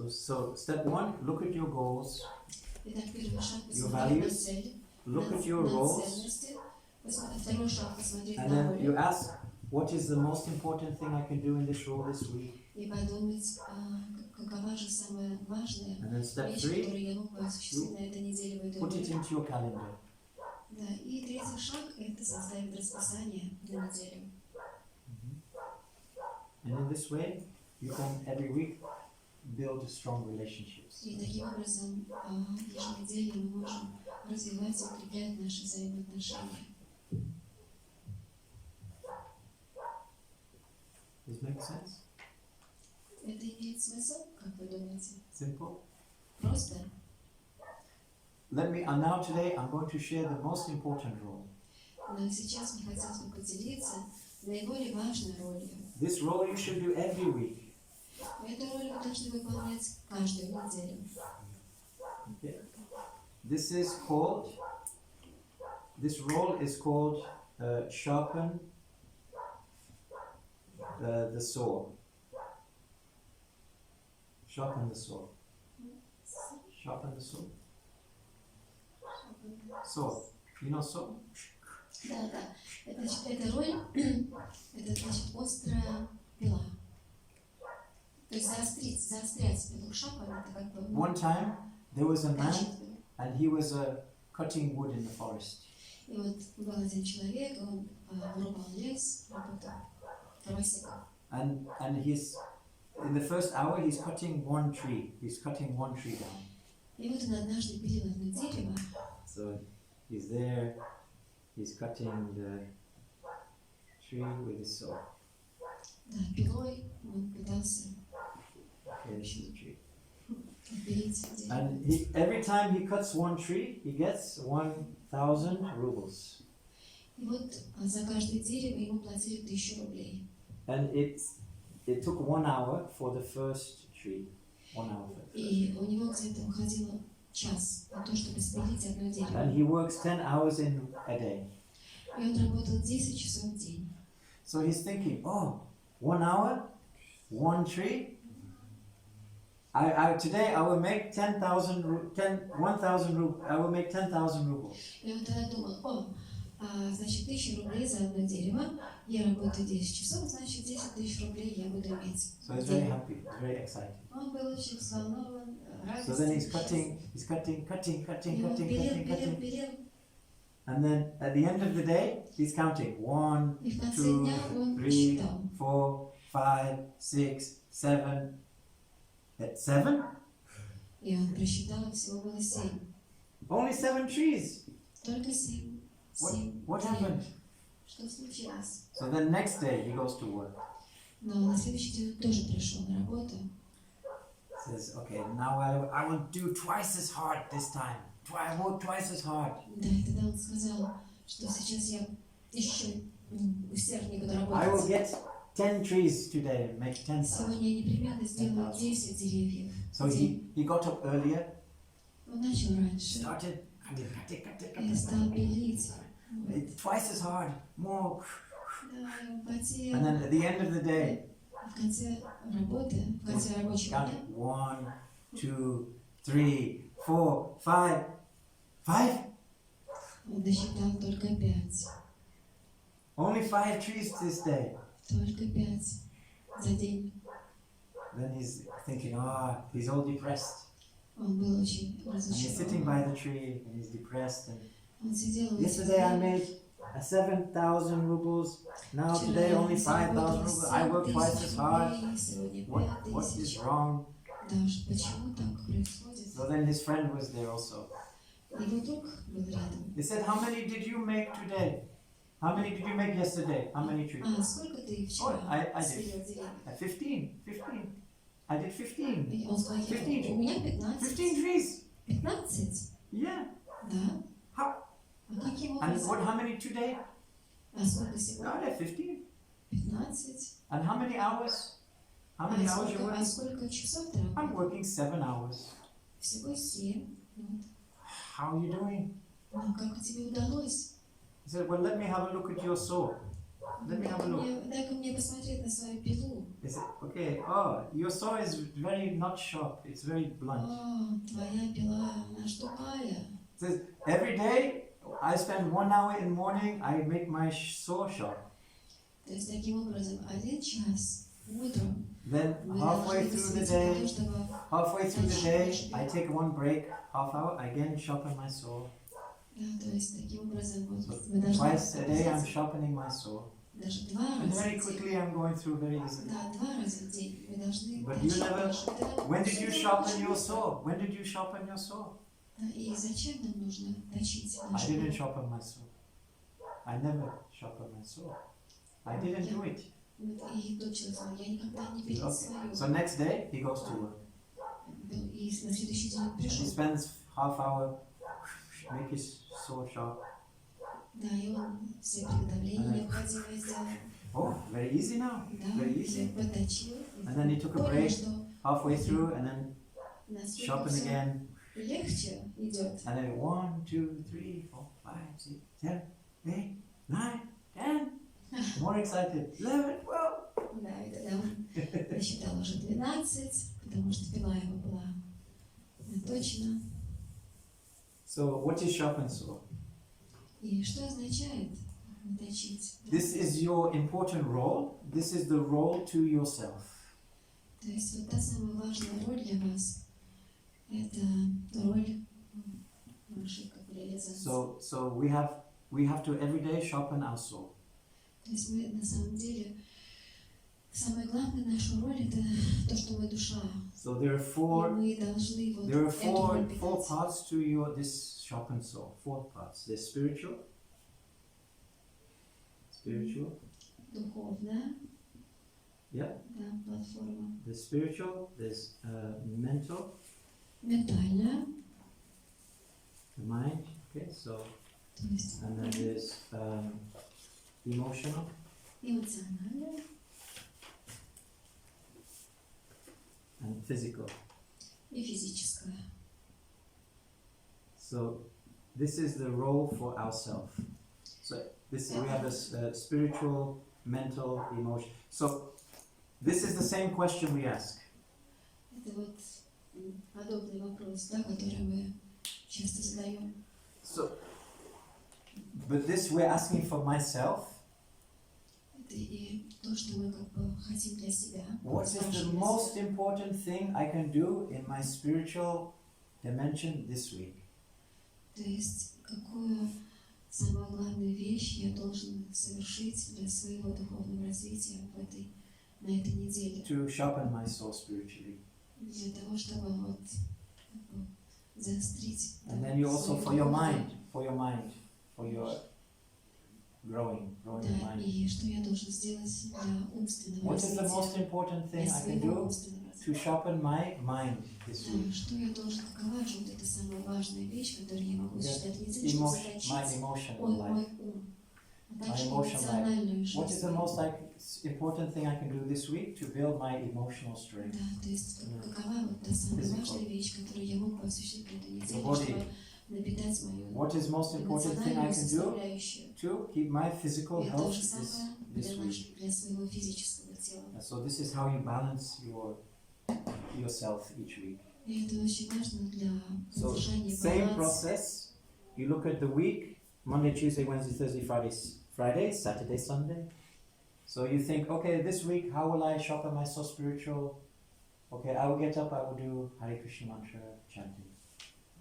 [SPEAKER 1] So step one, look at your goals,
[SPEAKER 2] Итак, первый шаг
[SPEAKER 1] Your
[SPEAKER 2] посмотреть на
[SPEAKER 1] values,
[SPEAKER 2] цель,
[SPEAKER 1] look at your
[SPEAKER 2] на
[SPEAKER 1] roles,
[SPEAKER 2] ценности. Второй шаг посмотреть
[SPEAKER 1] and
[SPEAKER 2] на
[SPEAKER 1] then you
[SPEAKER 2] роли
[SPEAKER 1] ask, what is the most important thing I can do in this role this week?
[SPEAKER 2] и подумать, какова же самая важная
[SPEAKER 1] And then step
[SPEAKER 2] вещь,
[SPEAKER 1] 3,
[SPEAKER 2] которую я мог бы осуществить на этой неделе в этой
[SPEAKER 1] put it
[SPEAKER 2] роли.
[SPEAKER 1] into your calendar.
[SPEAKER 2] Да, и третий шаг – это составить расписание на неделю.
[SPEAKER 1] And in this way, you can every week build strong relationships.
[SPEAKER 2] И таким образом еженедельно мы можем развивать и укреплять наши взаимоотношения.
[SPEAKER 1] Does it make sense?
[SPEAKER 2] Это имеет смысл, как вы думаете?
[SPEAKER 1] Simple?
[SPEAKER 2] Просто?
[SPEAKER 1] Now today I'm going to share the most important role.
[SPEAKER 2] Но сейчас мне хотелось бы поделиться наиболее важной ролью.
[SPEAKER 1] This role you should do every week.
[SPEAKER 2] Эту роль вы должны выполнять каждую неделю.
[SPEAKER 1] Okay. This role is called sharpen the saw. Sharpen the saw. Sharpen the saw. Saw. You know saw?
[SPEAKER 2] Да, да. Эта роль, это значит острая пила. То есть заострять пилу. Шапан это как бы...
[SPEAKER 1] One time there was a man
[SPEAKER 2] точить.
[SPEAKER 1] and he was cutting wood in the forest.
[SPEAKER 2] И вот был один человек, он вырубал лес, работал дровосеком.
[SPEAKER 1] And he's in the first hour he's cutting one tree. He's cutting one tree down.
[SPEAKER 2] И вот он однажды пилил одно дерево.
[SPEAKER 1] So he's there, he's cutting the tree with his saw.
[SPEAKER 2] Да, пилой он пытался
[SPEAKER 1] Okay, this is a tree.
[SPEAKER 2] пилить дерево.
[SPEAKER 1] And every time he cuts one tree, he gets 1,000 rubles.
[SPEAKER 2] И вот за каждое дерево ему платили 1000 рублей.
[SPEAKER 1] And it took 1 hour for the first tree. 1 hour for the first
[SPEAKER 2] И у него где-то уходило час на то, чтобы спилить одно
[SPEAKER 1] And
[SPEAKER 2] дерево.
[SPEAKER 1] he works 10 hours in a day.
[SPEAKER 2] И он работал 10 часов в день.
[SPEAKER 1] So he's thinking, oh, 1 hour, one tree. Today I will make 1,000 rubles. I will make 10,000 rubles.
[SPEAKER 2] И он тогда думал, значит, 1000 рублей за одно дерево, я работаю 10 часов, значит, 10 000 рублей я буду иметь.
[SPEAKER 1] So he's very happy, very excited.
[SPEAKER 2] Он был очень взволнован,
[SPEAKER 1] So then he's
[SPEAKER 2] радостный.
[SPEAKER 1] cutting.
[SPEAKER 2] И он пилил.
[SPEAKER 1] And then at the end of the day, he's counting. 1,
[SPEAKER 2] И в конце
[SPEAKER 1] 2,
[SPEAKER 2] дня он
[SPEAKER 1] 3,
[SPEAKER 2] считал.
[SPEAKER 1] 4, 5, 6, 7. 7?
[SPEAKER 2] И он просчитал, всего было 7.
[SPEAKER 1] Only 7 trees.
[SPEAKER 2] Только 7.
[SPEAKER 1] What happened?
[SPEAKER 2] Что случилось?
[SPEAKER 1] So then next day he goes to work.
[SPEAKER 2] Но на следующий день он тоже пришел на работу.
[SPEAKER 1] Says, okay, now I will do twice as hard this time. I work twice as hard.
[SPEAKER 2] Да, и тогда он сказал, что сейчас я еще усерднее буду
[SPEAKER 1] I will
[SPEAKER 2] работать.
[SPEAKER 1] get 10 trees today and make 10,000.
[SPEAKER 2] Сегодня я непременно сделаю 10 деревьев.
[SPEAKER 1] So he got up earlier,
[SPEAKER 2] Он начал раньше
[SPEAKER 1] started
[SPEAKER 2] и стал пилить.
[SPEAKER 1] twice as hard, more.
[SPEAKER 2] Да, и он потел.
[SPEAKER 1] And then at the end of the day,
[SPEAKER 2] В конце работы, в конце рабочего
[SPEAKER 1] counted
[SPEAKER 2] дня,
[SPEAKER 1] 1, 2, 3, 4, 5. 5?
[SPEAKER 2] он досчитал только 5.
[SPEAKER 1] Only 5 trees this day.
[SPEAKER 2] Только 5 за день.
[SPEAKER 1] Then he's thinking, he's all depressed.
[SPEAKER 2] Он был очень
[SPEAKER 1] And he's sitting by
[SPEAKER 2] разочарован.
[SPEAKER 1] the tree and he's depressed. And
[SPEAKER 2] Он сидел у
[SPEAKER 1] yesterday I made 7,000 rubles. Now today only 5,000 rubles. I work twice as hard.
[SPEAKER 2] Сегодня
[SPEAKER 1] What is
[SPEAKER 2] 5000.
[SPEAKER 1] wrong?
[SPEAKER 2] Да уж, почему так происходит?
[SPEAKER 1] So then his friend was there also.
[SPEAKER 2] Его друг был рядом.
[SPEAKER 1] He said, how many did you make today? How many did you make yesterday? How many trees?
[SPEAKER 2] Сколько ты вчера
[SPEAKER 1] I
[SPEAKER 2] спилил деревьев?
[SPEAKER 1] 15. I did 15.
[SPEAKER 2] И он сказал,
[SPEAKER 1] 15.
[SPEAKER 2] у меня 15.
[SPEAKER 1] 15 trees.
[SPEAKER 2] 15?
[SPEAKER 1] Yeah.
[SPEAKER 2] Да.
[SPEAKER 1] How?
[SPEAKER 2] А каким
[SPEAKER 1] And
[SPEAKER 2] образом?
[SPEAKER 1] how many today?
[SPEAKER 2] А сколько сегодня?
[SPEAKER 1] Yeah, 15.
[SPEAKER 2] 15.
[SPEAKER 1] And how many hours? How many hours you
[SPEAKER 2] А
[SPEAKER 1] working?
[SPEAKER 2] сколько часов ты
[SPEAKER 1] I'm
[SPEAKER 2] работаешь?
[SPEAKER 1] working 7 hours.
[SPEAKER 2] Всего 7. Вот.
[SPEAKER 1] How are you doing?
[SPEAKER 2] Ну, как тебе удалось?
[SPEAKER 1] He said, well, let me have a look at your saw. Let me have a look.
[SPEAKER 2] Дай-ка мне посмотреть на свою пилу.
[SPEAKER 1] He said, okay, your saw is very not sharp. It's very blunt.
[SPEAKER 2] О, твоя пила, она ж тупая.
[SPEAKER 1] He says, every day I spend 1 hour in the morning, I make my saw sharp.
[SPEAKER 2] То есть, таким образом, 1 час утром
[SPEAKER 1] Then
[SPEAKER 2] мы
[SPEAKER 1] halfway
[SPEAKER 2] должны
[SPEAKER 1] through the
[SPEAKER 2] посвятить тому,
[SPEAKER 1] day,
[SPEAKER 2] чтобы...
[SPEAKER 1] halfway through the day, I take one break, half hour, I again sharpen my saw.
[SPEAKER 2] Да, то есть, таким образом, вот,
[SPEAKER 1] So
[SPEAKER 2] мы должны...
[SPEAKER 1] twice a day I'm sharpening my saw.
[SPEAKER 2] даже 2
[SPEAKER 1] And
[SPEAKER 2] раза
[SPEAKER 1] very
[SPEAKER 2] в день.
[SPEAKER 1] quickly I'm going through very easily.
[SPEAKER 2] Да, 2 раза в день вы должны
[SPEAKER 1] But you
[SPEAKER 2] точить
[SPEAKER 1] never-
[SPEAKER 2] вашу.
[SPEAKER 1] When did you sharpen your saw? When did you sharpen your saw?
[SPEAKER 2] Да, и зачем нам нужно точить
[SPEAKER 1] I
[SPEAKER 2] нашу
[SPEAKER 1] didn't
[SPEAKER 2] руку?
[SPEAKER 1] sharpen my saw. I never sharpened my saw. I didn't do it.
[SPEAKER 2] Вот, и тот человек сказал, я никогда не пилил
[SPEAKER 1] Okay.
[SPEAKER 2] свою.
[SPEAKER 1] So next day he goes to work.
[SPEAKER 2] И на следующий день он
[SPEAKER 1] And he
[SPEAKER 2] пришел.
[SPEAKER 1] spends half hour make his saw sharp.
[SPEAKER 2] Да, и он все приготовления необходимые сделал.
[SPEAKER 1] Oh, very easy now.
[SPEAKER 2] Да,
[SPEAKER 1] Very
[SPEAKER 2] и
[SPEAKER 1] easy.
[SPEAKER 2] поточил. И
[SPEAKER 1] And then he took a
[SPEAKER 2] понял,
[SPEAKER 1] break.
[SPEAKER 2] что
[SPEAKER 1] Halfway through and then
[SPEAKER 2] насколько
[SPEAKER 1] sharpen
[SPEAKER 2] всё
[SPEAKER 1] again.
[SPEAKER 2] легче идет.
[SPEAKER 1] And then 1, 2, 3, 4, 5, 6, 7, 8, 9, 10. More excited. 11, 12.
[SPEAKER 2] Да, и тогда он насчитал уже 12, потому что пила его была наточена.
[SPEAKER 1] So what is sharpen saw?
[SPEAKER 2] И что означает наточить?
[SPEAKER 1] This is your important role. This is the role to yourself.
[SPEAKER 2] То есть вот та самая важная роль для вас – это роль вашей как бы реализации.
[SPEAKER 1] So we have to every day sharpen our saw.
[SPEAKER 2] То есть мы на самом деле, самая главная наша роль – это то, что мы душа.
[SPEAKER 1] So there are
[SPEAKER 2] И
[SPEAKER 1] four
[SPEAKER 2] мы должны вот
[SPEAKER 1] there are
[SPEAKER 2] эту роль
[SPEAKER 1] four
[SPEAKER 2] питать.
[SPEAKER 1] parts to this sharpened saw. 4 parts. There's spiritual,
[SPEAKER 2] Духовная,
[SPEAKER 1] yeah.
[SPEAKER 2] да, платформа.
[SPEAKER 1] There's spiritual. There's mental,
[SPEAKER 2] Ментальная,
[SPEAKER 1] the mind. Okay, so
[SPEAKER 2] то есть
[SPEAKER 1] and then there's emotional,
[SPEAKER 2] эмоциональная
[SPEAKER 1] and physical.
[SPEAKER 2] и физическая.
[SPEAKER 1] So this is the role for ourselves. So this we have a spiritual, mental, emotion. So this is the same question we ask.
[SPEAKER 2] Это вот подобный вопрос, да, который мы часто задаем.
[SPEAKER 1] So, but this we're asking for myself.
[SPEAKER 2] Это и то, что мы как бы хотим для себя.
[SPEAKER 1] What is the
[SPEAKER 2] спрашиваем
[SPEAKER 1] most
[SPEAKER 2] себя.
[SPEAKER 1] important thing I can do in my spiritual dimension this week?
[SPEAKER 2] То есть, какую самую главную вещь я должен совершить для своего духовного развития на этой неделе?
[SPEAKER 1] To sharpen my soul spiritually.
[SPEAKER 2] Для того, чтобы вот как бы заострить.
[SPEAKER 1] And
[SPEAKER 2] да,
[SPEAKER 1] then you also
[SPEAKER 2] свою
[SPEAKER 1] for your
[SPEAKER 2] духовную-
[SPEAKER 1] mind, for your growing
[SPEAKER 2] Да,
[SPEAKER 1] mind.
[SPEAKER 2] и что я должен сделать для умственного
[SPEAKER 1] What is the most
[SPEAKER 2] развития?
[SPEAKER 1] important
[SPEAKER 2] Для
[SPEAKER 1] thing I can
[SPEAKER 2] своего
[SPEAKER 1] do
[SPEAKER 2] умственного
[SPEAKER 1] to
[SPEAKER 2] развития.
[SPEAKER 1] sharpen my mind this
[SPEAKER 2] Да,
[SPEAKER 1] week?
[SPEAKER 2] что я должен, какова же вот эта самая важная вещь, которую я могу
[SPEAKER 1] Yeah.
[SPEAKER 2] осуществлять в неделю, чтобы
[SPEAKER 1] My
[SPEAKER 2] заточить
[SPEAKER 1] emotional
[SPEAKER 2] мой
[SPEAKER 1] life.
[SPEAKER 2] ум, а
[SPEAKER 1] My
[SPEAKER 2] также
[SPEAKER 1] emotional
[SPEAKER 2] эмоциональную жизнь.
[SPEAKER 1] What is the most important thing I can do this week to build my emotional strength?
[SPEAKER 2] Да, то есть какова вот та самая
[SPEAKER 1] Physical.
[SPEAKER 2] важная вещь, которую я мог бы осуществить в эту неделю,
[SPEAKER 1] body.
[SPEAKER 2] чтобы напитать мою
[SPEAKER 1] What is most important thing I
[SPEAKER 2] эмоциональную
[SPEAKER 1] can do
[SPEAKER 2] составляющую.
[SPEAKER 1] to keep my physical
[SPEAKER 2] И то
[SPEAKER 1] health
[SPEAKER 2] же самое
[SPEAKER 1] this week?
[SPEAKER 2] для своего физического тела.
[SPEAKER 1] So this is how you balance yourself each week.
[SPEAKER 2] И это очень важно для
[SPEAKER 1] So
[SPEAKER 2] удержания
[SPEAKER 1] same
[SPEAKER 2] баланса.
[SPEAKER 1] process. You look at the week: Monday, Tuesday, Wednesday, Thursday, Friday, Saturday, Sunday. So you think, okay, this week how will I sharpen my soul spiritual? Okay, I will get up, I will do Hare Krishna mantra chanting.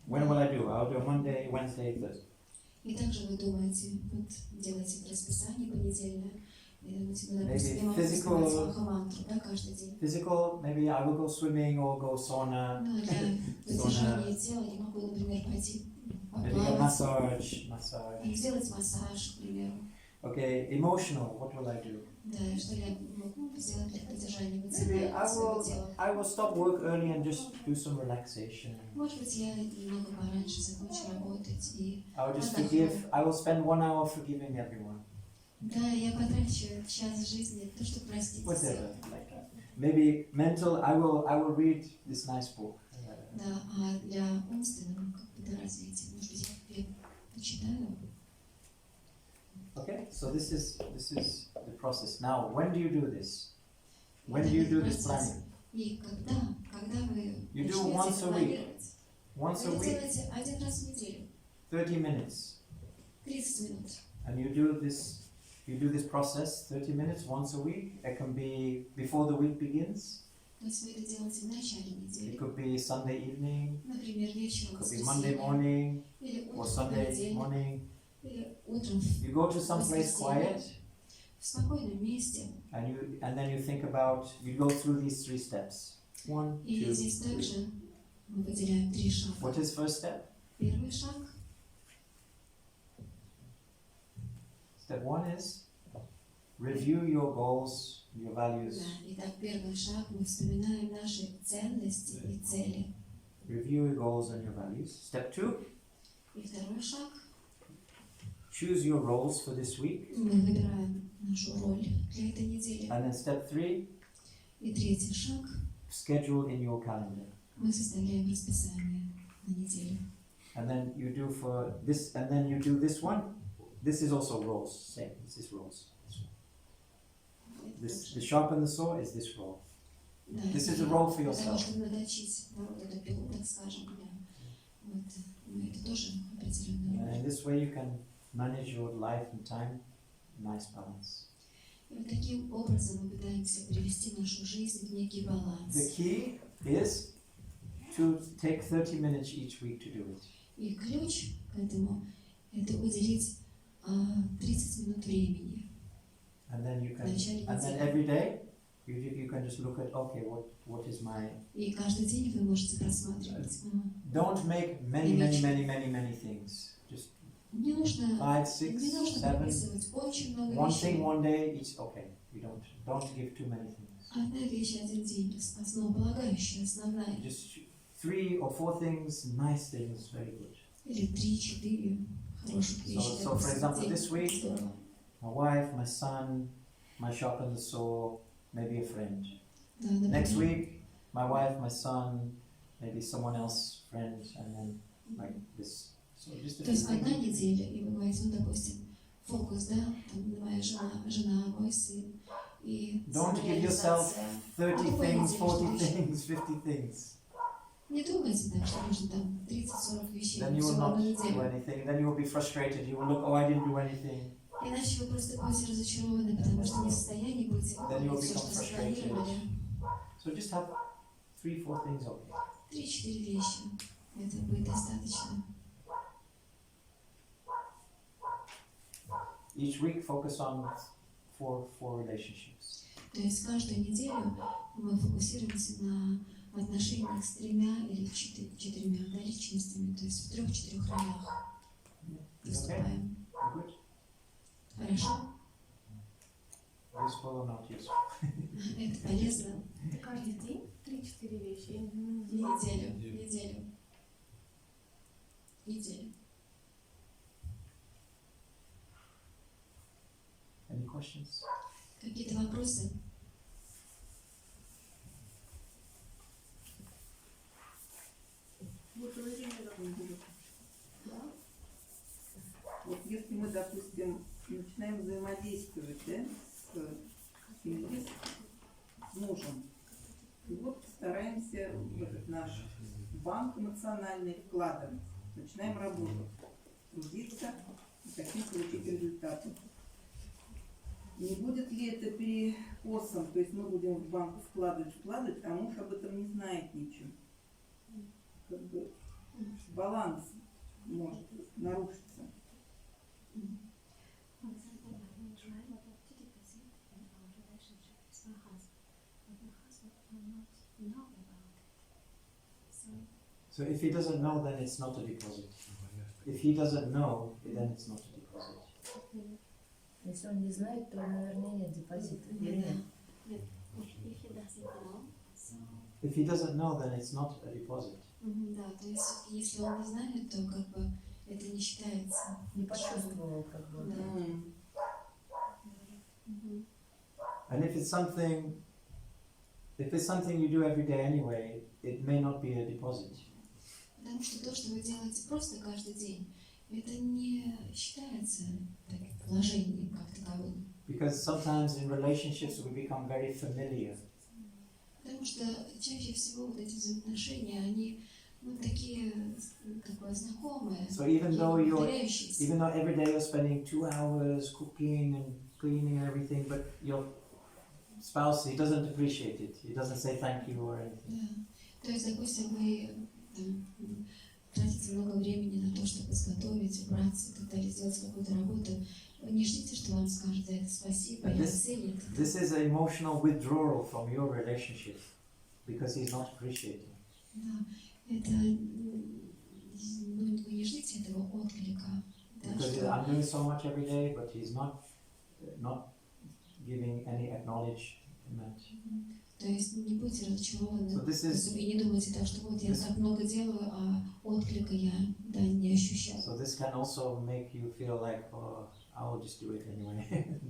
[SPEAKER 1] When will I do? I'll do Monday, Wednesday, Thursday.
[SPEAKER 2] И также вы думаете, вот делаете это расписание понедельное, и думаете, ну,
[SPEAKER 1] Maybe
[SPEAKER 2] допустим, я могу
[SPEAKER 1] physical-
[SPEAKER 2] сказать махамантру, да, каждый день.
[SPEAKER 1] Physical, maybe I will go swimming or go sauna.
[SPEAKER 2] Ну, для поддержания тела я могу, например, пойти
[SPEAKER 1] Maybe a
[SPEAKER 2] поплавать,
[SPEAKER 1] massage.
[SPEAKER 2] или сделать массаж, к примеру.
[SPEAKER 1] Okay, emotional, what will I do?
[SPEAKER 2] Да, и что я могу сделать для поддержания
[SPEAKER 1] Maybe
[SPEAKER 2] эмоционального своего тела.
[SPEAKER 1] I will stop work early and just do some relaxation.
[SPEAKER 2] Может быть, я немного пораньше закончу работать, и
[SPEAKER 1] I will just
[SPEAKER 2] Отдохну.
[SPEAKER 1] forgive, I will spend 1 hour forgiving everyone.
[SPEAKER 2] да, я потрачу час жизни на то, чтобы простить
[SPEAKER 1] Whatever,
[SPEAKER 2] всех.
[SPEAKER 1] like that. Maybe mental, I will read this nice book.
[SPEAKER 2] Да, а для умственного как бы, да, развития, может быть, я почитаю.
[SPEAKER 1] Okay, so this is the process. Now, when do you do this? When do you do this planning?
[SPEAKER 2] И когда вы
[SPEAKER 1] You do
[SPEAKER 2] начнете
[SPEAKER 1] once a week.
[SPEAKER 2] планировать,
[SPEAKER 1] Once a
[SPEAKER 2] вы это
[SPEAKER 1] week,
[SPEAKER 2] делаете один раз в неделю,
[SPEAKER 1] 30 minutes.
[SPEAKER 2] 30 минут.
[SPEAKER 1] And you do this process 30 minutes once a week. It can be before the week begins.
[SPEAKER 2] То есть вы это делаете в начале
[SPEAKER 1] It
[SPEAKER 2] недели,
[SPEAKER 1] could be Sunday evening,
[SPEAKER 2] например, вечером
[SPEAKER 1] it
[SPEAKER 2] в
[SPEAKER 1] could be Monday
[SPEAKER 2] воскресенье,
[SPEAKER 1] morning
[SPEAKER 2] или
[SPEAKER 1] or
[SPEAKER 2] утром в
[SPEAKER 1] Sunday
[SPEAKER 2] понедельник,
[SPEAKER 1] morning.
[SPEAKER 2] или утром
[SPEAKER 1] You go to some place quiet
[SPEAKER 2] в в спокойном месте.
[SPEAKER 1] and then you think about, you go through these 3 steps. 1,
[SPEAKER 2] И
[SPEAKER 1] 2,
[SPEAKER 2] здесь
[SPEAKER 1] 3.
[SPEAKER 2] также мы выделяем 3 шага.
[SPEAKER 1] What is first step?
[SPEAKER 2] Первый шаг.
[SPEAKER 1] Step 1 is review your goals, your values.
[SPEAKER 2] Да, итак, первый шаг. Мы вспоминаем наши ценности и цели.
[SPEAKER 1] Review your goals and your values. Step 2,
[SPEAKER 2] И второй шаг.
[SPEAKER 1] choose your roles for this week.
[SPEAKER 2] Мы выбираем нашу роль для этой недели.
[SPEAKER 1] And then step 3,
[SPEAKER 2] И третий шаг.
[SPEAKER 1] schedule in your calendar.
[SPEAKER 2] Мы составляем расписание на неделю.
[SPEAKER 1] And then you do for this, and then you do this one. This is also roles, same, this is roles. This, the sharpen the saw is this role.
[SPEAKER 2] Да,
[SPEAKER 1] This is
[SPEAKER 2] и
[SPEAKER 1] a role for
[SPEAKER 2] для того,
[SPEAKER 1] yourself.
[SPEAKER 2] чтобы наточить вот эту пилу, так скажем, да. Вот, ну, это тоже определенная
[SPEAKER 1] And
[SPEAKER 2] роль.
[SPEAKER 1] in this way you can manage your life and time, nice balance.
[SPEAKER 2] И вот таким образом мы пытаемся привести нашу жизнь в некий
[SPEAKER 1] The
[SPEAKER 2] баланс.
[SPEAKER 1] key is to take 30 minutes each week to do it.
[SPEAKER 2] И ключ к этому – это уделить 30 минут времени.
[SPEAKER 1] And then you can,
[SPEAKER 2] В начале
[SPEAKER 1] and then
[SPEAKER 2] недели.
[SPEAKER 1] every day you can just look at, okay, what is my,
[SPEAKER 2] И каждый день вы можете просматривать.
[SPEAKER 1] don't make many things. Just
[SPEAKER 2] Не нужно
[SPEAKER 1] 5,
[SPEAKER 2] Не
[SPEAKER 1] 6,
[SPEAKER 2] нужно
[SPEAKER 1] 7,
[SPEAKER 2] прописывать очень много
[SPEAKER 1] one thing
[SPEAKER 2] вещей.
[SPEAKER 1] one day, each, okay. You don't give too many things.
[SPEAKER 2] Одна вещь один день, основополагающая, основная.
[SPEAKER 1] Just 3 or 4 things, nice things, very good.
[SPEAKER 2] Или 3-4 хороших вещи.
[SPEAKER 1] So for example,
[SPEAKER 2] день.
[SPEAKER 1] this week,
[SPEAKER 2] Здорово.
[SPEAKER 1] my wife, my son, my sharpen the saw, maybe a friend.
[SPEAKER 2] Да,
[SPEAKER 1] Next
[SPEAKER 2] например,
[SPEAKER 1] week, my wife, my son, maybe someone else, friend, and then like this. So just a
[SPEAKER 2] То
[SPEAKER 1] few
[SPEAKER 2] есть одна
[SPEAKER 1] things.
[SPEAKER 2] неделя, и вы говорите, ну, допустим, фокус, да, там моя жена, мой сын, и
[SPEAKER 1] Don't give yourself
[SPEAKER 2] самореализация.
[SPEAKER 1] 30 things, 40 things, 50 things.
[SPEAKER 2] Не думайте так, что нужно там 30-40 вещей
[SPEAKER 1] Then you
[SPEAKER 2] всю
[SPEAKER 1] will not
[SPEAKER 2] одну
[SPEAKER 1] do
[SPEAKER 2] неделю.
[SPEAKER 1] anything. Then you will be frustrated. You will look, oh, I didn't do anything.
[SPEAKER 2] Иначе вы просто будете разочарованы, потому что не в состоянии будете
[SPEAKER 1] Then you will
[SPEAKER 2] выполнить все,
[SPEAKER 1] become
[SPEAKER 2] что
[SPEAKER 1] frustrated.
[SPEAKER 2] запланировали.
[SPEAKER 1] So just have 3-4 things, okay.
[SPEAKER 2] 3-4 вещи. Это будет достаточно.
[SPEAKER 1] Each week, focus on four relationships.
[SPEAKER 2] То есть каждую неделю мы фокусируемся на отношениях с 3 или 4 да, личностями, то есть в 3-4 ролях
[SPEAKER 1] Okay?
[SPEAKER 2] выступаем.
[SPEAKER 1] Good?
[SPEAKER 2] Хорошо?
[SPEAKER 1] Useful or not useful?
[SPEAKER 2] Это полезно.
[SPEAKER 4] Это каждый день 3-4 вещи. Я не
[SPEAKER 2] В
[SPEAKER 4] знаю.
[SPEAKER 2] неделю.
[SPEAKER 1] Any questions?
[SPEAKER 2] Какие-то вопросы?
[SPEAKER 8] Вот если мы, допустим, начинаем взаимодействовать, да, с мужем, и вот стараемся в этот наш банк эмоциональный вкладывать, начинаем работать, трудиться и хотим получить результаты. Не будет ли это перекосом, то есть мы будем в банк вкладывать, а муж об этом не знает ничего? Как бы баланс может нарушиться.
[SPEAKER 4] For example, my own drive about 30% in our relationship with my husband, but my husband will not know about it.
[SPEAKER 1] So if he doesn't know, then it's not a deposit. If he doesn't know, then it's not a deposit.
[SPEAKER 7] Если он не знает, то, наверное, нет депозита. Или нет?
[SPEAKER 4] If he doesn't know, so
[SPEAKER 1] If he doesn't know, then it's not a deposit.
[SPEAKER 2] Да, то есть если он не знает, то как бы это не считается.
[SPEAKER 7] Не почувствовал, как бы.
[SPEAKER 2] Да.
[SPEAKER 1] And if it's something you do every day anyway, it may not be a deposit.
[SPEAKER 2] Потому что то, что вы делаете просто каждый день, это не считается вложением как таковым.
[SPEAKER 1] Because sometimes in relationships we become very familiar.
[SPEAKER 2] Потому что чаще всего вот эти взаимоотношения, они такие как бы знакомые,
[SPEAKER 1] So even though
[SPEAKER 2] повторяющиеся.
[SPEAKER 1] every day you're spending 2 hours cooking and cleaning and everything, but your spouse, he doesn't appreciate it. He doesn't say thank you or anything.
[SPEAKER 2] Да. То есть, допустим, вы там, тратите много времени на то, чтобы изготовить, убраться и так далее, сделать какую-то работу, не ждите, что вам скажут за это спасибо и оценят.
[SPEAKER 1] This is an emotional withdrawal from your relationship because he's not appreciating.
[SPEAKER 2] Да, это, вы не ждите этого отклика. Да,
[SPEAKER 1] Because
[SPEAKER 2] что,
[SPEAKER 1] I'm doing so much every day, but he's not giving any acknowledgement.
[SPEAKER 2] то есть не будьте разочарованы
[SPEAKER 1] So this is
[SPEAKER 2] и не думайте так, что вот я так много делаю, а отклика я не ощущаю.
[SPEAKER 1] so this can also make you feel like, oh, I'll just do it anyway.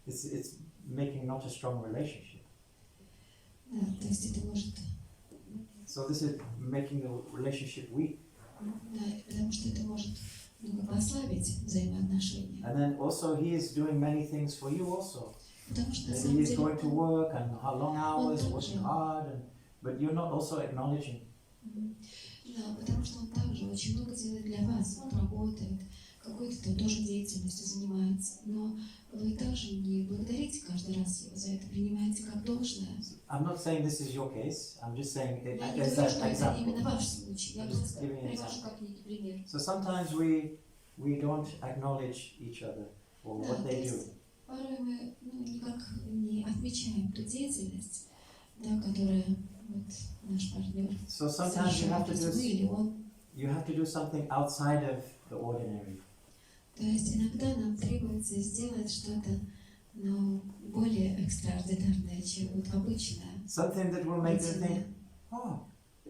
[SPEAKER 1] it's making not a strong relationship.
[SPEAKER 2] Да, то есть это может,
[SPEAKER 1] So this is making the relationship weak.
[SPEAKER 2] да, потому что это может ослабить взаимоотношения.
[SPEAKER 1] And then also he is doing many things for you also.
[SPEAKER 2] Потому что на
[SPEAKER 1] Maybe
[SPEAKER 2] самом
[SPEAKER 1] he's
[SPEAKER 2] деле
[SPEAKER 1] going to work and long hours,
[SPEAKER 2] Он
[SPEAKER 1] working
[SPEAKER 2] также.
[SPEAKER 1] hard, but you're not also acknowledging.
[SPEAKER 2] Да, потому что он также очень много делает для вас. Он работает, какой-то там тоже деятельностью занимается. Но вы также не благодарите каждый раз его за это, принимаете как должное.
[SPEAKER 1] I'm not saying this is your case. I'm just saying it
[SPEAKER 2] Я не
[SPEAKER 1] as
[SPEAKER 2] говорю,
[SPEAKER 1] an
[SPEAKER 2] что это именно
[SPEAKER 1] example.
[SPEAKER 2] ваш случай. Я
[SPEAKER 1] I'm
[SPEAKER 2] просто
[SPEAKER 1] just giving an
[SPEAKER 2] привожу
[SPEAKER 1] example.
[SPEAKER 2] как некий пример.
[SPEAKER 1] So sometimes we don't acknowledge each other for
[SPEAKER 2] Да,
[SPEAKER 1] what
[SPEAKER 2] то
[SPEAKER 1] they do.
[SPEAKER 2] есть порой мы никак не отмечаем ту деятельность, да, которая вот, наш партнер
[SPEAKER 1] So sometimes you have
[SPEAKER 2] совершает,
[SPEAKER 1] to
[SPEAKER 2] то есть вы
[SPEAKER 1] do
[SPEAKER 2] или он.
[SPEAKER 1] something outside of the ordinary.
[SPEAKER 2] То есть иногда нам требуется сделать что-то, более экстраординарное, чем вот обычное.
[SPEAKER 1] Something that will make them
[SPEAKER 2] рутинное.
[SPEAKER 1] think, oh,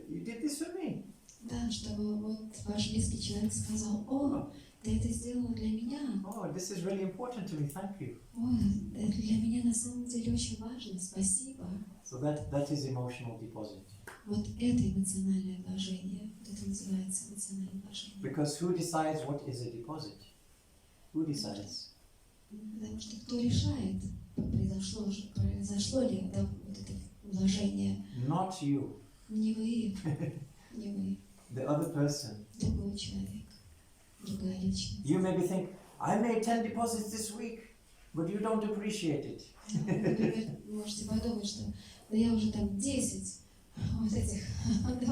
[SPEAKER 1] you did this for me.
[SPEAKER 2] Да, чтобы вот ваш близкий человек сказал: о, ты это сделала для меня.
[SPEAKER 1] Oh, this is really important to me. Thank you.
[SPEAKER 2] Ой, это для меня на самом деле очень важно, спасибо.
[SPEAKER 1] So that is emotional deposit.
[SPEAKER 2] Вот это эмоциональное вложение, вот это называется эмоциональное вложение.
[SPEAKER 1] Because who decides what is a deposit? Who decides?
[SPEAKER 2] Потому что кто решает, произошло ли да, вот это вложение?
[SPEAKER 1] Not you,
[SPEAKER 2] Не вы, не вы,
[SPEAKER 1] the other person.
[SPEAKER 2] другой человек, другая личность.
[SPEAKER 1] You maybe think, I made 10 deposits this week, but you don't appreciate it.
[SPEAKER 2] Например, вы можете подумать, что да я уже там 10 вот этих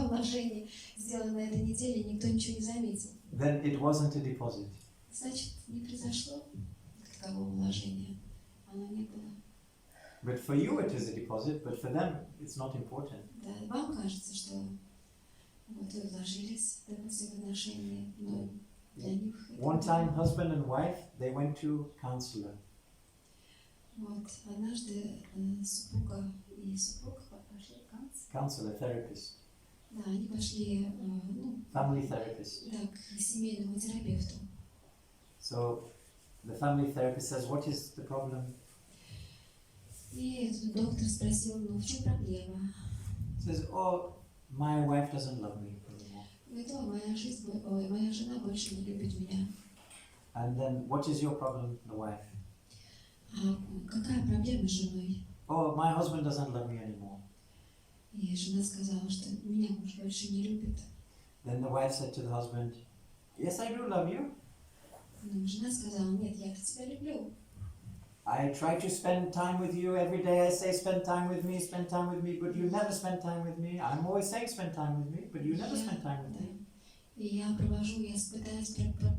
[SPEAKER 2] вложений сделала на этой неделе, и никто ничего не заметил.
[SPEAKER 1] Then it wasn't a deposit.
[SPEAKER 2] Значит, не произошло такового вложения. Оно не было.
[SPEAKER 1] But for you it is a deposit, but for them it's not important.
[SPEAKER 2] Да, вам кажется, что вот вы вложились, допустим, в отношения, но для них это...
[SPEAKER 1] One time, husband and wife, they went to counselor.
[SPEAKER 2] Вот, однажды супруга и супруг пошли к
[SPEAKER 1] Counselor, therapist,
[SPEAKER 2] Да, они пошли,
[SPEAKER 1] family therapist.
[SPEAKER 2] да, к семейному терапевту.
[SPEAKER 1] So the family therapist says, what is the problem?
[SPEAKER 2] И доктор спросил, в чем проблема?
[SPEAKER 1] Says, oh, my wife doesn't love me anymore.
[SPEAKER 2] Говорит: моя жена больше не любит меня.
[SPEAKER 1] And then, what is your problem, the wife?
[SPEAKER 2] А какая проблема с женой?
[SPEAKER 1] Oh, my husband doesn't love me anymore.
[SPEAKER 2] И жена сказала, что меня муж больше не любит.
[SPEAKER 1] Then the wife said to the husband, yes, I do love you.
[SPEAKER 2] Но жена сказала: нет, я тебя люблю.
[SPEAKER 1] I try to spend time with you every day. I say, spend time with me, but you never spend time with me. I'm always saying, spend time with me, but you never spend time with me.
[SPEAKER 2] И я пытаюсь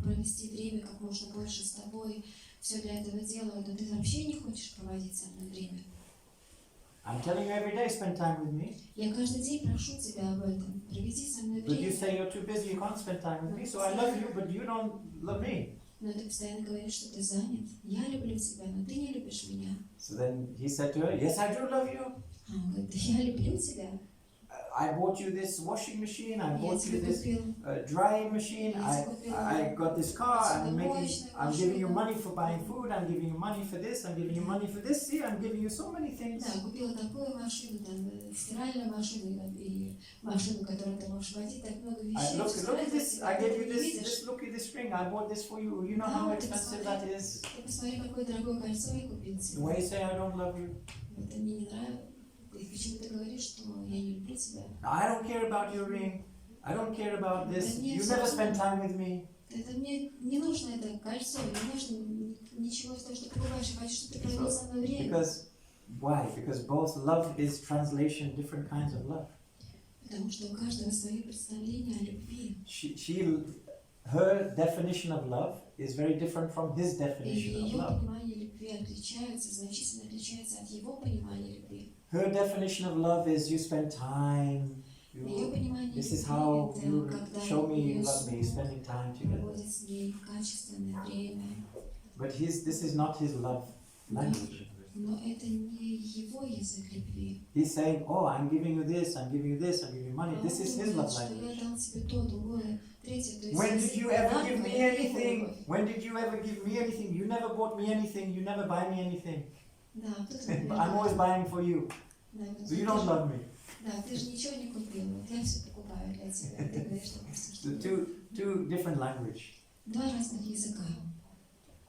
[SPEAKER 2] провести время как можно больше с тобой, все для этого делаю, но ты вообще не хочешь проводить со мной время.
[SPEAKER 1] I'm telling you every day, spend time with me.
[SPEAKER 2] Я каждый день прошу тебя об этом, проведи со мной
[SPEAKER 1] But you
[SPEAKER 2] время.
[SPEAKER 1] say you're too busy, you can't spend time with me. So I love you, but you don't love me.
[SPEAKER 2] Но ты постоянно говоришь, что ты занят. Я люблю тебя, но ты не любишь меня.
[SPEAKER 1] So then he said to her, yes, I do love you.
[SPEAKER 2] А он говорит: да я люблю тебя.
[SPEAKER 1] I bought you this washing machine. I
[SPEAKER 2] Я
[SPEAKER 1] bought
[SPEAKER 2] тебе
[SPEAKER 1] you this
[SPEAKER 2] купил.
[SPEAKER 1] drying machine. I got this car. I'm giving you money for buying food. I'm giving you money for this. I'm giving you money for this. See, I'm giving you so many things.
[SPEAKER 2] Да, купила такую машину, там, стиральную машину и машину, которую ты можешь водить, так много вещей.
[SPEAKER 1] Look at this. I gave you this. Look at this ring. I bought this for you. You know how expensive that is.
[SPEAKER 2] Ты посмотри, какое дорогое кольцо я купил
[SPEAKER 1] The
[SPEAKER 2] тебе.
[SPEAKER 1] way you say I don't love you.
[SPEAKER 2] Это мне не нравится. И почему ты говоришь, что я не люблю тебя?
[SPEAKER 1] I don't care about your ring. I don't care about this.
[SPEAKER 2] Да нет,
[SPEAKER 1] You never spend time with me.
[SPEAKER 2] Это мне не нужно, это кольцо, не нужно ничего из того, что ты покупаешь. Я хочу, чтобы ты провел со мной время.
[SPEAKER 1] Why? Because both love is translation, different kinds of love.
[SPEAKER 2] Потому что у каждого свое представление о любви.
[SPEAKER 1] Her definition of love is very different from his
[SPEAKER 2] И
[SPEAKER 1] definition of
[SPEAKER 2] ее
[SPEAKER 1] love.
[SPEAKER 2] понимание любви отличается, значительно отличается от его понимания любви.
[SPEAKER 1] Her definition of love is you spend time.
[SPEAKER 2] Ее понимание
[SPEAKER 1] This is
[SPEAKER 2] любви
[SPEAKER 1] how
[SPEAKER 2] это
[SPEAKER 1] you
[SPEAKER 2] когда
[SPEAKER 1] show me you
[SPEAKER 2] ее
[SPEAKER 1] love me,
[SPEAKER 2] супруг
[SPEAKER 1] spending time together.
[SPEAKER 2] проводит с ней качественное время.
[SPEAKER 1] But this is not his love language.
[SPEAKER 2] Но это не его язык любви.
[SPEAKER 1] He's saying, oh, I'm giving you this, I'm giving you this, I'm giving you money.
[SPEAKER 2] А
[SPEAKER 1] This
[SPEAKER 2] он
[SPEAKER 1] is his
[SPEAKER 2] говорит,
[SPEAKER 1] love
[SPEAKER 2] что я
[SPEAKER 1] language.
[SPEAKER 2] дал тебе то, другое, третье. То есть
[SPEAKER 1] When did
[SPEAKER 2] язык
[SPEAKER 1] you ever
[SPEAKER 2] дара,
[SPEAKER 1] give
[SPEAKER 2] но
[SPEAKER 1] me
[SPEAKER 2] это его
[SPEAKER 1] anything?
[SPEAKER 2] любовь.
[SPEAKER 1] When did you ever give me anything? You never bought me anything, you never buy me anything.
[SPEAKER 2] Да, кто-то,
[SPEAKER 1] I'm
[SPEAKER 2] например,
[SPEAKER 1] always buying for you.
[SPEAKER 2] да, вот
[SPEAKER 1] So you
[SPEAKER 2] ты
[SPEAKER 1] don't
[SPEAKER 2] же-
[SPEAKER 1] love me.
[SPEAKER 2] Да, ты же ничего не купил, вот я все покупаю для тебя. Ты говоришь, что просто что
[SPEAKER 1] So two different language.
[SPEAKER 2] два разных языка.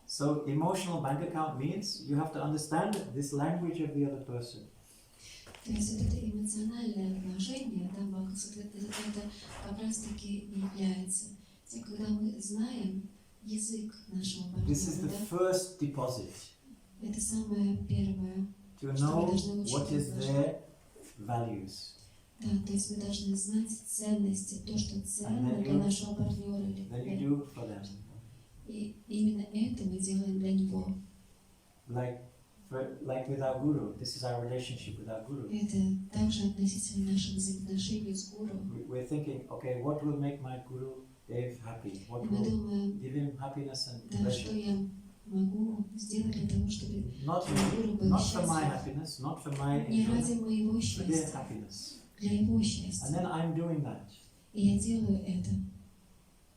[SPEAKER 1] So emotional bank account means you have to understand this language of the other person.
[SPEAKER 2] То есть вот это эмоциональное вложение, да, банковское, это как раз таки является тем, когда мы знаем язык нашего
[SPEAKER 1] This is
[SPEAKER 2] партнера,
[SPEAKER 1] the
[SPEAKER 2] да,
[SPEAKER 1] first deposit.
[SPEAKER 2] это самое первое,
[SPEAKER 1] To
[SPEAKER 2] что
[SPEAKER 1] know
[SPEAKER 2] мы должны
[SPEAKER 1] what
[SPEAKER 2] учить
[SPEAKER 1] is their values.
[SPEAKER 2] Да, то есть мы должны знать ценности, то, что ценно
[SPEAKER 1] then
[SPEAKER 2] для
[SPEAKER 1] you-
[SPEAKER 2] нашего партнера или
[SPEAKER 1] Then you
[SPEAKER 2] для-
[SPEAKER 1] do for them.
[SPEAKER 2] И именно это мы делаем для него.
[SPEAKER 1] Like with our guru. This is our relationship with our guru.
[SPEAKER 2] Это также относительно наших взаимоотношений с гуру.
[SPEAKER 1] We're thinking, okay, what will make my guru Dave happy? What
[SPEAKER 2] И мы
[SPEAKER 1] will
[SPEAKER 2] думаем,
[SPEAKER 1] give him happiness and
[SPEAKER 2] да, что
[SPEAKER 1] pleasure?
[SPEAKER 2] я могу сделать для того, чтобы
[SPEAKER 1] Not
[SPEAKER 2] мой гуру был
[SPEAKER 1] not for my
[SPEAKER 2] счастлив.
[SPEAKER 1] happiness, not for my
[SPEAKER 2] Не ради
[SPEAKER 1] enjoyment,
[SPEAKER 2] моего
[SPEAKER 1] for their
[SPEAKER 2] счастья,
[SPEAKER 1] happiness.
[SPEAKER 2] для его
[SPEAKER 1] And
[SPEAKER 2] счастья.
[SPEAKER 1] then I'm doing that.
[SPEAKER 2] И я делаю это.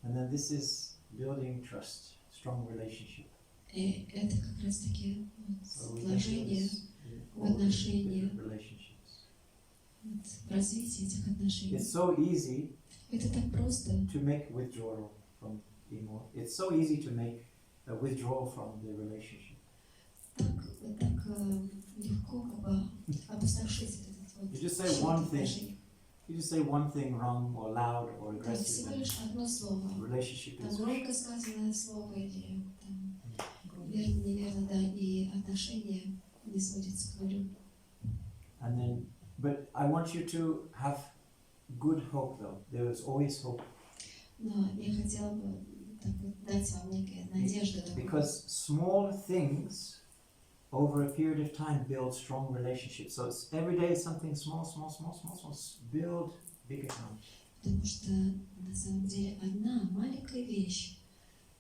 [SPEAKER 1] And then this is building trust, strong relationship.
[SPEAKER 2] И это как раз таки
[SPEAKER 1] So we can do
[SPEAKER 2] вложение
[SPEAKER 1] this in
[SPEAKER 2] в
[SPEAKER 1] all the
[SPEAKER 2] отношения.
[SPEAKER 1] different relationships.
[SPEAKER 2] в развитии этих отношений.
[SPEAKER 1] It's so easy
[SPEAKER 2] Это так просто.
[SPEAKER 1] to make withdrawal from It's so easy to make a withdrawal from the relationship.
[SPEAKER 2] Так легко как бы опустошить этот вот
[SPEAKER 1] You just say
[SPEAKER 2] счет
[SPEAKER 1] one thing.
[SPEAKER 2] отношений.
[SPEAKER 1] You just say one thing wrong or loud or
[SPEAKER 2] Там
[SPEAKER 1] aggressive,
[SPEAKER 2] всего
[SPEAKER 1] and
[SPEAKER 2] лишь одно слово.
[SPEAKER 1] the relationship
[SPEAKER 2] Там
[SPEAKER 1] is
[SPEAKER 2] громко сказанное слово или там верно, неверно, да, и отношения не сводятся к нулю.
[SPEAKER 1] And then, but I want you to have good hope though. There is always hope.
[SPEAKER 2] Но я хотела бы так вот дать вам некие надежды.
[SPEAKER 1] Because small things over a period of time build strong relationships. So it's every day something small, build big account.
[SPEAKER 2] Потому что на самом деле одна маленькая вещь,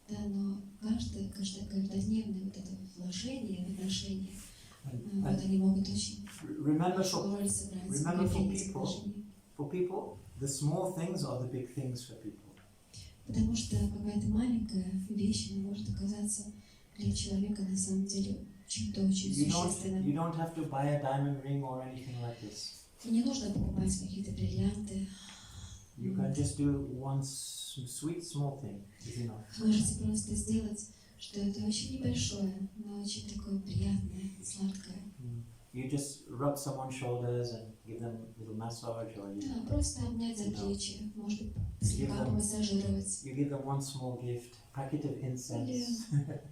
[SPEAKER 2] да, но каждодневное вот это вложение в отношения, вот они могут очень
[SPEAKER 1] Remember
[SPEAKER 2] большую роль сыграть в
[SPEAKER 1] remember for
[SPEAKER 2] укреплении этих
[SPEAKER 1] people,
[SPEAKER 2] отношений.
[SPEAKER 1] for people, the small things are the big things for people.
[SPEAKER 2] Потому что какая-то маленькая вещь может оказаться для человека на самом деле чем-то очень
[SPEAKER 1] You
[SPEAKER 2] существенным.
[SPEAKER 1] don't have to buy a diamond ring or anything like this.
[SPEAKER 2] И не нужно покупать какие-то бриллианты.
[SPEAKER 1] You can just do one sweet small thing, is enough.
[SPEAKER 2] Можете просто сделать, что это очень небольшое, но очень такое приятное, сладкое.
[SPEAKER 1] You just rub someone's shoulders and give them a little massage, or you
[SPEAKER 2] Да, просто обнять за плечи, может слегка
[SPEAKER 1] them-
[SPEAKER 2] помассажировать.
[SPEAKER 1] give them one small gift, packet of incense.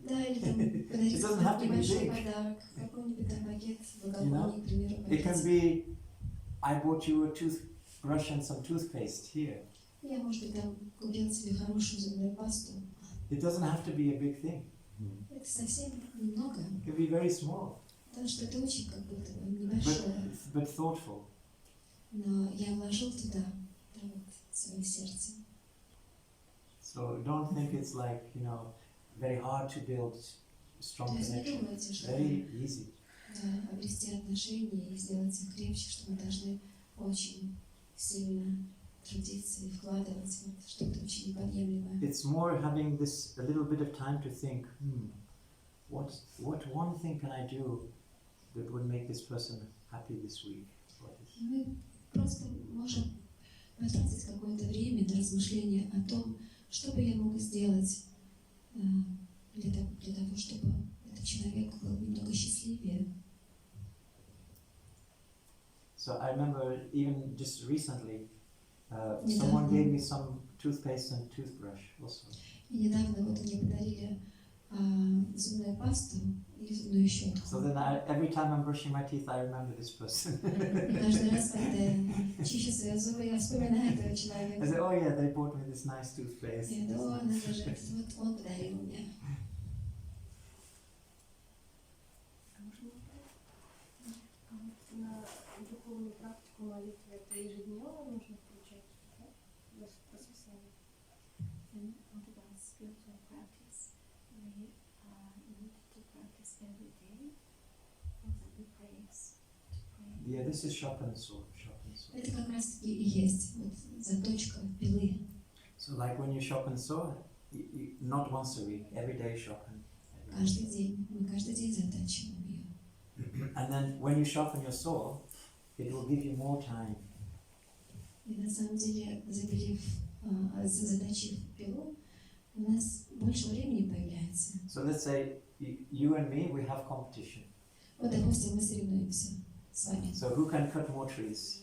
[SPEAKER 2] Да, или там
[SPEAKER 1] It
[SPEAKER 2] подарить
[SPEAKER 1] doesn't have to be
[SPEAKER 2] небольшой
[SPEAKER 1] big.
[SPEAKER 2] подарок, какой-нибудь там пакет благовоний, к примеру,
[SPEAKER 1] It can
[SPEAKER 2] пакет.
[SPEAKER 1] be, I bought you a toothbrush and some toothpaste here.
[SPEAKER 2] Я, может быть, там купил себе хорошую зубную пасту.
[SPEAKER 1] It doesn't have to be a big thing.
[SPEAKER 2] Это совсем немного,
[SPEAKER 1] It can be very small,
[SPEAKER 2] потому что это очень как будто бы небольшое.
[SPEAKER 1] but thoughtful.
[SPEAKER 2] Но я вложил туда, да, вот, свое сердце.
[SPEAKER 1] So don't think it's like, very hard to build strong
[SPEAKER 2] То есть не
[SPEAKER 1] connection.
[SPEAKER 2] думайте, что
[SPEAKER 1] Very easy.
[SPEAKER 2] да, обрести отношения и сделать их крепче, что мы должны очень сильно трудиться и вкладывать в что-то очень неподъемлемое.
[SPEAKER 1] It's more having a little bit of time to think, what one thing can I do that would make this person happy this week?
[SPEAKER 2] Мы просто можем потратить какое-то время на размышление о том, что бы я мог сделать для того, чтобы этот человек был немного счастливее.
[SPEAKER 1] So I remember even just recently,
[SPEAKER 2] Недавно.
[SPEAKER 1] someone gave me some toothpaste and toothbrush also.
[SPEAKER 2] И недавно вот мне подарили зубную пасту или зубную щетку.
[SPEAKER 1] So then every time I'm brushing my teeth, I remember this person.
[SPEAKER 2] И каждый раз, когда я чищу свои зубы, я вспоминаю этого
[SPEAKER 1] I
[SPEAKER 2] человека.
[SPEAKER 1] say, oh yeah, they bought me this nice toothpaste.
[SPEAKER 2] Я думаю, надо же, вот он подарил мне.
[SPEAKER 4] А можно вопрос? А вот на духовную практику молитвы это ежедневно нужно включать, да? В расписание? And what about spiritual practice? We need to practice every day. For example, prayers.
[SPEAKER 1] Yeah, this is sharpen sword, sharpen sword.
[SPEAKER 2] Это как раз таки и есть вот заточка пилы.
[SPEAKER 1] So like when you sharpen sword, not once a week, every day sharpen.
[SPEAKER 2] Каждый день. Мы каждый день затачиваем ее.
[SPEAKER 1] And then when you sharpen your saw, it will give you more time.
[SPEAKER 2] И на самом деле, заточив пилу, у нас больше времени появляется.
[SPEAKER 1] So let's say you and me, we have competition.
[SPEAKER 2] Вот, допустим, мы соревнуемся с вами.
[SPEAKER 1] So who can cut more trees?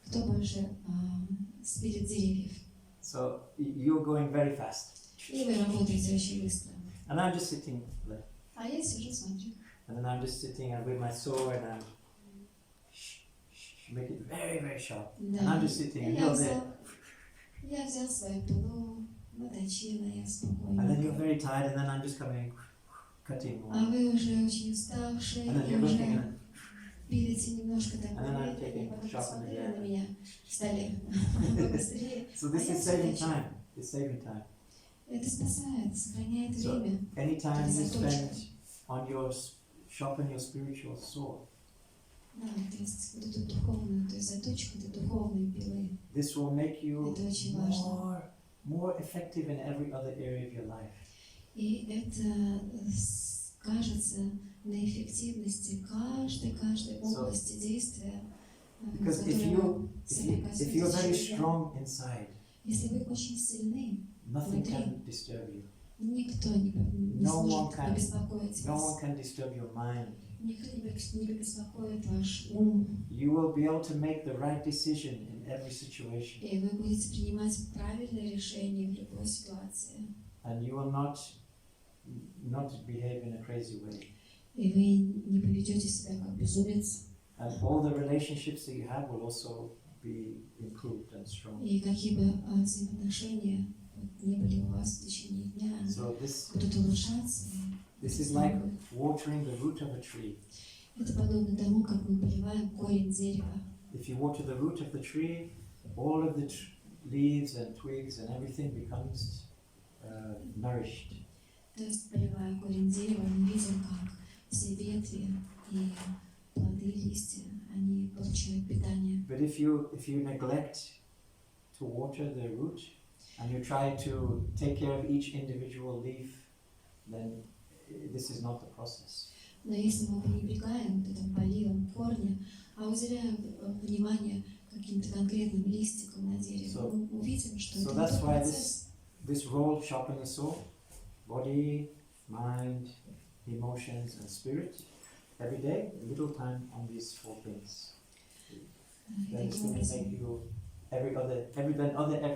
[SPEAKER 2] Кто больше спилит деревьев?
[SPEAKER 1] So you're going very fast.
[SPEAKER 2] И вы работаете очень быстро.
[SPEAKER 1] And I'm just sitting like,
[SPEAKER 2] А я сижу, смотрю.
[SPEAKER 1] and then I'm just sitting and with my saw and I'm make it very, very sharp.
[SPEAKER 2] Да.
[SPEAKER 1] And I'm just sitting and you're there.
[SPEAKER 2] Я взял свою пилу, наточила, я
[SPEAKER 1] And then
[SPEAKER 2] спокойно.
[SPEAKER 1] you're very tired and then I'm just coming, cutting more.
[SPEAKER 2] А вы уже очень уставшие,
[SPEAKER 1] And then
[SPEAKER 2] и
[SPEAKER 1] you're looking
[SPEAKER 2] уже
[SPEAKER 1] and
[SPEAKER 2] пилите немножко так
[SPEAKER 1] And then I'm
[SPEAKER 2] медленно,
[SPEAKER 1] taking
[SPEAKER 2] и потом
[SPEAKER 1] sharpen
[SPEAKER 2] посмотрели
[SPEAKER 1] again.
[SPEAKER 2] на меня, стали побыстрее.
[SPEAKER 1] so this
[SPEAKER 2] I
[SPEAKER 1] is
[SPEAKER 2] am
[SPEAKER 1] saving
[SPEAKER 2] so
[SPEAKER 1] time. It's saving time.
[SPEAKER 2] Это спасает, сохраняет
[SPEAKER 1] So
[SPEAKER 2] время.
[SPEAKER 1] anytime you
[SPEAKER 2] Это заточка.
[SPEAKER 1] spend on your sharpen your spiritual sword,
[SPEAKER 2] Да, то есть вот эту духовную, то есть заточку этой духовной пилы.
[SPEAKER 1] this will make you
[SPEAKER 2] Это очень важно.
[SPEAKER 1] more effective in every other area of your life.
[SPEAKER 2] И это скажется на эффективности каждой области действия,
[SPEAKER 1] Because
[SPEAKER 2] которой вы
[SPEAKER 1] if you're very strong inside,
[SPEAKER 2] Если вы очень сильны,
[SPEAKER 1] nothing
[SPEAKER 2] Внутри.
[SPEAKER 1] can disturb you.
[SPEAKER 2] никто не
[SPEAKER 1] No one
[SPEAKER 2] сможет
[SPEAKER 1] can-
[SPEAKER 2] побеспокоить
[SPEAKER 1] No
[SPEAKER 2] вас.
[SPEAKER 1] one can disturb your mind.
[SPEAKER 2] Никто не побеспокоит ваш ум.
[SPEAKER 1] You will be able to make the right decision in every situation,
[SPEAKER 2] И вы будете принимать правильное решение в любой ситуации.
[SPEAKER 1] and you will not behave in a crazy way.
[SPEAKER 2] И вы не поведете себя как безумец.
[SPEAKER 1] And all the relationships that you have will also be improved and strong.
[SPEAKER 2] И какие бы взаимоотношения не были у вас в течение дня, они
[SPEAKER 1] So this
[SPEAKER 2] будут улучшаться.
[SPEAKER 1] is like watering the root of a tree.
[SPEAKER 2] Это подобно тому, как мы поливаем корень дерева.
[SPEAKER 1] If you water the root of the tree, all of the leaves and twigs and everything becomes nourished.
[SPEAKER 2] То есть, поливая корень дерева, мы видим, как все ветви и плоды, листья, они получают питание.
[SPEAKER 1] But if you neglect to water the root and you try to take care of each individual leaf, then this is not the process.
[SPEAKER 2] Но если мы пренебрегаем вот этим поливом корня, а уделяем внимание каким-то конкретным листикам на дереве,
[SPEAKER 1] So-
[SPEAKER 2] мы увидим, что
[SPEAKER 1] so
[SPEAKER 2] это не
[SPEAKER 1] that's
[SPEAKER 2] тот
[SPEAKER 1] why
[SPEAKER 2] процесс.
[SPEAKER 1] This role sharpen the soul, body, mind, emotions and spirit. Every day, a little time on these four things.
[SPEAKER 2] И
[SPEAKER 1] Then it's
[SPEAKER 2] таким
[SPEAKER 1] going to
[SPEAKER 2] образом,
[SPEAKER 1] make you every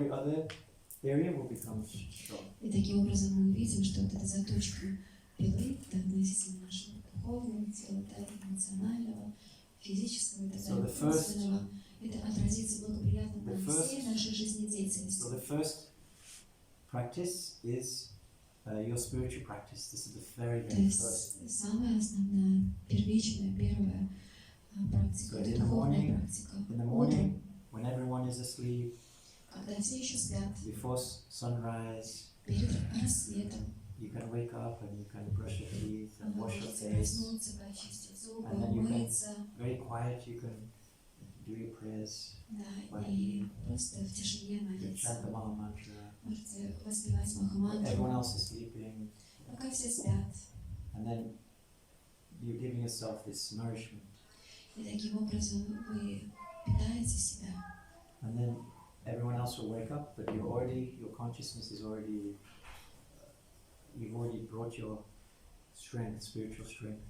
[SPEAKER 1] other area will become strong.
[SPEAKER 2] и таким образом мы увидим, что вот эта заточка пилы, это относительно нашего духовного тела, да, эмоционального, физического и так
[SPEAKER 1] So
[SPEAKER 2] далее,
[SPEAKER 1] the first-
[SPEAKER 2] умственного, это отразится благоприятно на
[SPEAKER 1] the first-
[SPEAKER 2] всей нашей жизнедеятельности.
[SPEAKER 1] So the first practice is your spiritual practice. This is the very,
[SPEAKER 2] То
[SPEAKER 1] very first.
[SPEAKER 2] есть самая основная, первичная, первая практика,
[SPEAKER 1] So
[SPEAKER 2] это
[SPEAKER 1] in the
[SPEAKER 2] духовная
[SPEAKER 1] morning-
[SPEAKER 2] практика.
[SPEAKER 1] In the
[SPEAKER 2] Утром,
[SPEAKER 1] morning, when everyone is asleep,
[SPEAKER 2] когда все еще спят,
[SPEAKER 1] before sunrise,
[SPEAKER 2] перед рассветом,
[SPEAKER 1] you can wake up and you can brush your teeth and
[SPEAKER 2] вы
[SPEAKER 1] wash your
[SPEAKER 2] можете
[SPEAKER 1] face.
[SPEAKER 2] проснуться, почистить зубы,
[SPEAKER 1] And then you can-
[SPEAKER 2] умыться,
[SPEAKER 1] Very quiet, you can do your prayers,
[SPEAKER 2] да, и просто в тишине
[SPEAKER 1] you can
[SPEAKER 2] молиться.
[SPEAKER 1] chant the Maha Mantra.
[SPEAKER 2] Можете воспевать
[SPEAKER 1] Everyone
[SPEAKER 2] Махамантру,
[SPEAKER 1] else is sleeping,
[SPEAKER 2] пока все спят.
[SPEAKER 1] and then you're giving yourself this nourishment.
[SPEAKER 2] И таким образом вы питаете себя.
[SPEAKER 1] And then everyone else will wake up, but your consciousness is already, you've already brought your strength, spiritual strength.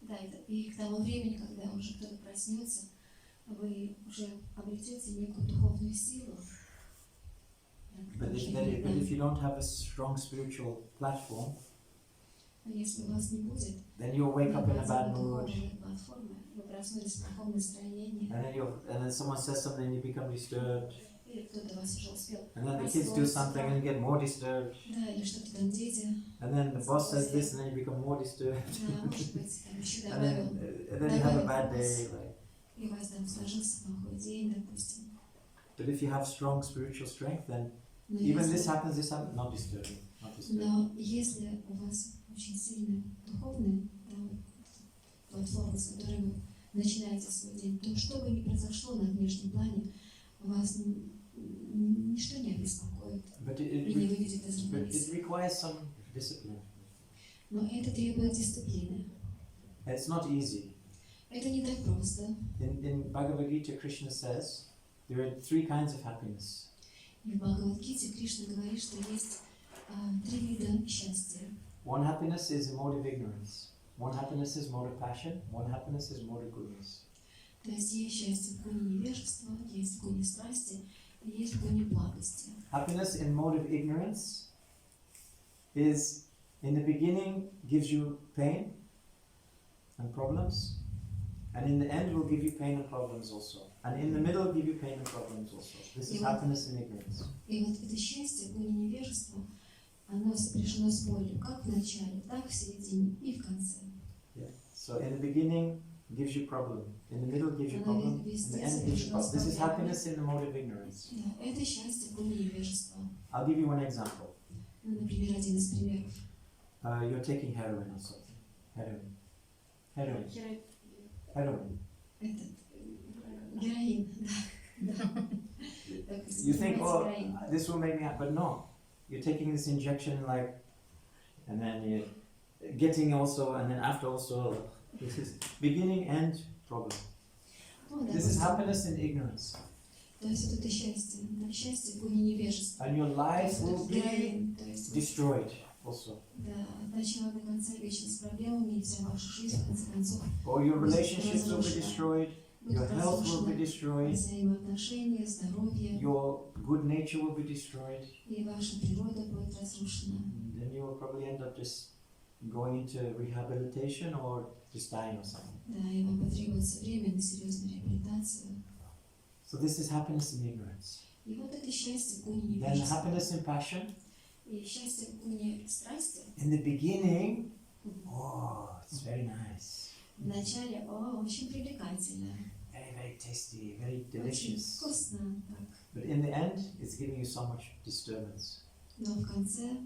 [SPEAKER 2] Да, и к тому времени, когда уже кто-то проснется, вы уже обретете некую духовную силу.
[SPEAKER 1] But if you don't have a strong spiritual platform,
[SPEAKER 2] Но если у вас не будет
[SPEAKER 1] then you'll wake up in a bad mood,
[SPEAKER 2] духовной платформы, вы проснулись в плохом настроении,
[SPEAKER 1] and then someone says something and you become disturbed,
[SPEAKER 2] или кто-то вас уже успел
[SPEAKER 1] and then the kids do something and you get more disturbed,
[SPEAKER 2] да, или что-то там дети,
[SPEAKER 1] and then the boss says this and then you become more disturbed,
[SPEAKER 2] да, может быть, там еще
[SPEAKER 1] and then you have a bad day. Like.
[SPEAKER 2] и у вас там сложился плохой день, допустим.
[SPEAKER 1] But if you have strong spiritual strength, then
[SPEAKER 2] Но
[SPEAKER 1] even
[SPEAKER 2] если-
[SPEAKER 1] this happens, not disturbing, not disturbing.
[SPEAKER 2] Но если у вас очень сильная духовная да, вот платформа, с которой вы начинаете свой день, то что бы ни произошло на внешнем плане, вас ничто не обеспокоит
[SPEAKER 1] But
[SPEAKER 2] и не выведет из
[SPEAKER 1] it
[SPEAKER 2] равновесия.
[SPEAKER 1] requires some discipline.
[SPEAKER 2] Но это требует дисциплины.
[SPEAKER 1] It's not easy.
[SPEAKER 2] Это не так просто.
[SPEAKER 1] In Bhagavad Gita, Krishna says there are 3 kinds of happiness.
[SPEAKER 2] И в Бхагавад-гите Кришна говорит, что есть 3 вида счастья.
[SPEAKER 1] One happiness is a mode of ignorance. One happiness is mode of passion. One happiness is mode of goodness.
[SPEAKER 2] То есть есть счастье в гуне невежества, есть в гуне страсти, и есть в гуне благости.
[SPEAKER 1] Happiness in mode of ignorance is, in the beginning, gives you pain and problems, and in the end will give you pain and problems also. And in the middle give you pain and problems also. This is happiness in ignorance.
[SPEAKER 2] И вот это счастье в гуне невежества, оно сопряжено с болью, как в начале, так в середине и в конце.
[SPEAKER 1] Yeah. So in the beginning gives you problem, in the middle gives you problem, in the end gives you problem. This is happiness in the mode of ignorance.
[SPEAKER 2] Да, это счастье в гуне невежества.
[SPEAKER 1] I'll give you one example.
[SPEAKER 2] Ну, например, один из примеров.
[SPEAKER 1] You're taking heroin or something. Heroin.
[SPEAKER 2] Этот героин, да.
[SPEAKER 1] You think, oh, this will make me happy, but no. You're taking this injection like, and then you're getting also, and then after also, this is beginning, end, problem. This is happiness in ignorance.
[SPEAKER 2] То есть вот это счастье, да, счастье в гуне невежества.
[SPEAKER 1] And your life will be
[SPEAKER 2] Героин, то есть
[SPEAKER 1] destroyed also.
[SPEAKER 2] да, от начала до конца вечно с проблемами, и вся ваша жизнь, в конце концов,
[SPEAKER 1] Or your relationships will be destroyed, your
[SPEAKER 2] будет
[SPEAKER 1] health will be
[SPEAKER 2] разрушена.
[SPEAKER 1] destroyed,
[SPEAKER 2] Взаимоотношения, здоровье,
[SPEAKER 1] your good nature will be destroyed.
[SPEAKER 2] и ваша природа будет разрушена.
[SPEAKER 1] Then you will probably end up just going into rehabilitation or just dying or something.
[SPEAKER 2] Да, и вам потребуется время на серьезную реабилитацию.
[SPEAKER 1] So this is happiness in ignorance.
[SPEAKER 2] И вот это счастье в гуне
[SPEAKER 1] Then
[SPEAKER 2] невежества.
[SPEAKER 1] happiness in passion.
[SPEAKER 2] И счастье в гуне страсти.
[SPEAKER 1] In the beginning, oh, it's very nice.
[SPEAKER 2] Вначале, очень привлекательно,
[SPEAKER 1] Very, very tasty, very
[SPEAKER 2] очень
[SPEAKER 1] delicious.
[SPEAKER 2] вкусно, так.
[SPEAKER 1] But in the end, it's giving you so much disturbance.
[SPEAKER 2] Но в конце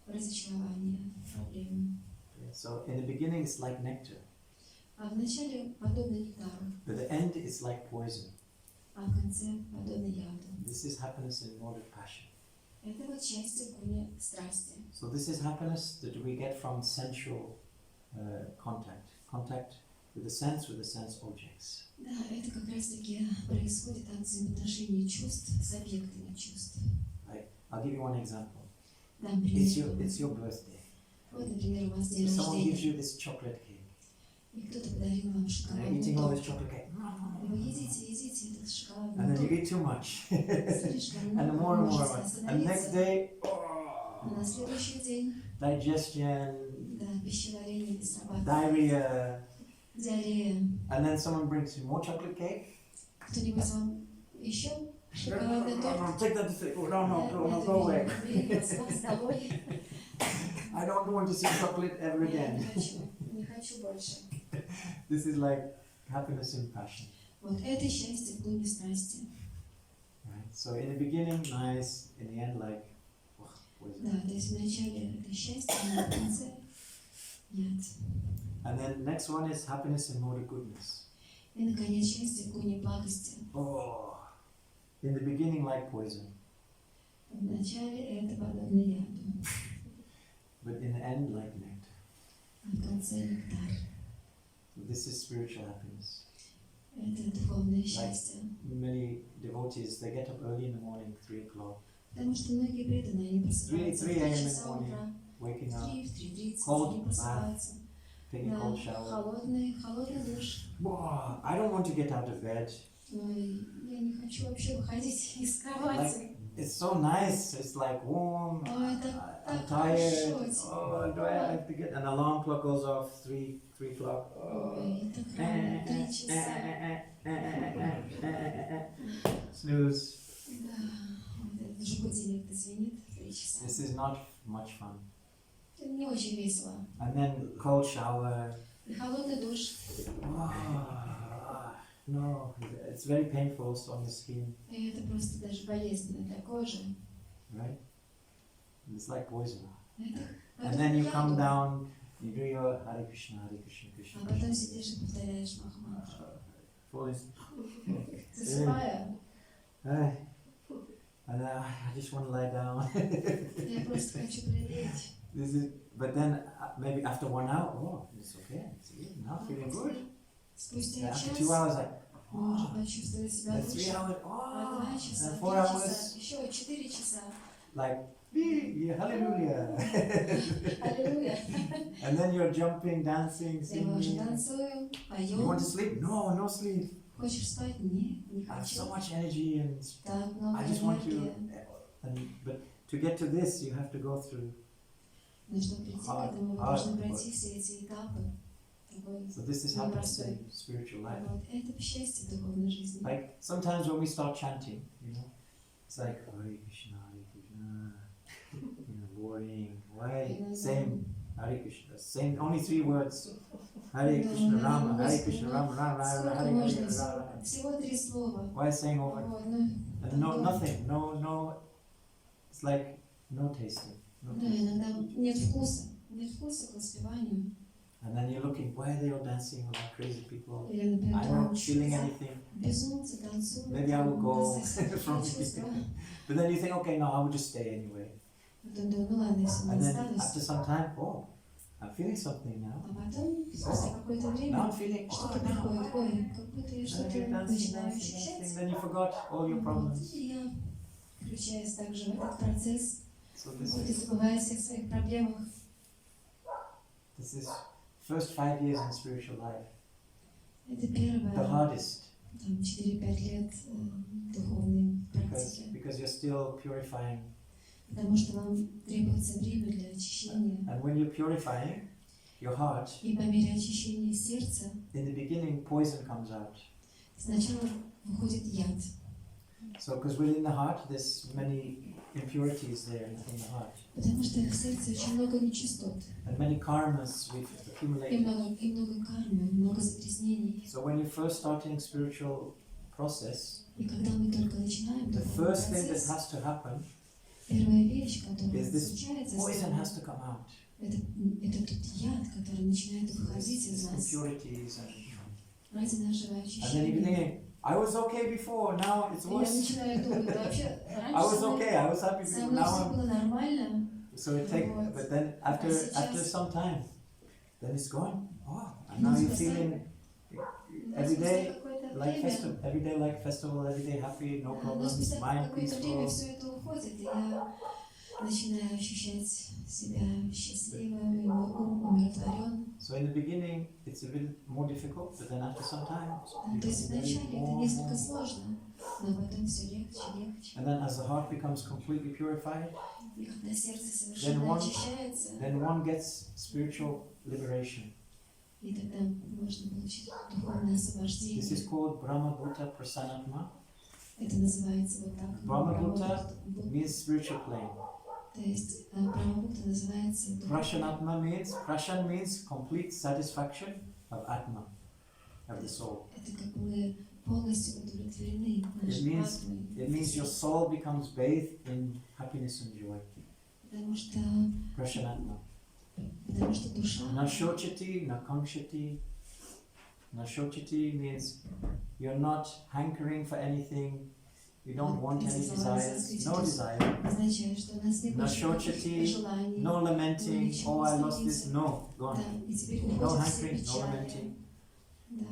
[SPEAKER 2] разочарование, проблемы.
[SPEAKER 1] Yeah, so in the beginning, it's like nectar.
[SPEAKER 2] А вначале подобно нектару,
[SPEAKER 1] But the end is like poison.
[SPEAKER 2] а в конце подобно яду.
[SPEAKER 1] This is happiness in mode of passion.
[SPEAKER 2] Это вот счастье в гуне страсти.
[SPEAKER 1] So this is happiness that we get from sensual contact with the sense objects.
[SPEAKER 2] Да, это как раз таки происходит от взаимоотношений чувств с объектами чувств.
[SPEAKER 1] I'll give you one example.
[SPEAKER 2] Дам
[SPEAKER 1] It's
[SPEAKER 2] пример.
[SPEAKER 1] your birthday.
[SPEAKER 2] Вот, например, у вас день
[SPEAKER 1] Someone gives
[SPEAKER 2] рождения,
[SPEAKER 1] you this chocolate cake.
[SPEAKER 2] и кто-то подарил вам
[SPEAKER 1] And you're
[SPEAKER 2] шоколадный
[SPEAKER 1] eating all this
[SPEAKER 2] торт.
[SPEAKER 1] chocolate cake.
[SPEAKER 2] Вы едите этот
[SPEAKER 1] And
[SPEAKER 2] шоколадный
[SPEAKER 1] then you
[SPEAKER 2] торт.
[SPEAKER 1] eat too much.
[SPEAKER 2] Слишком
[SPEAKER 1] And
[SPEAKER 2] много,
[SPEAKER 1] more and more.
[SPEAKER 2] можете
[SPEAKER 1] And next
[SPEAKER 2] остановиться.
[SPEAKER 1] day,
[SPEAKER 2] А на следующий день,
[SPEAKER 1] digestion,
[SPEAKER 2] да, пищеварение не срабатывает.
[SPEAKER 1] diarrhea.
[SPEAKER 2] Диарея.
[SPEAKER 1] And then someone brings you more chocolate cake.
[SPEAKER 2] Кто-нибудь вам еще шоколадный
[SPEAKER 1] No,
[SPEAKER 2] торт?
[SPEAKER 1] no, take that. No,
[SPEAKER 2] Да,
[SPEAKER 1] go away.
[SPEAKER 2] берите с собой.
[SPEAKER 1] I don't want to see chocolate ever
[SPEAKER 2] Я
[SPEAKER 1] again.
[SPEAKER 2] не хочу больше.
[SPEAKER 1] This is like happiness in passion.
[SPEAKER 2] Вот это счастье в гуне страсти.
[SPEAKER 1] Right? So in the beginning, nice. In the end, like, poison.
[SPEAKER 2] Да, то есть вначале это счастье, а в конце нет.
[SPEAKER 1] And then next one is happiness in mode of goodness.
[SPEAKER 2] И, наконец, счастье в гуне благости.
[SPEAKER 1] Oh, in the beginning, like poison,
[SPEAKER 2] Вначале это подобно яду,
[SPEAKER 1] but in the end, like nectar.
[SPEAKER 2] а в конце нектар.
[SPEAKER 1] So this is spiritual happiness.
[SPEAKER 2] Это духовное счастье.
[SPEAKER 1] Many devotees, they get up early in the morning, 3 o'clock,
[SPEAKER 2] Потому что многие преданные, они просыпаются в
[SPEAKER 1] 3
[SPEAKER 2] 3
[SPEAKER 1] a.m. in the
[SPEAKER 2] часа
[SPEAKER 1] morning,
[SPEAKER 2] утра,
[SPEAKER 1] waking up,
[SPEAKER 2] 3:30
[SPEAKER 1] Cold
[SPEAKER 2] они просыпаются.
[SPEAKER 1] taking a
[SPEAKER 2] Да,
[SPEAKER 1] cold shower.
[SPEAKER 2] холодный душ.
[SPEAKER 1] I don't want to get out of bed.
[SPEAKER 2] Ой, я не хочу вообще выходить из кровати.
[SPEAKER 1] Like it's so nice. It's like warm.
[SPEAKER 2] Ой,
[SPEAKER 1] I'm
[SPEAKER 2] так
[SPEAKER 1] tired.
[SPEAKER 2] хорошо.
[SPEAKER 1] Oh, do I have to get an alarm clock goes off 3 o'clock.
[SPEAKER 2] Ой, так рано, 3 часа.
[SPEAKER 1] Snooze.
[SPEAKER 2] Да, вот этот же будильник-то звенит 3 часа.
[SPEAKER 1] This is not much fun.
[SPEAKER 2] Это не очень весело.
[SPEAKER 1] And then cold shower.
[SPEAKER 2] И холодный душ.
[SPEAKER 1] No, it's very painful also on the skin,
[SPEAKER 2] И это просто даже болезненно для кожи.
[SPEAKER 1] right? It's like poison.
[SPEAKER 2] Это
[SPEAKER 1] And then you come down, you do your Hare Krishna, Krishna,
[SPEAKER 2] А потом сидишь и повторяешь Махамантру.
[SPEAKER 1] Falling.
[SPEAKER 2] Засыпая,
[SPEAKER 1] And I just want to lie down.
[SPEAKER 2] я просто хочу прилечь.
[SPEAKER 1] But then maybe after 1 hour, oh, it's okay. It's good. Now feeling good.
[SPEAKER 2] Спустя
[SPEAKER 1] And after
[SPEAKER 2] час
[SPEAKER 1] 2 hours, like,
[SPEAKER 2] мы уже почувствовали себя
[SPEAKER 1] and 3
[SPEAKER 2] лучше.
[SPEAKER 1] hours,
[SPEAKER 2] А 2 часа,
[SPEAKER 1] and
[SPEAKER 2] 3
[SPEAKER 1] 4
[SPEAKER 2] часа,
[SPEAKER 1] hours,
[SPEAKER 2] еще 4 часа.
[SPEAKER 1] like, yeah, hallelujah.
[SPEAKER 2] Аллилуйя.
[SPEAKER 1] And then you're jumping, dancing,
[SPEAKER 2] И мы уже
[SPEAKER 1] singing.
[SPEAKER 2] танцуем,
[SPEAKER 1] You want to
[SPEAKER 2] поем.
[SPEAKER 1] sleep? No, no sleep.
[SPEAKER 2] Хочешь спать? Нет, не
[SPEAKER 1] I have so
[SPEAKER 2] хочу.
[SPEAKER 1] much energy and
[SPEAKER 2] Так много
[SPEAKER 1] I just want to.
[SPEAKER 2] энергии.
[SPEAKER 1] But to get to this, you have to go through.
[SPEAKER 2] Но чтобы прийти к этому, вы должны пройти все эти этапы. Такой
[SPEAKER 1] So this is happens in spiritual life.
[SPEAKER 2] вот. Это счастье в духовной жизни.
[SPEAKER 1] Like sometimes when we start chanting, it's like Hare Krishna, boring. Why? Same Hare Krishna, same only 3 words. Hare Krishna Rama, Hare Krishna Rama, Rama,
[SPEAKER 2] Сколько
[SPEAKER 1] Hare
[SPEAKER 2] можно?
[SPEAKER 1] Krishna Rama.
[SPEAKER 2] Всего 3 слова.
[SPEAKER 1] Why saying over?
[SPEAKER 2] Вот, ну,
[SPEAKER 1] And no, nothing, no. It's like no tasting. No
[SPEAKER 2] да,
[SPEAKER 1] tasting.
[SPEAKER 2] иногда нет вкуса к воспеванию.
[SPEAKER 1] And then you're looking, why are they all dancing with like crazy people?
[SPEAKER 2] Или, например,
[SPEAKER 1] I'm not feeling anything.
[SPEAKER 2] безумцы танцуют.
[SPEAKER 1] Maybe I will go from
[SPEAKER 2] чувства.
[SPEAKER 1] here. But then you think, okay, no, I will just stay anyway.
[SPEAKER 2] Потом думаю, ну ладно, если не
[SPEAKER 1] And then
[SPEAKER 2] останусь.
[SPEAKER 1] after some time, oh, I'm feeling something now.
[SPEAKER 2] А потом, спустя какое-то
[SPEAKER 1] Now
[SPEAKER 2] время,
[SPEAKER 1] I'm feeling,
[SPEAKER 2] что-то
[SPEAKER 1] oh,
[SPEAKER 2] приходит.
[SPEAKER 1] now.
[SPEAKER 2] Ой, как будто я
[SPEAKER 1] Then
[SPEAKER 2] что-то
[SPEAKER 1] you're dancing,
[SPEAKER 2] начинаю
[SPEAKER 1] dancing,
[SPEAKER 2] ощущать.
[SPEAKER 1] dancing. Then you forgot all your problems.
[SPEAKER 2] И я включаюсь также в этот процесс.
[SPEAKER 1] So this
[SPEAKER 2] Вот и
[SPEAKER 1] is
[SPEAKER 2] забываю о всех своих проблемах.
[SPEAKER 1] first 5 years in spiritual life,
[SPEAKER 2] Это
[SPEAKER 1] the
[SPEAKER 2] первое,
[SPEAKER 1] hardest,
[SPEAKER 2] там, 4-5 лет духовной практики.
[SPEAKER 1] because you're still purifying.
[SPEAKER 2] Потому что вам требуется время для очищения.
[SPEAKER 1] And when you're purifying your heart,
[SPEAKER 2] И по мере очищения сердца
[SPEAKER 1] in the beginning, poison comes out.
[SPEAKER 2] сначала выходит яд.
[SPEAKER 1] So, because within the heart, there's many impurities there in the heart,
[SPEAKER 2] Потому что в сердце очень много нечистот.
[SPEAKER 1] and many karmas we've
[SPEAKER 2] И
[SPEAKER 1] accumulated.
[SPEAKER 2] много кармы, много загрязнений.
[SPEAKER 1] So, when you're first starting spiritual process,
[SPEAKER 2] И когда мы только начинаем
[SPEAKER 1] the
[SPEAKER 2] духовный
[SPEAKER 1] first thing that
[SPEAKER 2] процесс,
[SPEAKER 1] has to happen
[SPEAKER 2] первая вещь, которая
[SPEAKER 1] is this
[SPEAKER 2] случается,
[SPEAKER 1] poison has to come out.
[SPEAKER 2] это тот яд, который начинает выходить из
[SPEAKER 1] These
[SPEAKER 2] нас
[SPEAKER 1] impurities,
[SPEAKER 2] ради нашего
[SPEAKER 1] and then you're
[SPEAKER 2] очищения.
[SPEAKER 1] thinking, I was okay before, now it's
[SPEAKER 2] И я
[SPEAKER 1] worse.
[SPEAKER 2] начинаю думать, да вообще
[SPEAKER 1] I
[SPEAKER 2] раньше
[SPEAKER 1] was okay, I was happy
[SPEAKER 2] со
[SPEAKER 1] before,
[SPEAKER 2] мной
[SPEAKER 1] now
[SPEAKER 2] все
[SPEAKER 1] I'm.
[SPEAKER 2] было нормально.
[SPEAKER 1] So it takes,
[SPEAKER 2] Вот.
[SPEAKER 1] but then after
[SPEAKER 2] сейчас-
[SPEAKER 1] some time, then it's gone. Oh, and
[SPEAKER 2] Ну,
[SPEAKER 1] now you're
[SPEAKER 2] спустя-
[SPEAKER 1] feeling
[SPEAKER 2] Да,
[SPEAKER 1] every
[SPEAKER 2] спустя
[SPEAKER 1] day
[SPEAKER 2] какое-то
[SPEAKER 1] like
[SPEAKER 2] время,
[SPEAKER 1] festival, every day like festival, every day happy, no
[SPEAKER 2] но
[SPEAKER 1] problems,
[SPEAKER 2] спустя
[SPEAKER 1] mind
[SPEAKER 2] какое-то время
[SPEAKER 1] peaceful.
[SPEAKER 2] все это уходит, и я начинаю ощущать себя счастливым, и мой ум умиротворен.
[SPEAKER 1] So in the beginning, it's a bit more difficult, but then after some time,
[SPEAKER 2] То есть вначале это несколько сложно, но потом все легче, легче.
[SPEAKER 1] and then as the heart becomes completely purified,
[SPEAKER 2] И когда сердце совершенно
[SPEAKER 1] one-
[SPEAKER 2] очищается,
[SPEAKER 1] then one gets spiritual liberation.
[SPEAKER 2] и тогда можно получить духовное
[SPEAKER 1] This is
[SPEAKER 2] освобождение.
[SPEAKER 1] called Brahma Bhuta Prasanatma.
[SPEAKER 2] Это называется вот так.
[SPEAKER 1] Brahma-бхута means spiritual plane.
[SPEAKER 2] То есть Брахма-бхута называется духовное.
[SPEAKER 1] Prashan means complete satisfaction of Atma, of the soul.
[SPEAKER 2] Это как мы полностью удовлетворены нашей атмой.
[SPEAKER 1] It means your soul becomes bathed in happiness and joy.
[SPEAKER 2] Потому что
[SPEAKER 1] Prashanatma.
[SPEAKER 2] душа,
[SPEAKER 1] Na shochati, na kankshati. Na shochati means you're not hankering for anything, you don't want any desires, no desire,
[SPEAKER 2] означает, что у нас нет
[SPEAKER 1] На
[SPEAKER 2] больше
[SPEAKER 1] счётчике,
[SPEAKER 2] никаких желаний.
[SPEAKER 1] no lamenting, oh I lost this, no,
[SPEAKER 2] Да,
[SPEAKER 1] gone.
[SPEAKER 2] и теперь
[SPEAKER 1] No
[SPEAKER 2] уходят все
[SPEAKER 1] hankering, no
[SPEAKER 2] печали.
[SPEAKER 1] lamenting.
[SPEAKER 2] Да.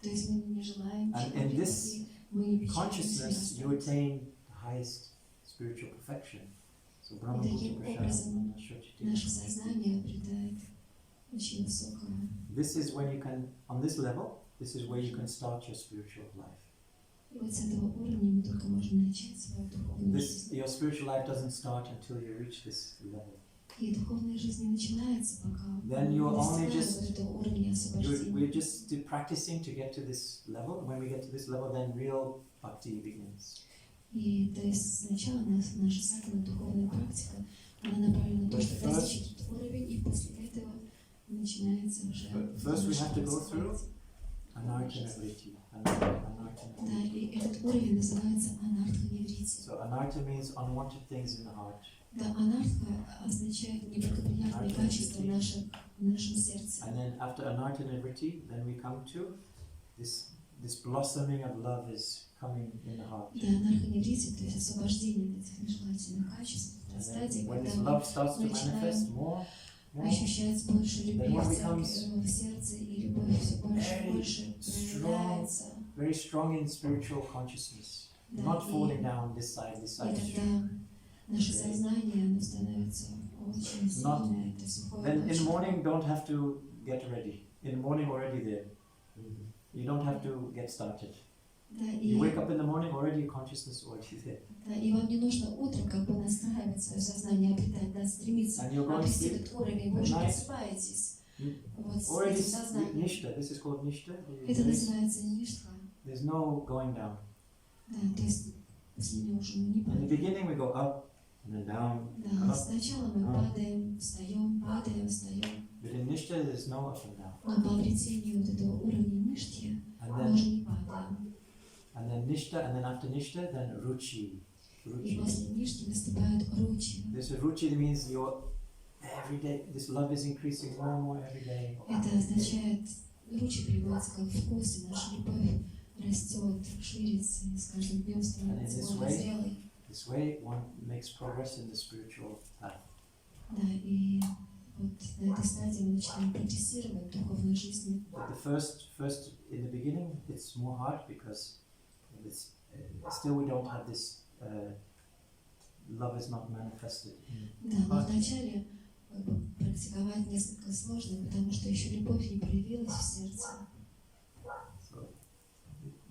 [SPEAKER 2] То есть мы не желаем
[SPEAKER 1] And
[SPEAKER 2] чего-либо,
[SPEAKER 1] in this
[SPEAKER 2] и мы не печалимся.
[SPEAKER 1] Consciousness, you attain the highest spiritual perfection. So Brahma
[SPEAKER 2] Таким
[SPEAKER 1] Bhuta
[SPEAKER 2] образом,
[SPEAKER 1] Prashanatma, na shochati.
[SPEAKER 2] наше сознание обретает очень высокое.
[SPEAKER 1] This is when you can, on this level, this is where you can start your spiritual life.
[SPEAKER 2] И вот с этого уровня мы только можем начать свою духовную жизнь.
[SPEAKER 1] Your spiritual life doesn't start until you reach this level.
[SPEAKER 2] И духовная жизнь не начинается, пока
[SPEAKER 1] Then
[SPEAKER 2] мы
[SPEAKER 1] you're
[SPEAKER 2] не
[SPEAKER 1] only
[SPEAKER 2] достигаем
[SPEAKER 1] just-
[SPEAKER 2] вот этого уровня освобождения.
[SPEAKER 1] We're just practicing to get to this level. When we get to this level, then real bhakti begins.
[SPEAKER 2] И то есть сначала наша садхана, духовная практика, она направлена на то, чтобы достичь этот уровень, и после этого начинается уже
[SPEAKER 1] First we have to go through
[SPEAKER 2] практика.
[SPEAKER 1] anartha-nivritti.
[SPEAKER 2] Да, и этот уровень называется анартха-неврити.
[SPEAKER 1] So anartha means unwanted things in the heart.
[SPEAKER 2] Да, анартха означает неблагоприятные качества в нашем сердце.
[SPEAKER 1] And then after anartha-nivritti, then we come to this blossoming of love is coming in the heart.
[SPEAKER 2] Да, анарха-неврити, то есть освобождение от этих нежелательных качеств. Это
[SPEAKER 1] And
[SPEAKER 2] стадия,
[SPEAKER 1] then when
[SPEAKER 2] когда
[SPEAKER 1] this
[SPEAKER 2] мы
[SPEAKER 1] love starts to
[SPEAKER 2] начинаем
[SPEAKER 1] manifest more,
[SPEAKER 2] ощущать больше любви
[SPEAKER 1] Then what
[SPEAKER 2] в
[SPEAKER 1] becomes
[SPEAKER 2] сердце, и любовь все больше и
[SPEAKER 1] very
[SPEAKER 2] больше
[SPEAKER 1] strong,
[SPEAKER 2] проявляется.
[SPEAKER 1] very strong in spiritual consciousness,
[SPEAKER 2] Да,
[SPEAKER 1] not falling
[SPEAKER 2] и
[SPEAKER 1] down this side.
[SPEAKER 2] И тогда наше сознание, оно становится очень сильное, то есть выходит
[SPEAKER 1] Then in the
[SPEAKER 2] очень
[SPEAKER 1] morning, don't have to get ready. In the morning, already there. You don't have to get started.
[SPEAKER 2] Да,
[SPEAKER 1] You wake up in the morning, already your consciousness already there.
[SPEAKER 2] да, и вам не нужно утром как бы настраивать свое сознание, обретать, да, стремиться
[SPEAKER 1] And you're going to
[SPEAKER 2] обрести
[SPEAKER 1] sleep
[SPEAKER 2] этот уровень, вы уже
[SPEAKER 1] night.
[SPEAKER 2] просыпаетесь вот с
[SPEAKER 1] Already
[SPEAKER 2] этим сознанием.
[SPEAKER 1] nishta. This is called nishta.
[SPEAKER 2] Это называется ништха.
[SPEAKER 1] There's no going down.
[SPEAKER 2] Да, то есть после него уже мы не
[SPEAKER 1] In the
[SPEAKER 2] падаем.
[SPEAKER 1] beginning, we go up and then down.
[SPEAKER 2] Да, сначала мы падаем, встаем, встаем.
[SPEAKER 1] But in nishta, there's no up and down.
[SPEAKER 2] Но по обретению вот этого уровня ништхи
[SPEAKER 1] And
[SPEAKER 2] мы
[SPEAKER 1] then
[SPEAKER 2] уже не падаем.
[SPEAKER 1] And then nishta, and then after nishta, then ruchi.
[SPEAKER 2] И
[SPEAKER 1] Ruchi.
[SPEAKER 2] после ништи наступает ручи.
[SPEAKER 1] This ruchi means your every day. This love is increasing more and more every day.
[SPEAKER 2] Это означает, ручи переводится как вкус, и наша любовь растет, ширится, и с каждым днем становится более зрелой.
[SPEAKER 1] This way, one makes progress in the spiritual path.
[SPEAKER 2] Да, и вот на этой стадии мы начинаем прогрессировать в духовной жизни.
[SPEAKER 1] But the first in the beginning, it's more hard because it's, still we don't have this. Love is not manifested.
[SPEAKER 2] Да, но вначале как бы, практиковать несколько сложно, потому что еще любовь не проявилась в сердце.
[SPEAKER 1] So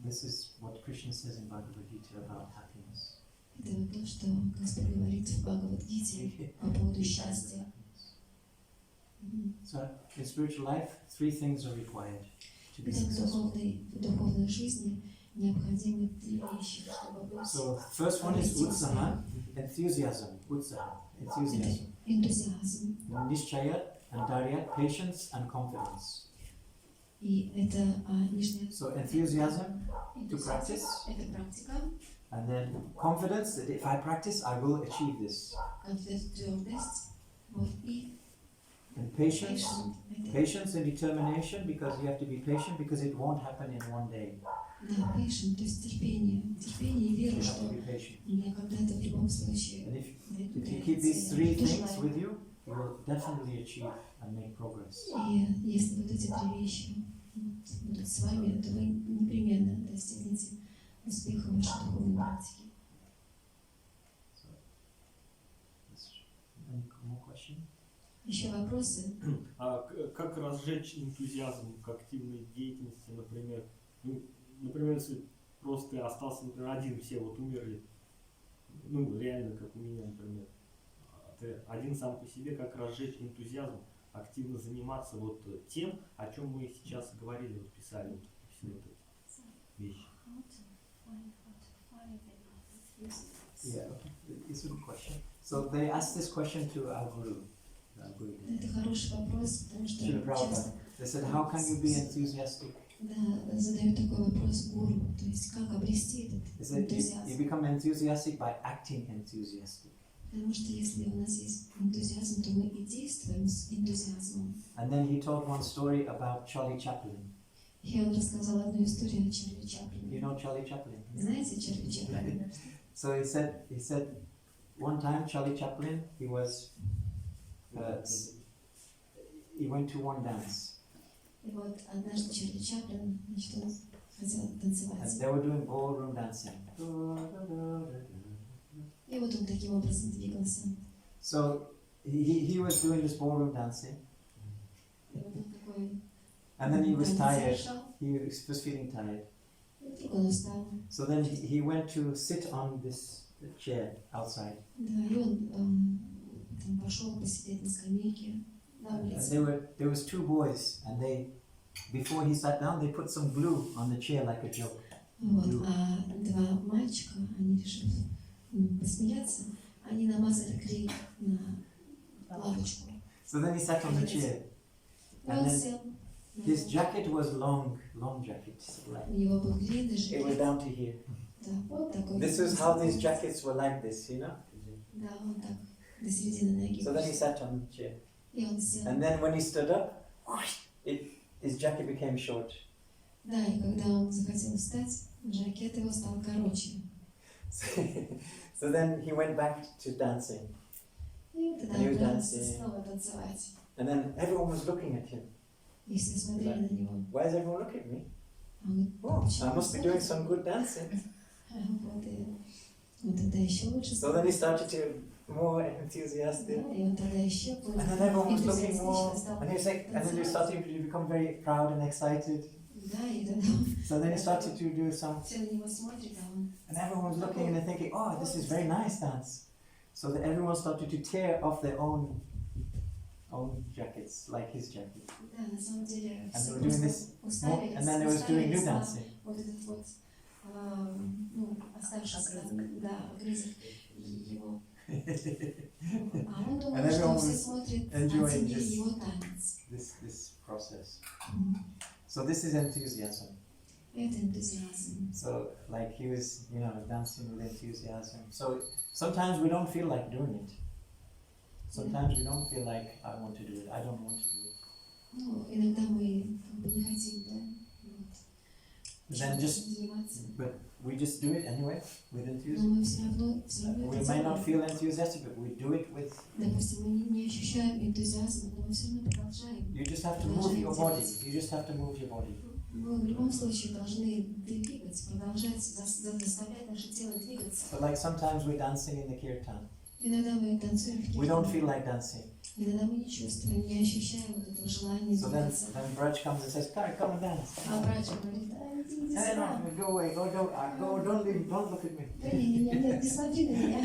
[SPEAKER 1] this is what Krishna says in Bhagavad Gita about happiness.
[SPEAKER 2] Это вот то, что Господь говорит в Бхагавад-гите по поводу счастья.
[SPEAKER 1] So in spiritual life, three things are required to be
[SPEAKER 2] Итак,
[SPEAKER 1] successful.
[SPEAKER 2] в духовной жизни необходимы три вещи, чтобы быть
[SPEAKER 1] So first one is utsaha, enthusiasm. Utsaha, enthusiasm.
[SPEAKER 2] энтузиазм.
[SPEAKER 1] Nishchaya and darya, patience and confidence.
[SPEAKER 2] И это нижняя
[SPEAKER 1] So enthusiasm to practice,
[SPEAKER 2] это практика,
[SPEAKER 1] and then confidence that if I practice, I will achieve this.
[SPEAKER 2] твердость, вот, и
[SPEAKER 1] And patience,
[SPEAKER 2] это
[SPEAKER 1] patience and determination, because you have to be patient because it won't happen in one day.
[SPEAKER 2] да, patient, то есть терпение и веру,
[SPEAKER 1] You have
[SPEAKER 2] что
[SPEAKER 1] to be patient.
[SPEAKER 2] я когда-то в любом случае
[SPEAKER 1] And if
[SPEAKER 2] дойду
[SPEAKER 1] you
[SPEAKER 2] до
[SPEAKER 1] keep
[SPEAKER 2] этой
[SPEAKER 1] these
[SPEAKER 2] цели.
[SPEAKER 1] three
[SPEAKER 2] Я тоже
[SPEAKER 1] things
[SPEAKER 2] знаю.
[SPEAKER 1] with you, you will definitely achieve and make progress.
[SPEAKER 2] И если вот эти три вещи будут с вами, то вы непременно достигнете успеха в вашей духовной практике.
[SPEAKER 1] Any more questions?
[SPEAKER 2] Еще вопросы?
[SPEAKER 5] А как разжечь энтузиазм к активной деятельности, например? Ну, например, если просто остался, например, один, все вот умерли, ну, реально, как у меня, например. Ты один сам по себе, как разжечь энтузиазм, активно заниматься вот тем, о чем мы сейчас говорили, вот писали, вот все вот эти вещи.
[SPEAKER 1] Yeah, it's a good question. So they asked this question to our Guru.
[SPEAKER 2] Это хороший вопрос, потому что
[SPEAKER 1] Srila Prabhupada.
[SPEAKER 2] часто
[SPEAKER 1] They said, how can you be enthusiastic?
[SPEAKER 2] да, задают такой вопрос гуру, то есть как обрести этот
[SPEAKER 1] They said, you
[SPEAKER 2] энтузиазм.
[SPEAKER 1] become enthusiastic by acting enthusiastic.
[SPEAKER 2] Потому что если у нас есть энтузиазм, то мы и действуем с энтузиазмом.
[SPEAKER 1] And then he told one story about Charlie Chaplin.
[SPEAKER 2] И он рассказал одну историю о Чарли
[SPEAKER 1] You
[SPEAKER 2] Чаплине.
[SPEAKER 1] know Charlie Chaplin?
[SPEAKER 2] Знаете Чарли Чаплина?
[SPEAKER 1] So he said, one time Charlie Chaplin, he went to one dance.
[SPEAKER 2] И вот однажды Чарли Чаплин, значит, он хотел танцевать.
[SPEAKER 1] And they were doing ballroom dancing.
[SPEAKER 2] И вот он таким образом двигался.
[SPEAKER 1] So he was doing this ballroom dancing,
[SPEAKER 2] И вот он такой
[SPEAKER 1] and then he was
[SPEAKER 2] танец
[SPEAKER 1] tired.
[SPEAKER 2] совершал.
[SPEAKER 1] He was feeling tired.
[SPEAKER 2] И И вдруг он устал.
[SPEAKER 1] So then he went to sit on this chair outside.
[SPEAKER 2] Да, и он там пошел посидеть на скамейке на
[SPEAKER 1] And
[SPEAKER 2] улице.
[SPEAKER 1] there was two boys, and before he sat down, they put some glue on the chair like a joke.
[SPEAKER 2] Вот, а два мальчика, они решили посмеяться, они намазали клей на лавочку.
[SPEAKER 1] So then he sat on the chair.
[SPEAKER 2] И
[SPEAKER 1] And
[SPEAKER 2] он
[SPEAKER 1] then
[SPEAKER 2] сел.
[SPEAKER 1] his jacket was long jacket. Like,
[SPEAKER 2] У него был длинный
[SPEAKER 1] it was
[SPEAKER 2] жакет.
[SPEAKER 1] down to here.
[SPEAKER 2] Да, вот такой.
[SPEAKER 1] This is how these jackets were like this, you know?
[SPEAKER 2] Да, он так до середины ноги.
[SPEAKER 1] So then he sat on the chair.
[SPEAKER 2] И он сел.
[SPEAKER 1] And then when he stood up, his jacket became short.
[SPEAKER 2] Да, и когда он захотел встать, жакет его стал короче.
[SPEAKER 1] So then he went back to dancing.
[SPEAKER 2] И тогда
[SPEAKER 1] And he was
[SPEAKER 2] он
[SPEAKER 1] dancing.
[SPEAKER 2] снова танцевать.
[SPEAKER 1] And then everyone was looking at him.
[SPEAKER 2] И все смотрели на него.
[SPEAKER 1] Why is everyone looking at me?
[SPEAKER 2] А он
[SPEAKER 1] Oh,
[SPEAKER 2] говорит,
[SPEAKER 1] I must be doing some good dancing.
[SPEAKER 2] Вот, и он тогда еще лучше
[SPEAKER 1] So then he started to more enthusiastic.
[SPEAKER 2] Да, и он тогда еще
[SPEAKER 1] And then everyone was looking more,
[SPEAKER 2] энтузиастично стал
[SPEAKER 1] and he was like, and then he
[SPEAKER 2] танцевать.
[SPEAKER 1] started to become very proud and excited.
[SPEAKER 2] Да, и тогда
[SPEAKER 1] So then he started to do some,
[SPEAKER 2] все на него смотрят, а он
[SPEAKER 1] and everyone was looking and they're thinking, oh, this is very nice dance. So that everyone started to tear off their own jackets, like his jacket.
[SPEAKER 2] да, на самом деле
[SPEAKER 1] And
[SPEAKER 2] все
[SPEAKER 1] they were doing
[SPEAKER 2] просто
[SPEAKER 1] this,
[SPEAKER 2] уставились,
[SPEAKER 1] and then they was doing new
[SPEAKER 2] уставились на
[SPEAKER 1] dancing.
[SPEAKER 2] вот этот вот, ну, оставшийся, да, огрызок его. А он думал,
[SPEAKER 1] And
[SPEAKER 2] что
[SPEAKER 1] everyone
[SPEAKER 2] все
[SPEAKER 1] was
[SPEAKER 2] смотрят,
[SPEAKER 1] enjoying
[SPEAKER 2] оценили
[SPEAKER 1] this.
[SPEAKER 2] его танец.
[SPEAKER 1] This process. So this is enthusiasm.
[SPEAKER 2] Это энтузиазм.
[SPEAKER 1] So like he was, dancing with enthusiasm. So sometimes we don't feel like doing it. Sometimes we don't feel like I want to do it. I don't want to do it.
[SPEAKER 2] Ну, иногда мы как бы не хотим, да, вот,
[SPEAKER 1] Then just,
[SPEAKER 2] заниматься.
[SPEAKER 1] but we just do it anyway with
[SPEAKER 2] Но
[SPEAKER 1] enthusiasm.
[SPEAKER 2] мы все равно
[SPEAKER 1] We
[SPEAKER 2] это
[SPEAKER 1] may not
[SPEAKER 2] делаем.
[SPEAKER 1] feel enthusiastic, but we do it with.
[SPEAKER 2] Допустим, мы не ощущаем энтузиазма, но мы все равно продолжаем.
[SPEAKER 1] You just have to move your body. You just have to move your body.
[SPEAKER 2] Мы в любом случае должны двигать, продолжать, заставлять наше тело двигаться.
[SPEAKER 1] But like sometimes we're dancing in the kirtan.
[SPEAKER 2] Иногда мы танцуем в
[SPEAKER 1] We don't
[SPEAKER 2] киртане.
[SPEAKER 1] feel like dancing.
[SPEAKER 2] Иногда мы не чувствуем, не ощущаем вот этого желания
[SPEAKER 1] So then
[SPEAKER 2] двигаться.
[SPEAKER 1] Bradge comes and says, come and dance.
[SPEAKER 2] А Брадж говорит, да, иди
[SPEAKER 1] And then
[SPEAKER 2] сюда.
[SPEAKER 1] go away, go, don't leave, don't look at me.
[SPEAKER 2] Да, нет, не смотри на меня.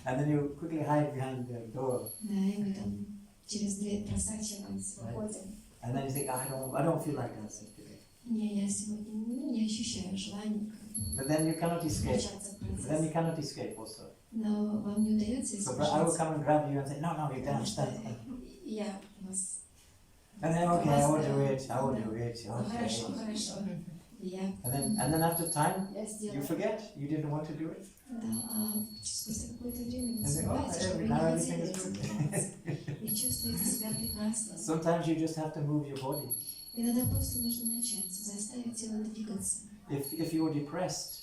[SPEAKER 1] And then you quickly hide behind the door.
[SPEAKER 2] Да, и мы там через дверь просачиваемся, выходим.
[SPEAKER 1] And then you think, I don't feel like dancing today.
[SPEAKER 2] Не, я сегодня не ощущаю желания
[SPEAKER 1] But then you cannot escape.
[SPEAKER 2] включаться в
[SPEAKER 1] Then you
[SPEAKER 2] процесс.
[SPEAKER 1] cannot escape also.
[SPEAKER 2] Но вам не удается
[SPEAKER 1] So I will
[SPEAKER 2] избежать.
[SPEAKER 1] come and grab you and say, no, you dance, dance.
[SPEAKER 2] Я вас...
[SPEAKER 1] And then, okay, I will do it,
[SPEAKER 2] Ну,
[SPEAKER 1] okay.
[SPEAKER 2] хорошо, хорошо. Я
[SPEAKER 1] And then after time, you
[SPEAKER 2] сделаю.
[SPEAKER 1] forget, you didn't want to do it.
[SPEAKER 2] Да, а спустя какое-то время вы
[SPEAKER 1] And then,
[SPEAKER 2] забываете, что вы не
[SPEAKER 1] now
[SPEAKER 2] хотели
[SPEAKER 1] everything is
[SPEAKER 2] этим
[SPEAKER 1] good.
[SPEAKER 2] заниматься. И чувствуете себя прекрасно.
[SPEAKER 1] Sometimes you just have to move your body.
[SPEAKER 2] Иногда просто нужно начать, заставить тело двигаться.
[SPEAKER 1] If you're depressed,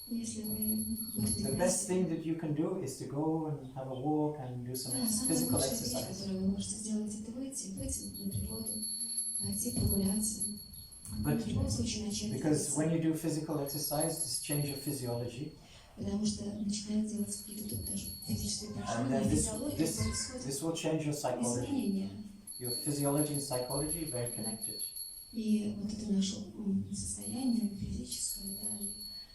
[SPEAKER 2] Если вы какой-то
[SPEAKER 1] the best thing that you can do is to go and have a walk and do some
[SPEAKER 2] да, самая
[SPEAKER 1] physical
[SPEAKER 2] лучшая вещь,
[SPEAKER 1] exercise.
[SPEAKER 2] которую вы можете сделать, это выйти на природу, пойти прогуляться.
[SPEAKER 1] But
[SPEAKER 2] В любом случае начать
[SPEAKER 1] because
[SPEAKER 2] двигаться,
[SPEAKER 1] when you do physical exercise, this change of physiology,
[SPEAKER 2] потому что начинают делать какие-то тут даже физические
[SPEAKER 1] and
[SPEAKER 2] упражнения,
[SPEAKER 1] then
[SPEAKER 2] физиология
[SPEAKER 1] this
[SPEAKER 2] происходит
[SPEAKER 1] will change your psychology.
[SPEAKER 2] изменения.
[SPEAKER 1] Your physiology and psychology are very connected.
[SPEAKER 2] И вот это наше состояние физическое, да, и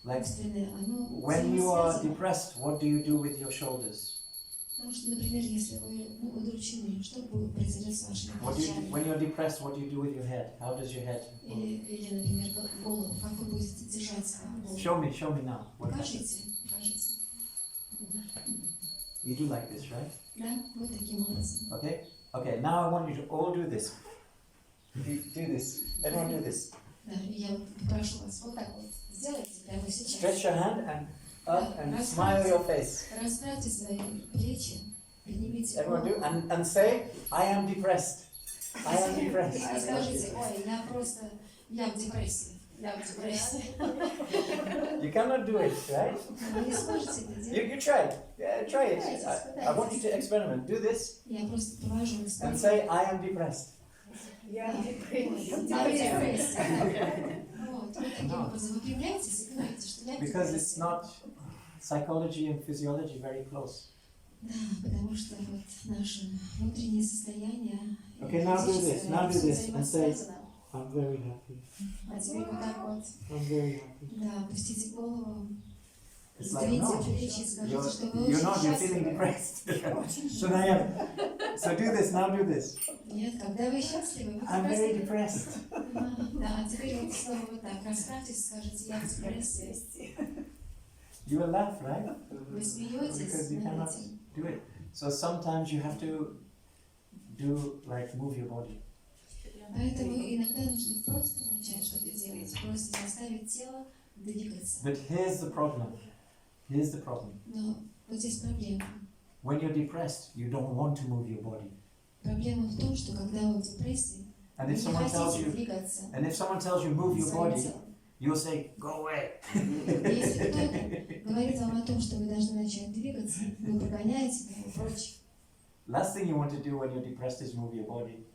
[SPEAKER 1] Like
[SPEAKER 2] умственное, оно
[SPEAKER 1] when you are
[SPEAKER 2] взаимосвязано.
[SPEAKER 1] depressed, what do you do with your shoulders?
[SPEAKER 2] Потому что, например, если вы удручены, что будет произойдет с вашими плечами?
[SPEAKER 1] When you're depressed, what do you do with your head? How does your head?
[SPEAKER 2] Или, например, как голову, как вы будете держать свою голову?
[SPEAKER 1] Show me now. What happens?
[SPEAKER 2] Покажите.
[SPEAKER 1] You do like this, right?
[SPEAKER 2] Да, вот таким образом.
[SPEAKER 1] Okay, now I want you to all do this. Do this. Everyone do this.
[SPEAKER 2] Да, и я вот прошу вас вот так вот сделайте прямо сейчас.
[SPEAKER 1] Stretch your hand and up and smile your face.
[SPEAKER 2] Расправьте свои плечи, поднимите
[SPEAKER 1] Everyone do
[SPEAKER 2] голову.
[SPEAKER 1] and say, I am depressed. I am depressed.
[SPEAKER 2] И скажите, ой, я в депрессии. Я в депрессии.
[SPEAKER 1] You cannot do it, right?
[SPEAKER 2] Вы не сможете это делать.
[SPEAKER 1] You try. Yeah, try it. I want you to experiment. Do this
[SPEAKER 2] Я просто провожу
[SPEAKER 1] and
[SPEAKER 2] эксперимент.
[SPEAKER 1] say, I am depressed.
[SPEAKER 2] Я в депрессии. Вот, вот таким образом выпрямляйтесь и говорите, что я в
[SPEAKER 1] Because it's
[SPEAKER 2] депрессии.
[SPEAKER 1] not psychology and physiology very close.
[SPEAKER 2] Да, потому что вот наше внутреннее состояние
[SPEAKER 1] Okay, now do this,
[SPEAKER 2] физическое,
[SPEAKER 1] now do
[SPEAKER 2] всё
[SPEAKER 1] this, and say,
[SPEAKER 2] взаимосвязано.
[SPEAKER 1] I'm very happy.
[SPEAKER 2] А теперь вот так вот,
[SPEAKER 1] I'm very happy.
[SPEAKER 2] да, опустите голову,
[SPEAKER 1] It's like,
[SPEAKER 2] сдвиньте
[SPEAKER 1] no,
[SPEAKER 2] плечи, скажите, что вы
[SPEAKER 1] you're
[SPEAKER 2] очень
[SPEAKER 1] not, you're feeling
[SPEAKER 2] счастливы.
[SPEAKER 1] depressed. So now you have, so do this, now do this.
[SPEAKER 2] Нет, когда вы счастливы, вы
[SPEAKER 1] I'm
[SPEAKER 2] как раз
[SPEAKER 1] very
[SPEAKER 2] таки...
[SPEAKER 1] depressed.
[SPEAKER 2] Да, а теперь вот снова вот так, расслабьтесь, скажите, я в депрессии.
[SPEAKER 1] You will laugh, right?
[SPEAKER 2] Вы смеетесь
[SPEAKER 1] Because you
[SPEAKER 2] над
[SPEAKER 1] cannot
[SPEAKER 2] этим.
[SPEAKER 1] do it. So sometimes you have to do, like, move your body.
[SPEAKER 2] Поэтому иногда нужно просто начать что-то делать, просто заставить тело двигаться.
[SPEAKER 1] But here's the problem. Here's the problem.
[SPEAKER 2] Но вот здесь проблема.
[SPEAKER 1] When you're depressed, you don't want to move your body.
[SPEAKER 2] Проблема в том, что когда вы в депрессии,
[SPEAKER 1] And
[SPEAKER 2] вы
[SPEAKER 1] if
[SPEAKER 2] не
[SPEAKER 1] someone tells
[SPEAKER 2] хотите
[SPEAKER 1] you,
[SPEAKER 2] двигаться
[SPEAKER 1] and if someone tells you move your
[SPEAKER 2] своим
[SPEAKER 1] body,
[SPEAKER 2] телом.
[SPEAKER 1] you'll say, go away.
[SPEAKER 2] Если кто-то говорит вам о том, что вы должны начать двигаться, вы прогоняете его прочь.
[SPEAKER 1] Last thing you want to do when you're depressed is move your body.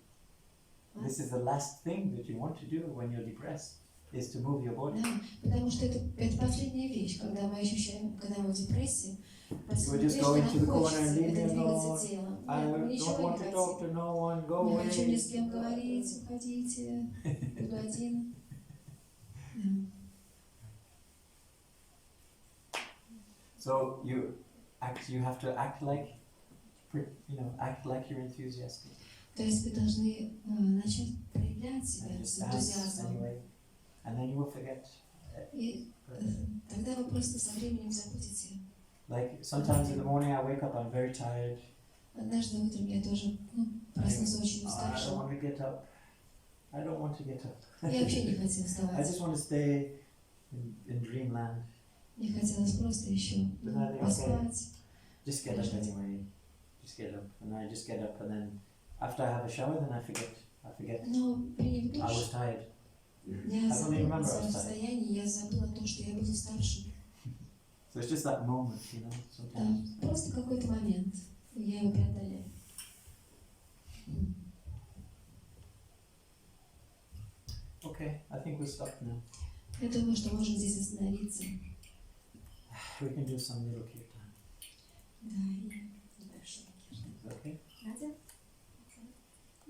[SPEAKER 1] This is the last thing that you want to do when you're depressed, is to move your body.
[SPEAKER 2] Да, потому что это последняя вещь, когда мы ощущаем, когда мы в депрессии,
[SPEAKER 1] You would just
[SPEAKER 2] последняя
[SPEAKER 1] go
[SPEAKER 2] вещь,
[SPEAKER 1] into
[SPEAKER 2] что
[SPEAKER 1] the
[SPEAKER 2] нам
[SPEAKER 1] corner and
[SPEAKER 2] хочется,
[SPEAKER 1] leave me
[SPEAKER 2] это двигаться
[SPEAKER 1] alone.
[SPEAKER 2] телом.
[SPEAKER 1] I
[SPEAKER 2] Нет, мы
[SPEAKER 1] don't
[SPEAKER 2] ничего
[SPEAKER 1] want
[SPEAKER 2] не
[SPEAKER 1] to talk
[SPEAKER 2] хотим.
[SPEAKER 1] to no one, go
[SPEAKER 2] Не хочу ни
[SPEAKER 1] away.
[SPEAKER 2] с кем говорить, уходите, буду один. Да.
[SPEAKER 1] So you have to act like, act like you're enthusiastic.
[SPEAKER 2] То есть вы должны начать проявлять себя
[SPEAKER 1] And
[SPEAKER 2] с
[SPEAKER 1] just dance
[SPEAKER 2] энтузиазмом.
[SPEAKER 1] anyway. And then you will forget.
[SPEAKER 2] И тогда вы просто со временем забудете.
[SPEAKER 1] Like sometimes in the morning I wake up, I'm very tired.
[SPEAKER 2] Однажды утром я тоже проснулась очень
[SPEAKER 1] I don't
[SPEAKER 2] уставшим.
[SPEAKER 1] want to get up. I don't want to get up.
[SPEAKER 2] Я вообще не хотела
[SPEAKER 1] I
[SPEAKER 2] вставать.
[SPEAKER 1] just want to stay in dreamland.
[SPEAKER 2] Мне хотелось просто еще поспать.
[SPEAKER 1] Just get up anyway. Just get up. And I just get up, and then after I have a shower, then I forget.
[SPEAKER 2] Но приняв
[SPEAKER 1] I was
[SPEAKER 2] душ,
[SPEAKER 1] tired.
[SPEAKER 2] я забыла о своем состоянии, я забыла о том, что я буду уставшим.
[SPEAKER 1] So it's just that moment,
[SPEAKER 2] Да,
[SPEAKER 1] sometimes.
[SPEAKER 2] просто какой-то момент. Я его преодолею.
[SPEAKER 1] Okay, I think we'll stop now.
[SPEAKER 2] Я думаю, что можем здесь остановиться.
[SPEAKER 1] We can do some little kirtan.
[SPEAKER 2] Да, и небольшой киртан.
[SPEAKER 1] Okay?
[SPEAKER 2] Надя?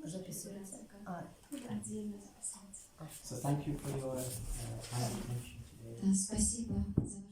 [SPEAKER 7] Записывается.
[SPEAKER 2] Отдельно записать.
[SPEAKER 1] So thank you for your kind attention today.
[SPEAKER 2] Да, спасибо за